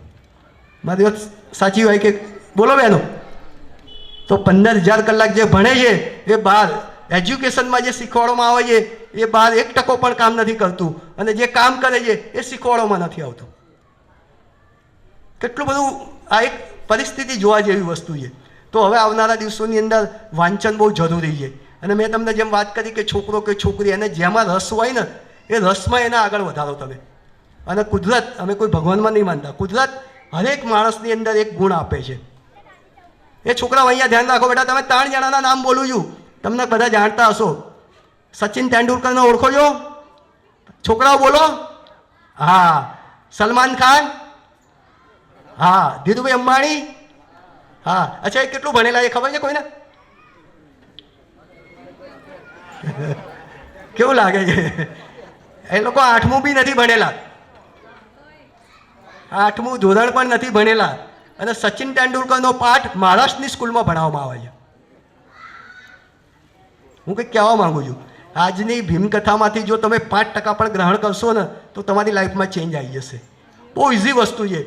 મારી વાત સાચી હોય કે બોલો બહેનો? તો 15,000 કલાક જે ભણે છે એ બહાર એજ્યુકેશનમાં જે શીખવાડવામાં આવે છે એ બહાર 1% પણ કામ નથી કરતું, અને જે કામ કરે છે એ શીખવાડવામાં નથી આવતું. કેટલું બધું આ એક પરિસ્થિતિ જોવા જેવી વસ્તુ છે. તો હવે આવનારા દિવસોની અંદર વાંચન બહુ જરૂરી છે. અને મેં તમને જેમ વાત કરી કે છોકરો કે છોકરી એને જેમાં રસ હોય ને એ રસમાં એને આગળ વધારો તમે. અને કુદરત, અમે કોઈ ભગવાનમાં નહીં માનતા, કુદરત હરેક માણસની અંદર એક ગુણ આપે છે. એ છોકરાઓ અહીંયા ધ્યાન રાખો બેટા, તમે 3 જણાના નામ બોલું છું, તમને બધા જાણતા હશો. સચિન તેંડુલકરને ઓળખો છો? છોકરાઓ બોલો. હા. સલમાન ખાન? હા. ધીરુભાઈ અંબાણી? હા. અચ્છા, એ કેટલું ભણેલા એ ખબર છે કોઈને? કેવું લાગે છે? એ લોકો 8મું બી નથી ભણેલા, 8મું ધોરણ પણ નથી ભણેલા. અને સચિન તેંડુલકરનો પાઠ મહારાષ્ટ્રની સ્કૂલમાં ભણાવવામાં આવે છે. હું કંઈક કહેવા માંગુ છું, આજની ભીમકથામાંથી જો તમે 5% પણ ગ્રહણ કરશો ને તો તમારી લાઈફમાં ચેન્જ આવી જશે. બહુ ઇઝી વસ્તુ છે.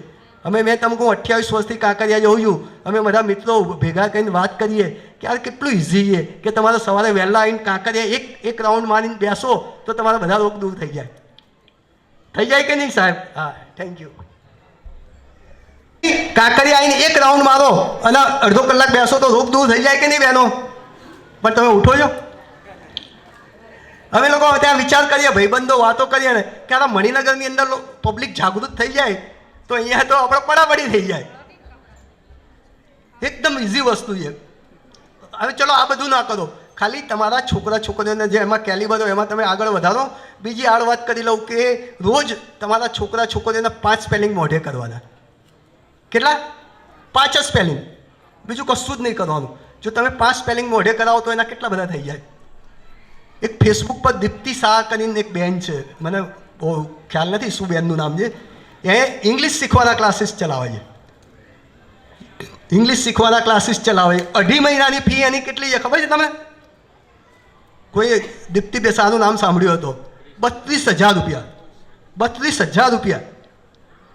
મેં તમને કહું 28 વર્ષથી કાંકરિયા જઉં છું. અમે બધા મિત્રો ભેગા કરીને વાત કરીએ કે યાર કેટલું ઇઝી છે કે તમારે સવારે વહેલા આવીને કાંકરિયા એક રાઉન્ડ મારીને બેસો તો તમારા બધા રોગ દૂર થઈ જાય. થઈ જાય કે નહીં સાહેબ? હા, થેન્ક યુ. કાંકરિયા આવીને 1 રાઉન્ડ મારો અને અડધો કલાક બેસો તો રોગ દૂર થઈ જાય કે નહીં બહેનો? પણ તમે ઉઠો છો? અમે લોકો ત્યાં વિચાર કરીએ, ભાઈબંધો વાતો કરીએ ને કે આ મણિનગરની અંદર પબ્લિક જાગૃત થઈ જાય તો અહીંયા તો આપણે પડાપડી થઈ જાય. એકદમ ઇઝી વસ્તુ છે. હવે ચલો આ બધું ના કરો, ખાલી તમારા છોકરા છોકરીઓને જે એમાં કેલિબર હોય એમાં તમે આગળ વધારો. બીજી આડ વાત કરી લઉં કે રોજ તમારા છોકરા છોકરીઓને 5 સ્પેલિંગ મોઢે કરવાના. કેટલા? 5 જ સ્પેલિંગ, બીજું કશું જ નહીં કરવાનું. જો તમે 5 સ્પેલિંગ મોઢે કરાવો તો એના કેટલા બધા થઈ જાય. એક ફેસબુક પર દીપ્તિ શાહ કરીને એક બેન છે, મને બહુ ખ્યાલ નથી શું બેનનું નામ છે. એ ઇંગ્લિશ શીખવાના ક્લાસીસ ચલાવે છે. ઇંગ્લિશ શીખવાના ક્લાસીસ ચલાવે. 2.5 મહિનાની ફી એની કેટલી છે ખબર છે તમને? કોઈ દીપ્તિ શાહનું નામ સાંભળ્યું હતો? 32,000 રૂપિયા. 32,000 રૂપિયા.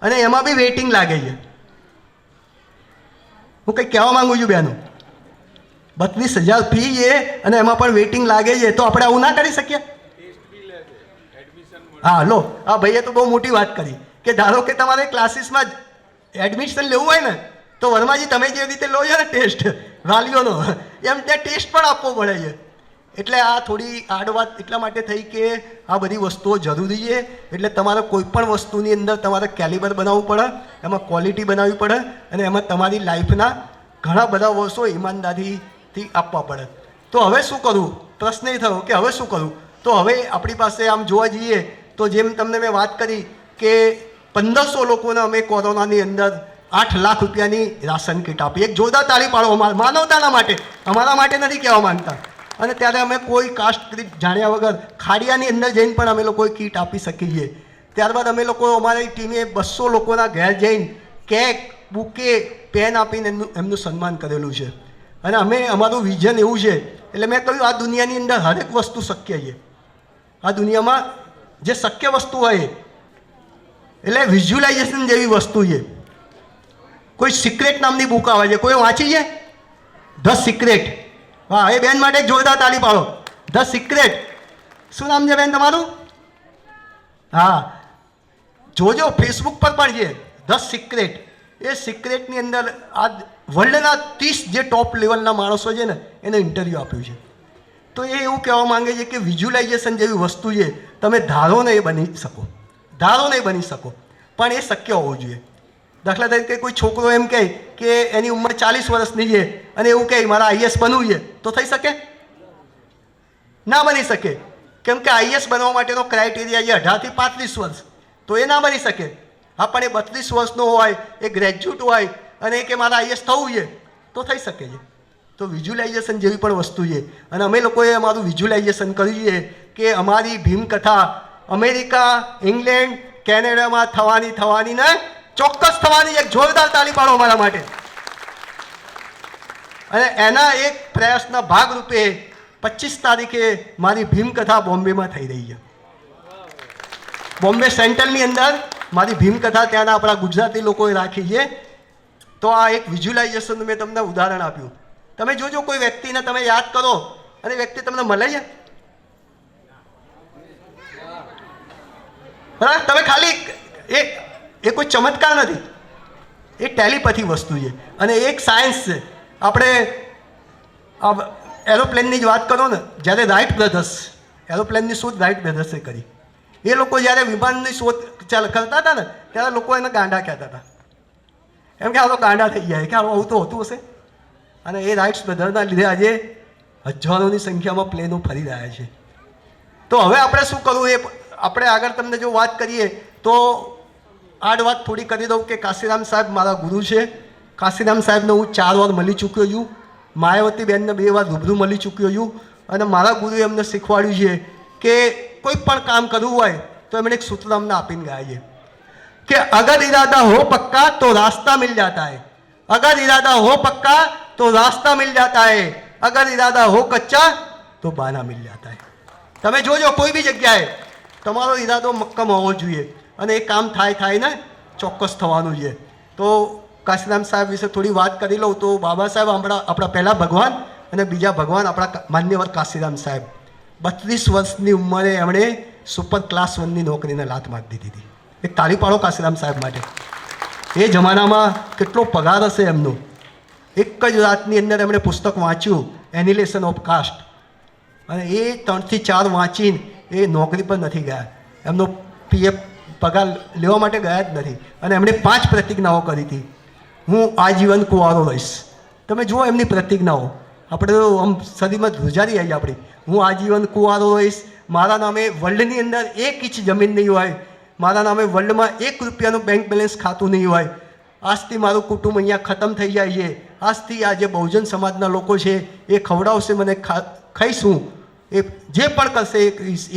અને એમાં બી વેઇટિંગ લાગે છે. હું કંઈક કહેવા માંગુ છું બહેનો, 32,000 ફી છે અને એમાં પણ વેઇટિંગ લાગે છે, તો આપણે આવું ના કરી શકીએ? હા લો, આ ભાઈએ તો બહુ મોટી વાત કરી કે ધારો કે તમારે ક્લાસીસમાં એડમિશન લેવું હોય ને તો વર્માજી તમે જે રીતે લો છો ને ટેસ્ટ વાલીઓનો, એમ ત્યાં ટેસ્ટ પણ આપવો પડે છે. એટલે આ થોડી આડ વાત એટલા માટે થઈ કે આ બધી વસ્તુઓ જરૂરી છે. એટલે તમારે કોઈ પણ વસ્તુની અંદર તમારે કેલિબર બનાવવું પડે, એમાં ક્વોલિટી બનાવવી પડે, અને એમાં તમારી લાઈફના ઘણા બધા વર્ષો ઈમાનદારીથી આપવા પડે. તો હવે શું કરવું? પ્રશ્ન એ થયો કે હવે શું કરવું? તો હવે આપણી પાસે આમ જોવા જઈએ તો જેમ તમને મેં વાત કરી કે 1500 લોકોને અમે કોરોનાની અંદર 8 લાખ રૂપિયાની રાશન કીટ આપી. એક જોરદાર તાળી પાડો માનવતાના માટે, અમારા માટે નથી કહેવા માંગતા. અને ત્યારે અમે કોઈ કાસ્ટ જાણ્યા વગર ખાડિયાની અંદર જઈને પણ અમે લોકો કીટ આપી શકીએ. ત્યારબાદ અમે લોકો અમારી ટીમે 200 લોકોના ઘેર જઈને કેક, બુકે, પેન આપીને એમનું સન્માન કરેલું છે. અને અમે અમારું વિઝન એવું છે, એટલે મેં કહ્યું આ દુનિયાની અંદર હરેક વસ્તુ શક્ય છે. આ દુનિયામાં જે શક્ય વસ્તુ હોય એટલે વિઝ્યુલાઇઝેશન જેવી વસ્તુ છે. કોઈ સિક્રેટ નામની બુક આવે છે, કોઈ વાંચી છે? The secret. વાહ, એ બેન માટે જોરદાર તાળી પાડો. The secret. શું નામ છે બેન તમારું? હા, જોજો ફેસબુક પર પણ છે ધ સિક્રેટ. એ સિક્રેટની અંદર આ વર્લ્ડના 30 જે ટોપ લેવલના માણસો છે ને એને ઇન્ટરવ્યૂ આપ્યું છે. તો એ એવું કહેવા માંગે છે કે વિઝ્યુલાઇઝેશન જેવી વસ્તુ છે તમે ધારો ને એ બની શકો, ધારો નહીં બની શકો, પણ એ શક્ય હોવું જોઈએ. દાખલા તરીકે કોઈ છોકરો એમ કહે કે એની ઉંમર 40 વર્ષની છે અને એવું કહે મારા આઈએસ બનવું છે, તો થઈ શકે? ના બની શકે. કેમ કે આઈએસ બનવા માટેનો ક્રાઇટેરિયા છે 18 થી 35 વર્ષ, તો એ ના બની શકે. હા, પણ એ 32 વર્ષનો હોય, એ ગ્રેજ્યુએટ હોય અને એ કે મારા આઈએસ થવું છે, તો થઈ શકે છે. તો વિઝ્યુલાઇઝેશન જેવી પણ વસ્તુ છે. અને અમે લોકોએ અમારું વિઝ્યુલાઇઝેશન કર્યું છે કે અમારી ભીમકથા અમેરિકા, ઇંગ્લેન્ડ, કેનેડામાં થવાની ને ચોક્કસ થવાની. એક જોરદાર તાળી પાડો અમારા માટે. અને એના એક પ્રયાસના ભાગરૂપે 25 તારીખે મારી ભીમકથા બોમ્બેમાં થઈ રહી છે. બોમ્બે સેન્ટ્રલની અંદર મારી ભીમકથા ત્યાંના આપણા ગુજરાતી લોકોએ રાખી છે. તો આ એક વિઝ્યુલાઇઝેશનનું મેં તમને ઉદાહરણ આપ્યું. તમે જોજો કોઈ વ્યક્તિને તમે યાદ કરો અને વ્યક્તિ તમને મળે છે, બરાબર? તમે ખાલી એ કોઈ ચમત્કાર નથી, એ ટેલિપથી વસ્તુ છે અને એક સાયન્સ છે. આપણે એરોપ્લેનની જ વાત કરો ને, જ્યારે રાઇટ બ્રધર્સ એરોપ્લેનની શોધ રાઇટ બ્રધર્સે કરી. એ લોકો જ્યારે વિમાનની શોધ કરતા હતા ને ત્યારે લોકો એને ગાંડા કહેતા હતા, એમ કે આ તો ગાંડા થઈ ગયા, કે આવું તો હોતું હશે. અને એ રાઇટ્સ બ્રધરના લીધે આજે હજારોની સંખ્યામાં પ્લેનો ફરી રહ્યા છે. તો હવે આપણે શું કરવું એ આપણે આગળ તમને જો વાત કરીએ તો આડ વાત થોડી કરી દઉં કે કાશીરામ સાહેબ મારા ગુરુ છે. કાશીરામ સાહેબને હું 4 વાર મળી ચૂક્યો છું. માયાવતી બેનને 2 વાર રૂબરૂ મળી ચૂક્યો છું. અને મારા ગુરુએ અમને શીખવાડ્યું છે કે કોઈ પણ કામ કરવું હોય તો એમણે એક સૂત્ર અમને આપીને ગયા છે કે અગર ઇરાદા હો પક્કા તો રાસ્તા મિલ જાતા હૈ, અગર ઇરાદા હો પક્કા તો રાસ્તા મિલ જાતા હૈ, અગર ઇરાદા હો કચ્ચા તો બાના મિલ જાતા હૈ. તમે જોજો કોઈ બી જગ્યાએ તમારો ઈરાદો મક્કમ હોવો જોઈએ અને એ કામ થાય ને ચોક્કસ થવાનું છે. તો કાશીરામ સાહેબ વિશે થોડી વાત કરી લઉં તો બાબા સાહેબ આપણા પહેલાં ભગવાન અને બીજા ભગવાન આપણા માન્યવર કાશીરામ સાહેબ 32 વર્ષની ઉંમરે એમણે સુપર ક્લાસ 1ની નોકરીને લાત મારી દીધી હતી. એક તાળી પાડો કાશીરામ સાહેબ માટે. એ જમાનામાં કેટલો પગાર હશે એમનો. એક જ રાતની અંદર એમણે પુસ્તક વાંચ્યું એનિલેશન ઓફ કાસ્ટ અને એ 3 થી 4 વાંચીને એ નોકરી પર નથી ગયા. એમનો પીએફ પગાર લેવા માટે ગયા જ નથી. અને એમણે 5 પ્રતિજ્ઞાઓ કરી હતી. હું આજીવન કુંવારો રહીશ. તમે જુઓ એમની પ્રતિજ્ઞાઓ, આપણે તો આમ સદીમાં ધ્રુજારી આવી આપણી. હું આજીવન કુંવારો રહીશ, મારા નામે વર્લ્ડની અંદર 1 ઇંચ જમીન નહીં હોય, મારા નામે વર્લ્ડમાં 1 રૂપિયાનું બેંક બેલેન્સ ખાતું નહીં હોય, આજથી મારું કુટુંબ અહીંયા ખતમ થઈ જાય છે, આજથી આ જે બહુજન સમાજના લોકો છે એ ખવડાવશે મને, ખાઈશું, એ જે પણ કરશે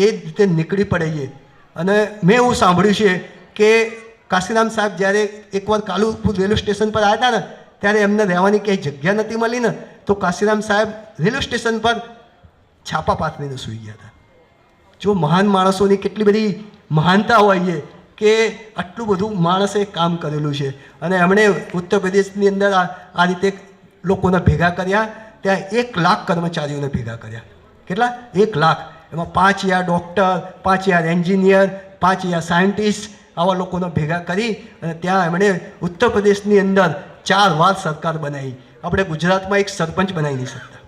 એ રીતે નીકળી પડે છે. અને મેં એવું સાંભળ્યું છે કે કાશીરામ સાહેબ જ્યારે એકવાર કાલુપુર રેલવે સ્ટેશન પર આવ્યા હતા ને ત્યારે એમને રહેવાની ક્યાંય જગ્યા નથી મળી ને તો કાશીરામ સાહેબ રેલવે સ્ટેશન પર છાપા પાથરીને સૂઈ ગયા હતા. જો મહાન માણસોની કેટલી બધી મહાનતા હોય છે કે આટલું બધું માણસે કામ કરેલું છે. અને એમણે ઉત્તર પ્રદેશની અંદર આ રીતે લોકોને ભેગા કર્યા. ત્યાં 1 લાખ કર્મચારીઓને ભેગા કર્યા. કેટલા? 1 લાખ. એમાં 5000 ડૉક્ટર, 5000 એન્જિનિયર, 5000 સાયન્ટિસ્ટ, આવા લોકોને ભેગા કરી અને ત્યાં એમણે ઉત્તર પ્રદેશની અંદર 4 વાર સરકાર બનાવી. આપણે ગુજરાતમાં એક સરપંચ બનાવી નહીં શકતા.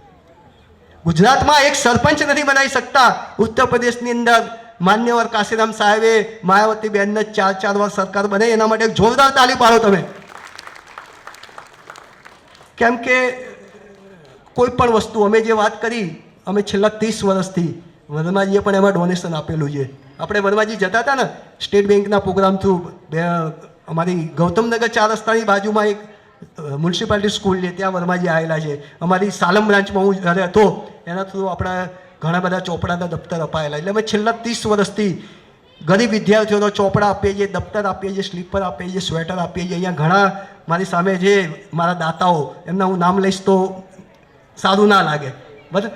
ગુજરાતમાં એક સરપંચ નથી બનાવી શકતા. ઉત્તર પ્રદેશની અંદર માન્યવર કાશીરામ સાહેબે માયાવતી બેનને 4 વાર સરકાર બનાવી. એના માટે એક જોરદાર તાળી પાડો તમે. કેમ કે કોઈ પણ વસ્તુ અમે જે વાત કરી, અમે છેલ્લા 30 વર્ષથી વર્માજીએ પણ એમાં ડોનેશન આપેલું છે. આપણે વર્માજી જતા હતા ને સ્ટેટ બેંકના પ્રોગ્રામ થ્રુ, અમારી ગૌતમનગર 4 રસ્તાની બાજુમાં એક મ્યુનિસિપાલિટી સ્કૂલ છે, ત્યાં વર્માજી આવેલા છે. અમારી સાલમ બ્રાન્ચમાં હું જ્યારે હતો એના થ્રુ આપણા ઘણા બધા ચોપડાના દફતર અપાયેલા. એટલે અમે છેલ્લા 30 વર્ષથી ગરીબ વિદ્યાર્થીઓનો ચોપડા આપીએ છીએ, દફતર આપીએ છીએ, સ્લીપર આપીએ છીએ, સ્વેટર આપીએ છીએ. અહીંયા ઘણા મારી સામે જે મારા દાતાઓ, એમના હું નામ લઈશ તો સારું ના લાગે, બરાબર?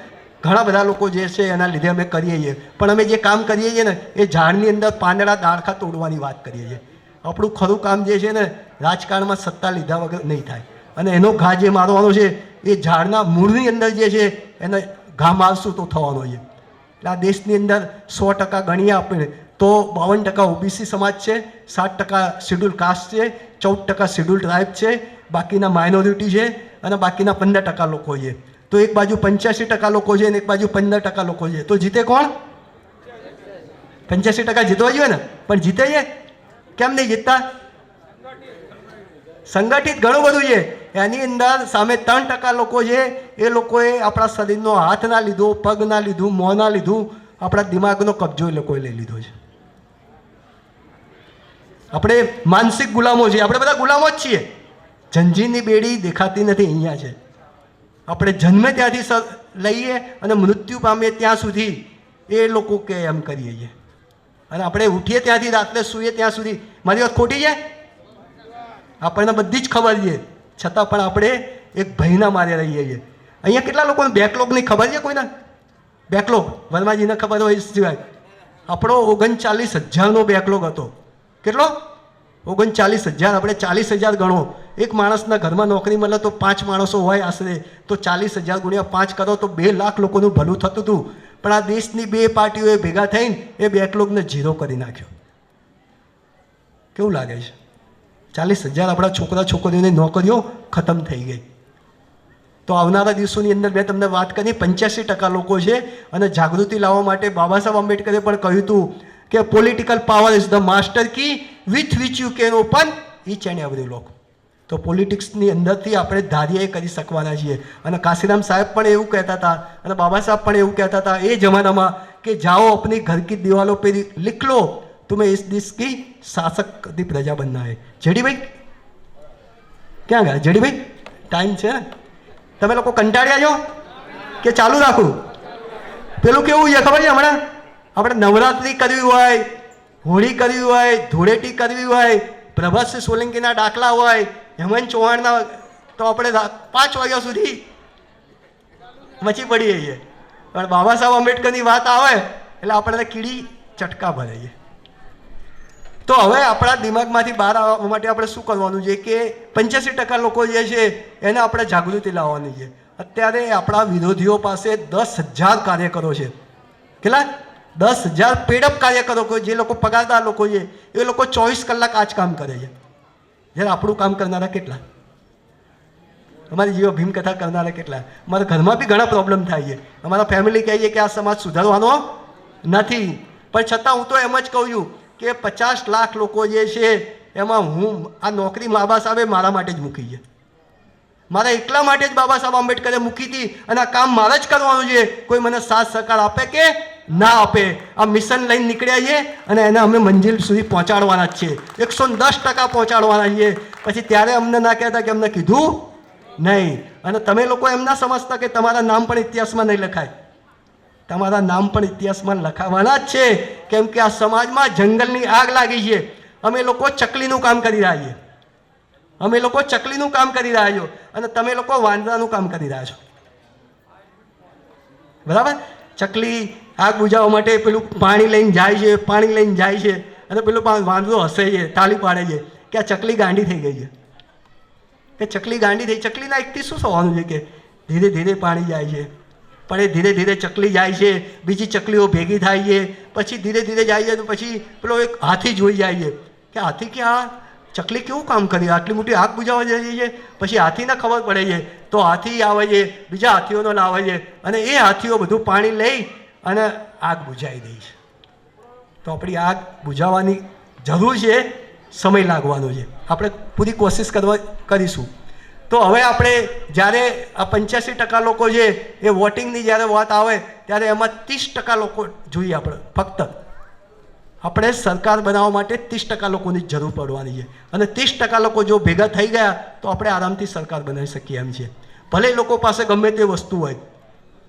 ઘણા બધા લોકો જે છે એના લીધે અમે કરીએ છીએ. પણ અમે જે કામ કરીએ છીએ ને એ ઝાડની અંદર પાંદડા દાળખા તોડવાની વાત કરીએ છીએ. આપણું ખરું કામ જે છે ને રાજકારણમાં સત્તા લીધા વગર નહીં થાય. અને એનો ઘા જે મારવાનો છે એ ઝાડના મૂળની અંદર જે છે એને ઘા મારશું તો થવાનો છે. એટલે આ દેશની અંદર 100% ગણીએ આપણે તો 52% ઓબીસી સમાજ છે, 60% શેડ્યુલ કાસ્ટ છે, 14% શેડ્યુલ ટ્રાઇબ છે, બાકીના માઇનોરિટી છે અને બાકીના 15% લોકો છે. તો એક બાજુ 85% લોકો છે અને એક બાજુ 15% લોકો છે, તો જીતે કોણ? 85% જીતવા જોઈએ ને, પણ જીતે છે કેમ નહીં જીતતા? સંગઠિત ઘણું બધું છે, એની અંદર સામે 3% લોકો છે, એ લોકોએ આપણા શરીરનો હાથ ના લીધો, પગ ના લીધું, મોં ના લીધું, આપણા દિમાગનો કબજો એ લોકોએ લઈ લીધો છે. આપણે માનસિક ગુલામો છીએ, આપણે બધા ગુલામો જ છીએ. જંજીરની બેડી દેખાતી નથી, અહીંયા છે. આપણે જન્મે ત્યાંથી લઈએ અને મૃત્યુ પામીએ ત્યાં સુધી એ લોકો કે એમ કરીએ છીએ, અને આપણે ઉઠીએ ત્યાંથી રાત્રે સૂઈએ ત્યાં સુધી. મારી વાત ખોટી છે? આપણને બધી જ ખબર છે, છતાં પણ આપણે એક ભયના મારે રહીએ છીએ. અહીંયા કેટલા લોકોને બેકલોગની ખબર છે? કોઈને બેકલોગ? વર્માજીને ખબર હોય સિવાય આપણો 39,000નો બેકલોગ હતો. કેટલો? 39,000. આપણે 40,000 ગણો. એક માણસના ઘરમાં નોકરી મળે તો 5 માણસો હોય આશરે, તો 40,000 ગુણ્યા 5 કરો તો 2 લાખ લોકોનું ભલું થતું હતું. પણ આ દેશની 2 પાર્ટીઓએ ભેગા થઈને એ બેકલોગને ઝીરો કરી નાખ્યો. કેવું લાગે છે? 40,000 આપણા છોકરા છોકરીઓની નોકરીઓ ખતમ થઈ ગઈ. તો આવનારા દિવસોની અંદર મેં તમને વાત કરી 85% લોકો છે, અને જાગૃતિ લાવવા માટે બાબા સાહેબ આંબેડકરે પણ કહ્યું હતું કે political power is the master key with which you can open each and every lock. તો પોલિટિક્સની અંદરથી આપણે ધાર્યા કરી શકવાના છીએ. અને કાશીરામ સાહેબ પણ એવું કહેતા હતા, અને બાબા સાહેબ પણ એવું કહેતા હતા એ જમાનામાં કે જાઓ अपनी घर की दीवारों पे लिख लो तुम्हें इस देश की शासक की प्रजा बनना है. જેડીભાઈ ક્યાં ગયા? જેડીભાઈ ટાઈમ છે ને? તમે લોકો કંટાળ્યા છો કે ચાલુ રાખું? પેલું કેવું છે ખબર છે? હમણાં આપણે નવરાત્રિ કરવી હોય, હોળી કરવી હોય, ધૂળેટી કરવી હોય, પ્રભાતસિંહ સોલંકીના દાખલા હોય, હેમંત ચૌહાણના, તો આપણે 5 વાગ્યા સુધી મચી પડીએ છીએ. પણ બાબા સાહેબ આંબેડકરની વાત આવે એટલે આપણને કીડી ચટકા ભરે છે. તો હવે આપણા દિમાગમાંથી બહાર આવવા માટે આપણે શું કરવાનું છે કે 85% લોકો જે છે એને આપણે જાગૃતિ લાવવાની છે. અત્યારે આપણા વિરોધીઓ પાસે 10,000 કાર્યકરો છે. કેટલા? 10,000 પેડઅપ કાર્યકરો, જે લોકો પગારદાર લોકો છે, એ લોકો 24 કલાક આ જ કામ કરે છે. જ્યારે આપણું કામ કરનારા કેટલા? અમારી જેવા ભીમકથા કરનારા કેટલા? અમારા ઘરમાં બી ઘણા પ્રોબ્લેમ થાય છે. અમારા ફેમિલી કહે છે કે આ સમાજ સુધારવાનો નથી, પણ છતાં હું તો એમ જ કહું છું કે 50 લાખ લોકો જે છે એમાં હું આ નોકરી બાબા સાહેબે મારા માટે જ મૂકી છે. મારા એકલા માટે જ બાબા સાહેબ આંબેડકરે મૂકી હતી, અને આ કામ મારે જ કરવાનું છે. કોઈ મને સાથ સહકાર આપે કે ના આપે, આ મિશન લઈને નીકળ્યા છીએ અને એને અમે મંજિલ સુધી પહોંચાડવાના જ છે. 110% પહોંચાડવાના છીએ. પછી ત્યારે અમને ના કહેતા કે અમને કીધું નહીં. અને તમે લોકો એમ ના સમજતા કે તમારા નામ પણ ઇતિહાસમાં નહીં લખાય. તમારા નામ પણ ઇતિહાસમાં લખાવાના જ છે, કેમ કે આ સમાજમાં જંગલની આગ લાગી છે. અમે લોકો ચકલીનું કામ કરી રહ્યા છીએ. અમે લોકો ચકલીનું કામ કરી રહ્યા છો, અને તમે લોકો વાંદરાનું કામ કરી રહ્યા છો. બરાબર? ચકલી આગ બુઝાવવા માટે પેલું પાણી લઈને જાય છે, પાણી લઈને જાય છે, અને પેલું વાંદરો હસે છે, તાળી પાડે છે કે આ ચકલી ગાંડી થઈ ગઈ છે, કે ચકલી ગાંડી થઈ. ચકલીના એકથી શું થવાનું છે કે ધીરે ધીરે પાણી જાય છે, પણ એ ધીરે ધીરે ચકલી જાય છે, બીજી ચકલીઓ ભેગી થાય છે, પછી ધીરે ધીરે જાય છે, તો પછી પેલો એક હાથી જોઈ જાય છે કે હાથી કે આ ચકલી કેવું કામ કરી, આટલી મોટી આગ બુઝાવવા જઈએ છે. પછી હાથીને ખબર પડે છે, તો હાથી આવે છે, બીજા હાથીઓનો લાવે છે, અને એ હાથીઓ બધું પાણી લઈ અને આગ બુઝાવી દે છે. તો આપણી આગ બુઝાવવાની જરૂર છે, સમય લાગવાનો છે. આપણે પૂરી કોશિશ કરીશું. તો હવે આપણે જ્યારે આ 85% લોકો છે એ વોટિંગની જ્યારે વાત આવે ત્યારે એમાં 30% લોકો જોઈએ. આપણે ફક્ત આપણે સરકાર બનાવવા માટે 30% લોકોની જરૂર પડવાની છે, અને 30% લોકો જો ભેગા થઈ ગયા તો આપણે આરામથી સરકાર બનાવી શકીએ એમ છે. ભલે એ લોકો પાસે ગમે તે વસ્તુ હોય.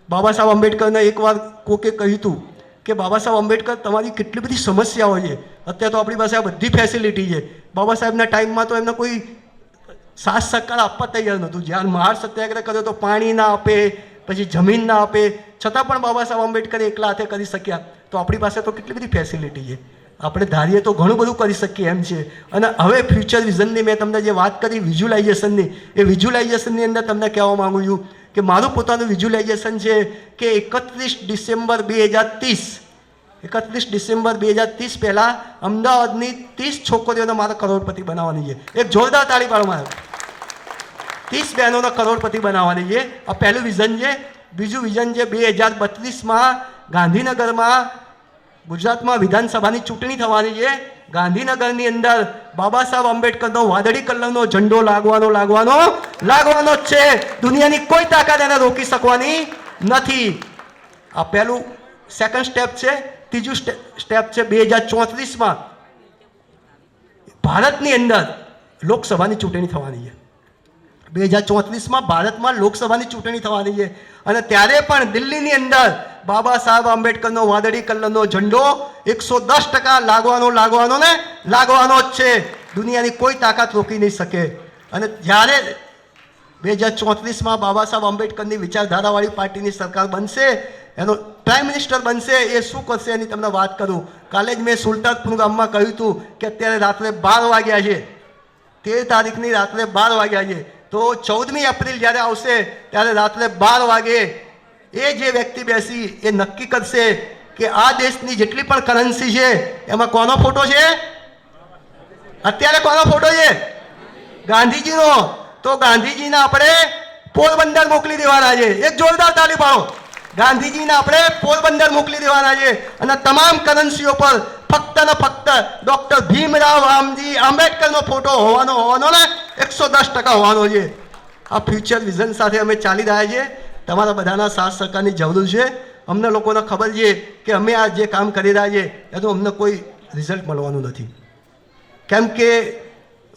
બાબા સાહેબ આંબેડકરને એકવાર કોકે કહ્યું હતું કે બાબા સાહેબ આંબેડકર તમારી કેટલી બધી સમસ્યાઓ છે, અત્યારે તો આપણી પાસે આ બધી ફેસિલિટી છે. બાબા સાહેબના ટાઈમમાં તો એમને કોઈ સાથ સહકાર આપવા તૈયાર નહોતું. જ્યારે મહાર સત્યાગ્રહ કર્યો તો પાણી ના આપે, પછી જમીન ના આપે, છતાં પણ બાબા સાહેબ આંબેડકર એકલા હાથે કરી શક્યા. તો આપણી પાસે તો કેટલી બધી ફેસિલિટી છે, આપણે ધારીએ તો ઘણું બધું કરી શકીએ એમ છે. અને હવે ફ્યુચર વિઝનની મેં તમને જે વાત કરી વિઝ્યુલાઇઝેશનની, એ વિઝ્યુલાઇઝેશનની અંદર તમને કહેવા માગું છું કે મારું પોતાનું વિઝ્યુલાઇઝેશન છે કે 31 ડિસેમ્બર 2030 31 ડિસેમ્બર 2030 પહેલાં અમદાવાદની 30 છોકરીઓને મારે કરોડપતિ બનાવવાની છે. એક જોરદાર તાળી પાડો મારે. 30 બહેનોનો કરોડપતિ બનાવવાની છે. આ પહેલું વિઝન છે. બીજું વિઝન છે 2032માં ગાંધીનગરમાં ગુજરાતમાં વિધાનસભાની ચૂંટણી થવાની છે. ગાંધીનગરની અંદર બાબા સાહેબ આંબેડકરનો વાદળી કલરનો ઝંડો લાગવાનો જ છે. દુનિયાની કોઈ તાકાત એને રોકી શકવાની નથી. આ પહેલું સેકન્ડ સ્ટેપ છે. ત્રીજું સ્ટેપ છે 2034માં ભારતની અંદર લોકસભાની ચૂંટણી થવાની છે. 2034માં ભારતમાં લોકસભાની ચૂંટણી થવાની છે અને ત્યારે પણ દિલ્હીની અંદર બાબા સાહેબ આંબેડકરનો વાદળી કલરનો ઝંડો 110% લાગવાનો જ છે. દુનિયાની કોઈ તાકાત રોકી નહીં શકે. અને જ્યારે 2034માં બાબા સાહેબ આંબેડકરની વિચારધારાવાળી પાર્ટીની સરકાર બનશે, એનો પ્રાઇમ મિનિસ્ટર બનશે, એ શું કરશે એની તમને વાત કરું. કાલે જ મેં સુલતાનપુર ગામમાં કહ્યું હતું કે અત્યારે રાત્રે 12 વાગ્યા છે, 13 તારીખની રાત્રે 12 વાગ્યા છે. તો 14મી એપ્રિલ જ્યારે આવશે ત્યારે રાત્રે 12 વાગે એ જે વ્યક્તિ બેસી એ નક્કી કરશે કે આ દેશની જેટલી પણ કરન્સી છે એમાં કોનો ફોટો છે? અત્યારે કોનો ફોટો છે? ગાંધીજીનો. તો ગાંધીજીને આપણે પોરબંદર મોકલી દેવાના છે. એક જોરદાર તાળી પાડો. ગાંધીજીને આપણે પોરબંદર મોકલી દેવાના છે અને તમામ કરન્સીઓ પર ફક્ત ને ફક્ત ડૉક્ટર ભીમરાવ રામજી આંબેડકરનો ફોટો હોવાનો ને 110% હોવાનો છે. આ ફ્યુચર વિઝન સાથે અમે ચાલી રહ્યા છીએ. તમારા બધાના સાથ સહકારની જરૂર છે. અમને લોકોને ખબર છે કે અમે આ જે કામ કરી રહ્યા છીએ એનું અમને કોઈ રિઝલ્ટ મળવાનું નથી. કેમ કે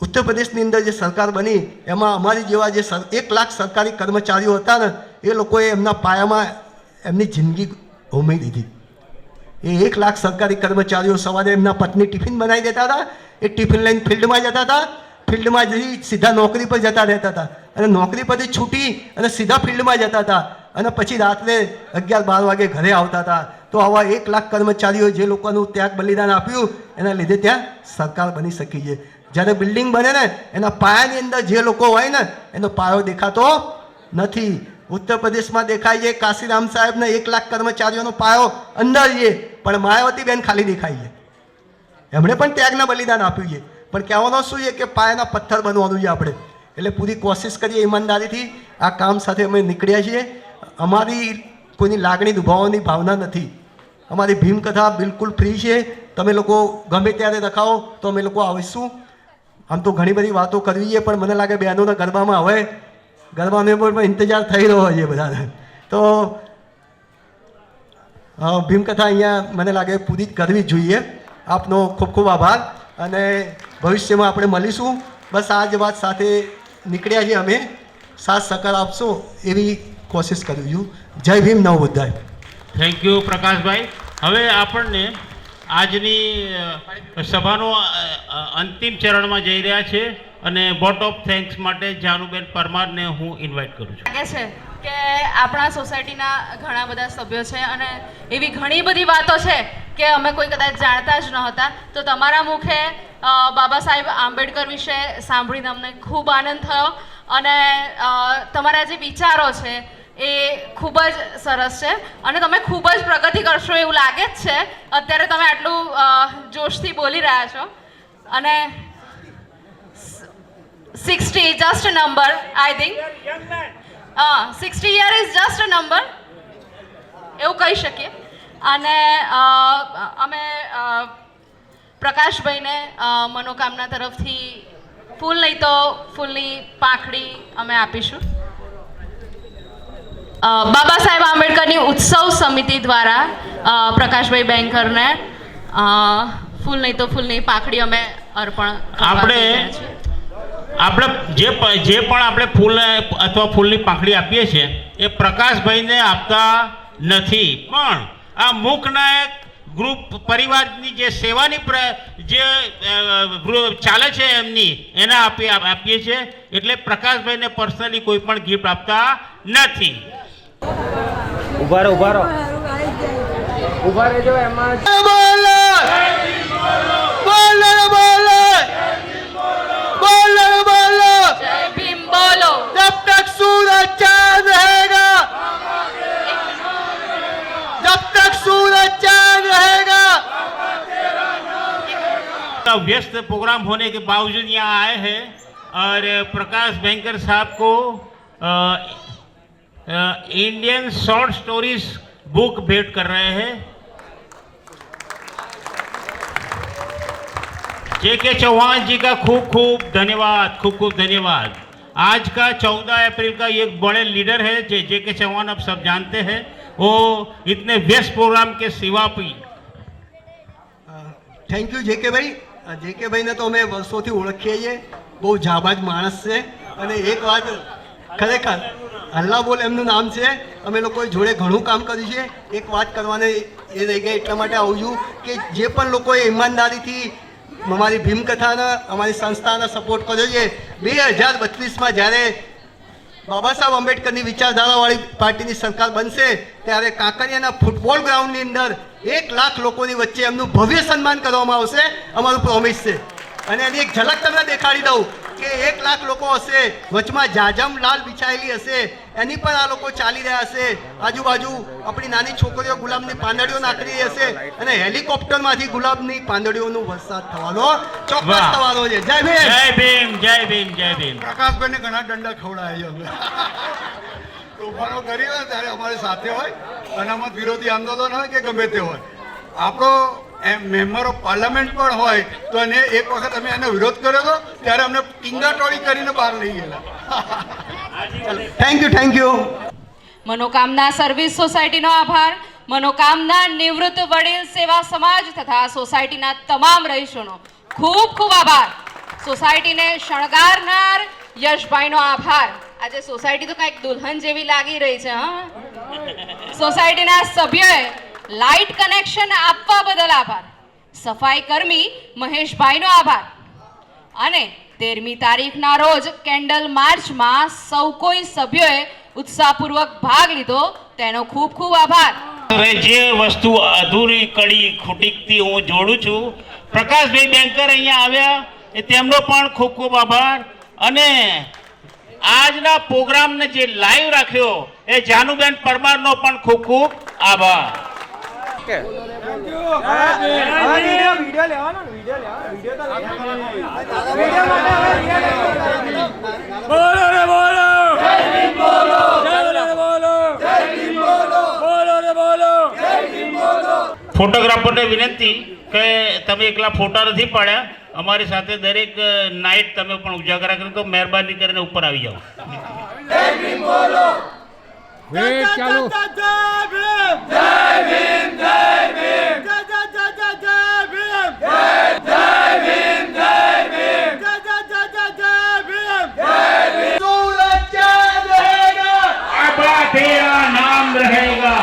ઉત્તર પ્રદેશની અંદર જે સરકાર બની એમાં અમારી જેવા જે 1 લાખ સરકારી કર્મચારીઓ હતા ને એ લોકોએ એમના પાયામાં એમની જિંદગી હોમી દીધી. એ 1 લાખ સરકારી કર્મચારીઓ સવારે એમના પત્ની ટિફિન બનાવી દેતા હતા. એ ટિફિન લઈને ફિલ્ડમાં જતા હતા. ફિલ્ડમાં જઈ સીધા નોકરી પર જતા રહેતા હતા અને નોકરી પરથી છૂટી અને સીધા ફિલ્ડમાં જતા હતા અને પછી રાત્રે 11-12 વાગે ઘરે આવતા હતા. તો આવા 1 લાખ કર્મચારીઓ જે લોકોનું ત્યાગ બલિદાન આપ્યું એના લીધે ત્યાં સરકાર બની શકી છે. જ્યારે બિલ્ડિંગ બને ને એના પાયાની અંદર જે લોકો હોય ને એનો પાયો દેખાતો નથી. ઉત્તર પ્રદેશમાં દેખાય છે કાશીરામ સાહેબના 1 લાખ કર્મચારીઓનો પાયો અંદર છે, પણ માયાવતીબેન ખાલી દેખાય છે. એમણે પણ ત્યાગના બલિદાન આપ્યું છે, પણ કહેવાનો શું છે કે પાયાના પથ્થર બનવાનું છે આપણે. એટલે પૂરી કોશિશ કરીએ ઈમાનદારીથી. આ કામ સાથે અમે નીકળ્યા છીએ. અમારી કોઈની લાગણી દુભાવવાની ભાવના નથી. અમારી ભીમકથા બિલકુલ ફ્રી છે. તમે લોકો ગમે ત્યારે રખાવો તો અમે લોકો આવીશું. આમ તો ઘણી બધી વાતો કરવી છે, પણ મને લાગે બહેનોના ગરબામાં હવે ગરબાનો પણ ઇંતજાર થઈ રહ્યો છે બધાને. તો ભીમકથા અહીંયા મને લાગે પૂરી કરવી જ જોઈએ. આપનો ખૂબ ખૂબ આભાર અને ભવિષ્યમાં આપણે મળીશું. બસ આ જ વાત સાથે નીકળ્યા છીએ અમે. સાથ સહકાર આપશો એવી કોશિશ કરું છું. જય ભીમ, નવ બુદ્ધાય. Thank you Prakashbhai. હવે આપણને આજની સભાનો અંતિમ ચરણમાં જઈ રહ્યા છે અને વોટ ઓફ થેન્ક્સ માટે જાનુબેન પરમારને હું ઇન્વાઇટ કરું છું. લાગે છે કે આપણા સોસાયટીના ઘણા બધા સભ્યો છે અને એવી ઘણી બધી વાતો છે કે અમે કોઈ કદાચ જાણતા જ નહોતા. તો તમારા મુખે બાબા સાહેબ આંબેડકર વિશે સાંભળીને અમને ખૂબ આનંદ થયો અને તમારા જે વિચારો છે એ ખૂબ જ સરસ છે અને તમે ખૂબ જ પ્રગતિ કરશો એવું લાગે જ છે. અત્યારે તમે આટલું જોશથી બોલી રહ્યા છો અને 60 just a number, I think. 60 year is just a number. એવું કહી શકીએ. અને અમે પ્રકાશભાઈને મનોકામના તરફથી ફૂલ નહીં તો ફૂલની પાંખડી અમે આપીશું. બાબા સાહેબ આંબેડકરની ઉત્સવ સમિતિ દ્વારા પ્રકાશભાઈ બેંકરને ફૂલ નહીં તો ફૂલની પાંખડી અમે અર્પણ આપણે જે પણ આપણે ફૂલ અથવા ફૂલની પાંખડી આપીએ છીએ એ પ્રકાશભાઈને આપતા નથી, પણ આ મૂકનાયક ગ્રુપ પરિવારની જે સેવાની જે ચાલે છે એમની એના આપીએ છીએ. એટલે પ્રકાશભાઈને પર્સનલી કોઈ પણ ગિફ્ટ આપતા નથી. ઉભા રહો ઉભા રહેજો. એમાં जब तक सूरज चांद रहेगा, जब तक सूरज चांद रहेगा. व्यस्त प्रोग्राम होने के बावजूद यहाँ आए हैं और प्रकाश बैंकर साहब को इंडियन शॉर्ट स्टोरीज बुक भेंट कर रहे हैं। जेके चौहान जी का खूब खूब धन्यवाद, खूब खूब धन्यवाद। आज का 14 अप्रैल का ये बड़े लीडर है जेके चौहान, आप सब जानते हैं। वो इतने व्यस्त प्रोग्राम के सिवा भी થેન્ક યુ જેકે ભાઈને તો અમે વર્ષોથી ઓળખીએ છીએ, બહુ જાબાજ માણસ છે। અને એક વાત ખરેખર હલ્લા બોલ એમનું નામ છે, અમે લોકોએ જોડે ઘણું કામ કર્યું છે। એક વાત કરવાને એ રહી ગઈ, એટલા માટે આવું છું કે જે પણ લોકોએ ઈમાનદારીથી અમારી ભીમકથાના અમારી સંસ્થાના સપોર્ટ કર્યો છે, 2032માં જ્યારે બાબા સાહેબ આંબેડકરની વિચારધારાવાળી પાર્ટીની સરકાર બનશે ત્યારે કાંકરિયાના ફૂટબોલ ગ્રાઉન્ડની અંદર 1 લાખ લોકોની વચ્ચે એમનું ભવ્ય સન્માન કરવામાં આવશે, અમારું પ્રોમિસ છે। અને એની એક ઝલક તમને દેખાડી દઉં કે 1 લાખ લોકો હશે, વચમાં જાજમ લાલ બિછાયેલી હશે, એની પર આ લોકો ચાલી રહ્યા હશે, આજુબાજુ આપણી નાની છોકરીઓ ગુલાબની પાંદડીઓ નાખી રહી હશે અને હેલિકોપ્ટરમાંથી ગુલાબની પાંદડીઓનો વરસાદ થવાનો ચોક્કસ થવાનો છે। જય ભીમ, જય ભીમ, જય ભીમ, જય ભીમ। પ્રકાશભાઈને ઘણા દંડા ખવડાવ્યા અમે તોફાનો કરી હોય ત્યારે અમારી સાથે હોય, અનામત વિરોધી આંદોલન હોય કે ગમે તે હોય, આપણો મેમ્બર ઓફ પાર્લામેન્ટ પણ હોય તો એને એક વખત અમે એનો વિરોધ કર્યો હતો ત્યારે અમને ટીંગાટોળી કરીને બહાર લઈ ગયેલા। Thank you. મનોકામના સર્વિસ સોસાયટીનો આભાર। મનોકામના નિવૃત્ત વડીલ સેવા સમાજ તથા સોસાયટીના તમામ રહીશોનો ખૂબ ખૂબ આભાર। સોસાયટીને શણગારનાર યશભાઈનો આભાર। આજે સોસાયટી તો કંઈક દુલ્હન જેવી લાગી રહી છે। હા, સોસાયટીના સભ્યોએ લાઇટ કનેક્શન આપવા બદલ આભાર। સફાઈ કર્મી મહેશભાઈનો આભાર। અને 13મી તારીખના રોજ કેન્ડલ માર્ચમાં સૌ કોઈ સભ્યોએ ઉત્સાહપૂર્વક ભાગ લીધો તેનો ખૂબ ખૂબ આભાર। જે વસ્તુ અધૂરી કડી ખૂટીકતી હું જોડું છું, પ્રકાશભાઈ બેંકર અહીંયા આવ્યા એ તેમનો પણ ખૂબ ખૂબ આભાર। અને આજના પ્રોગ્રામને જે લાઈવ રાખ્યો એ જાનુબેન પરમારનો પણ ખૂબ ખૂબ આભાર। ફોટોગ્રાફરને વિનંતી કે તમે એકલા ફોટા નથી પાડ્યા, અમારી સાથે દરેક નાઇટ તમે પણ ઉજાગરા કરો, તો મહેરબાની કરીને ઉપર આવી જાઓ। तेरा नाम रहेगा,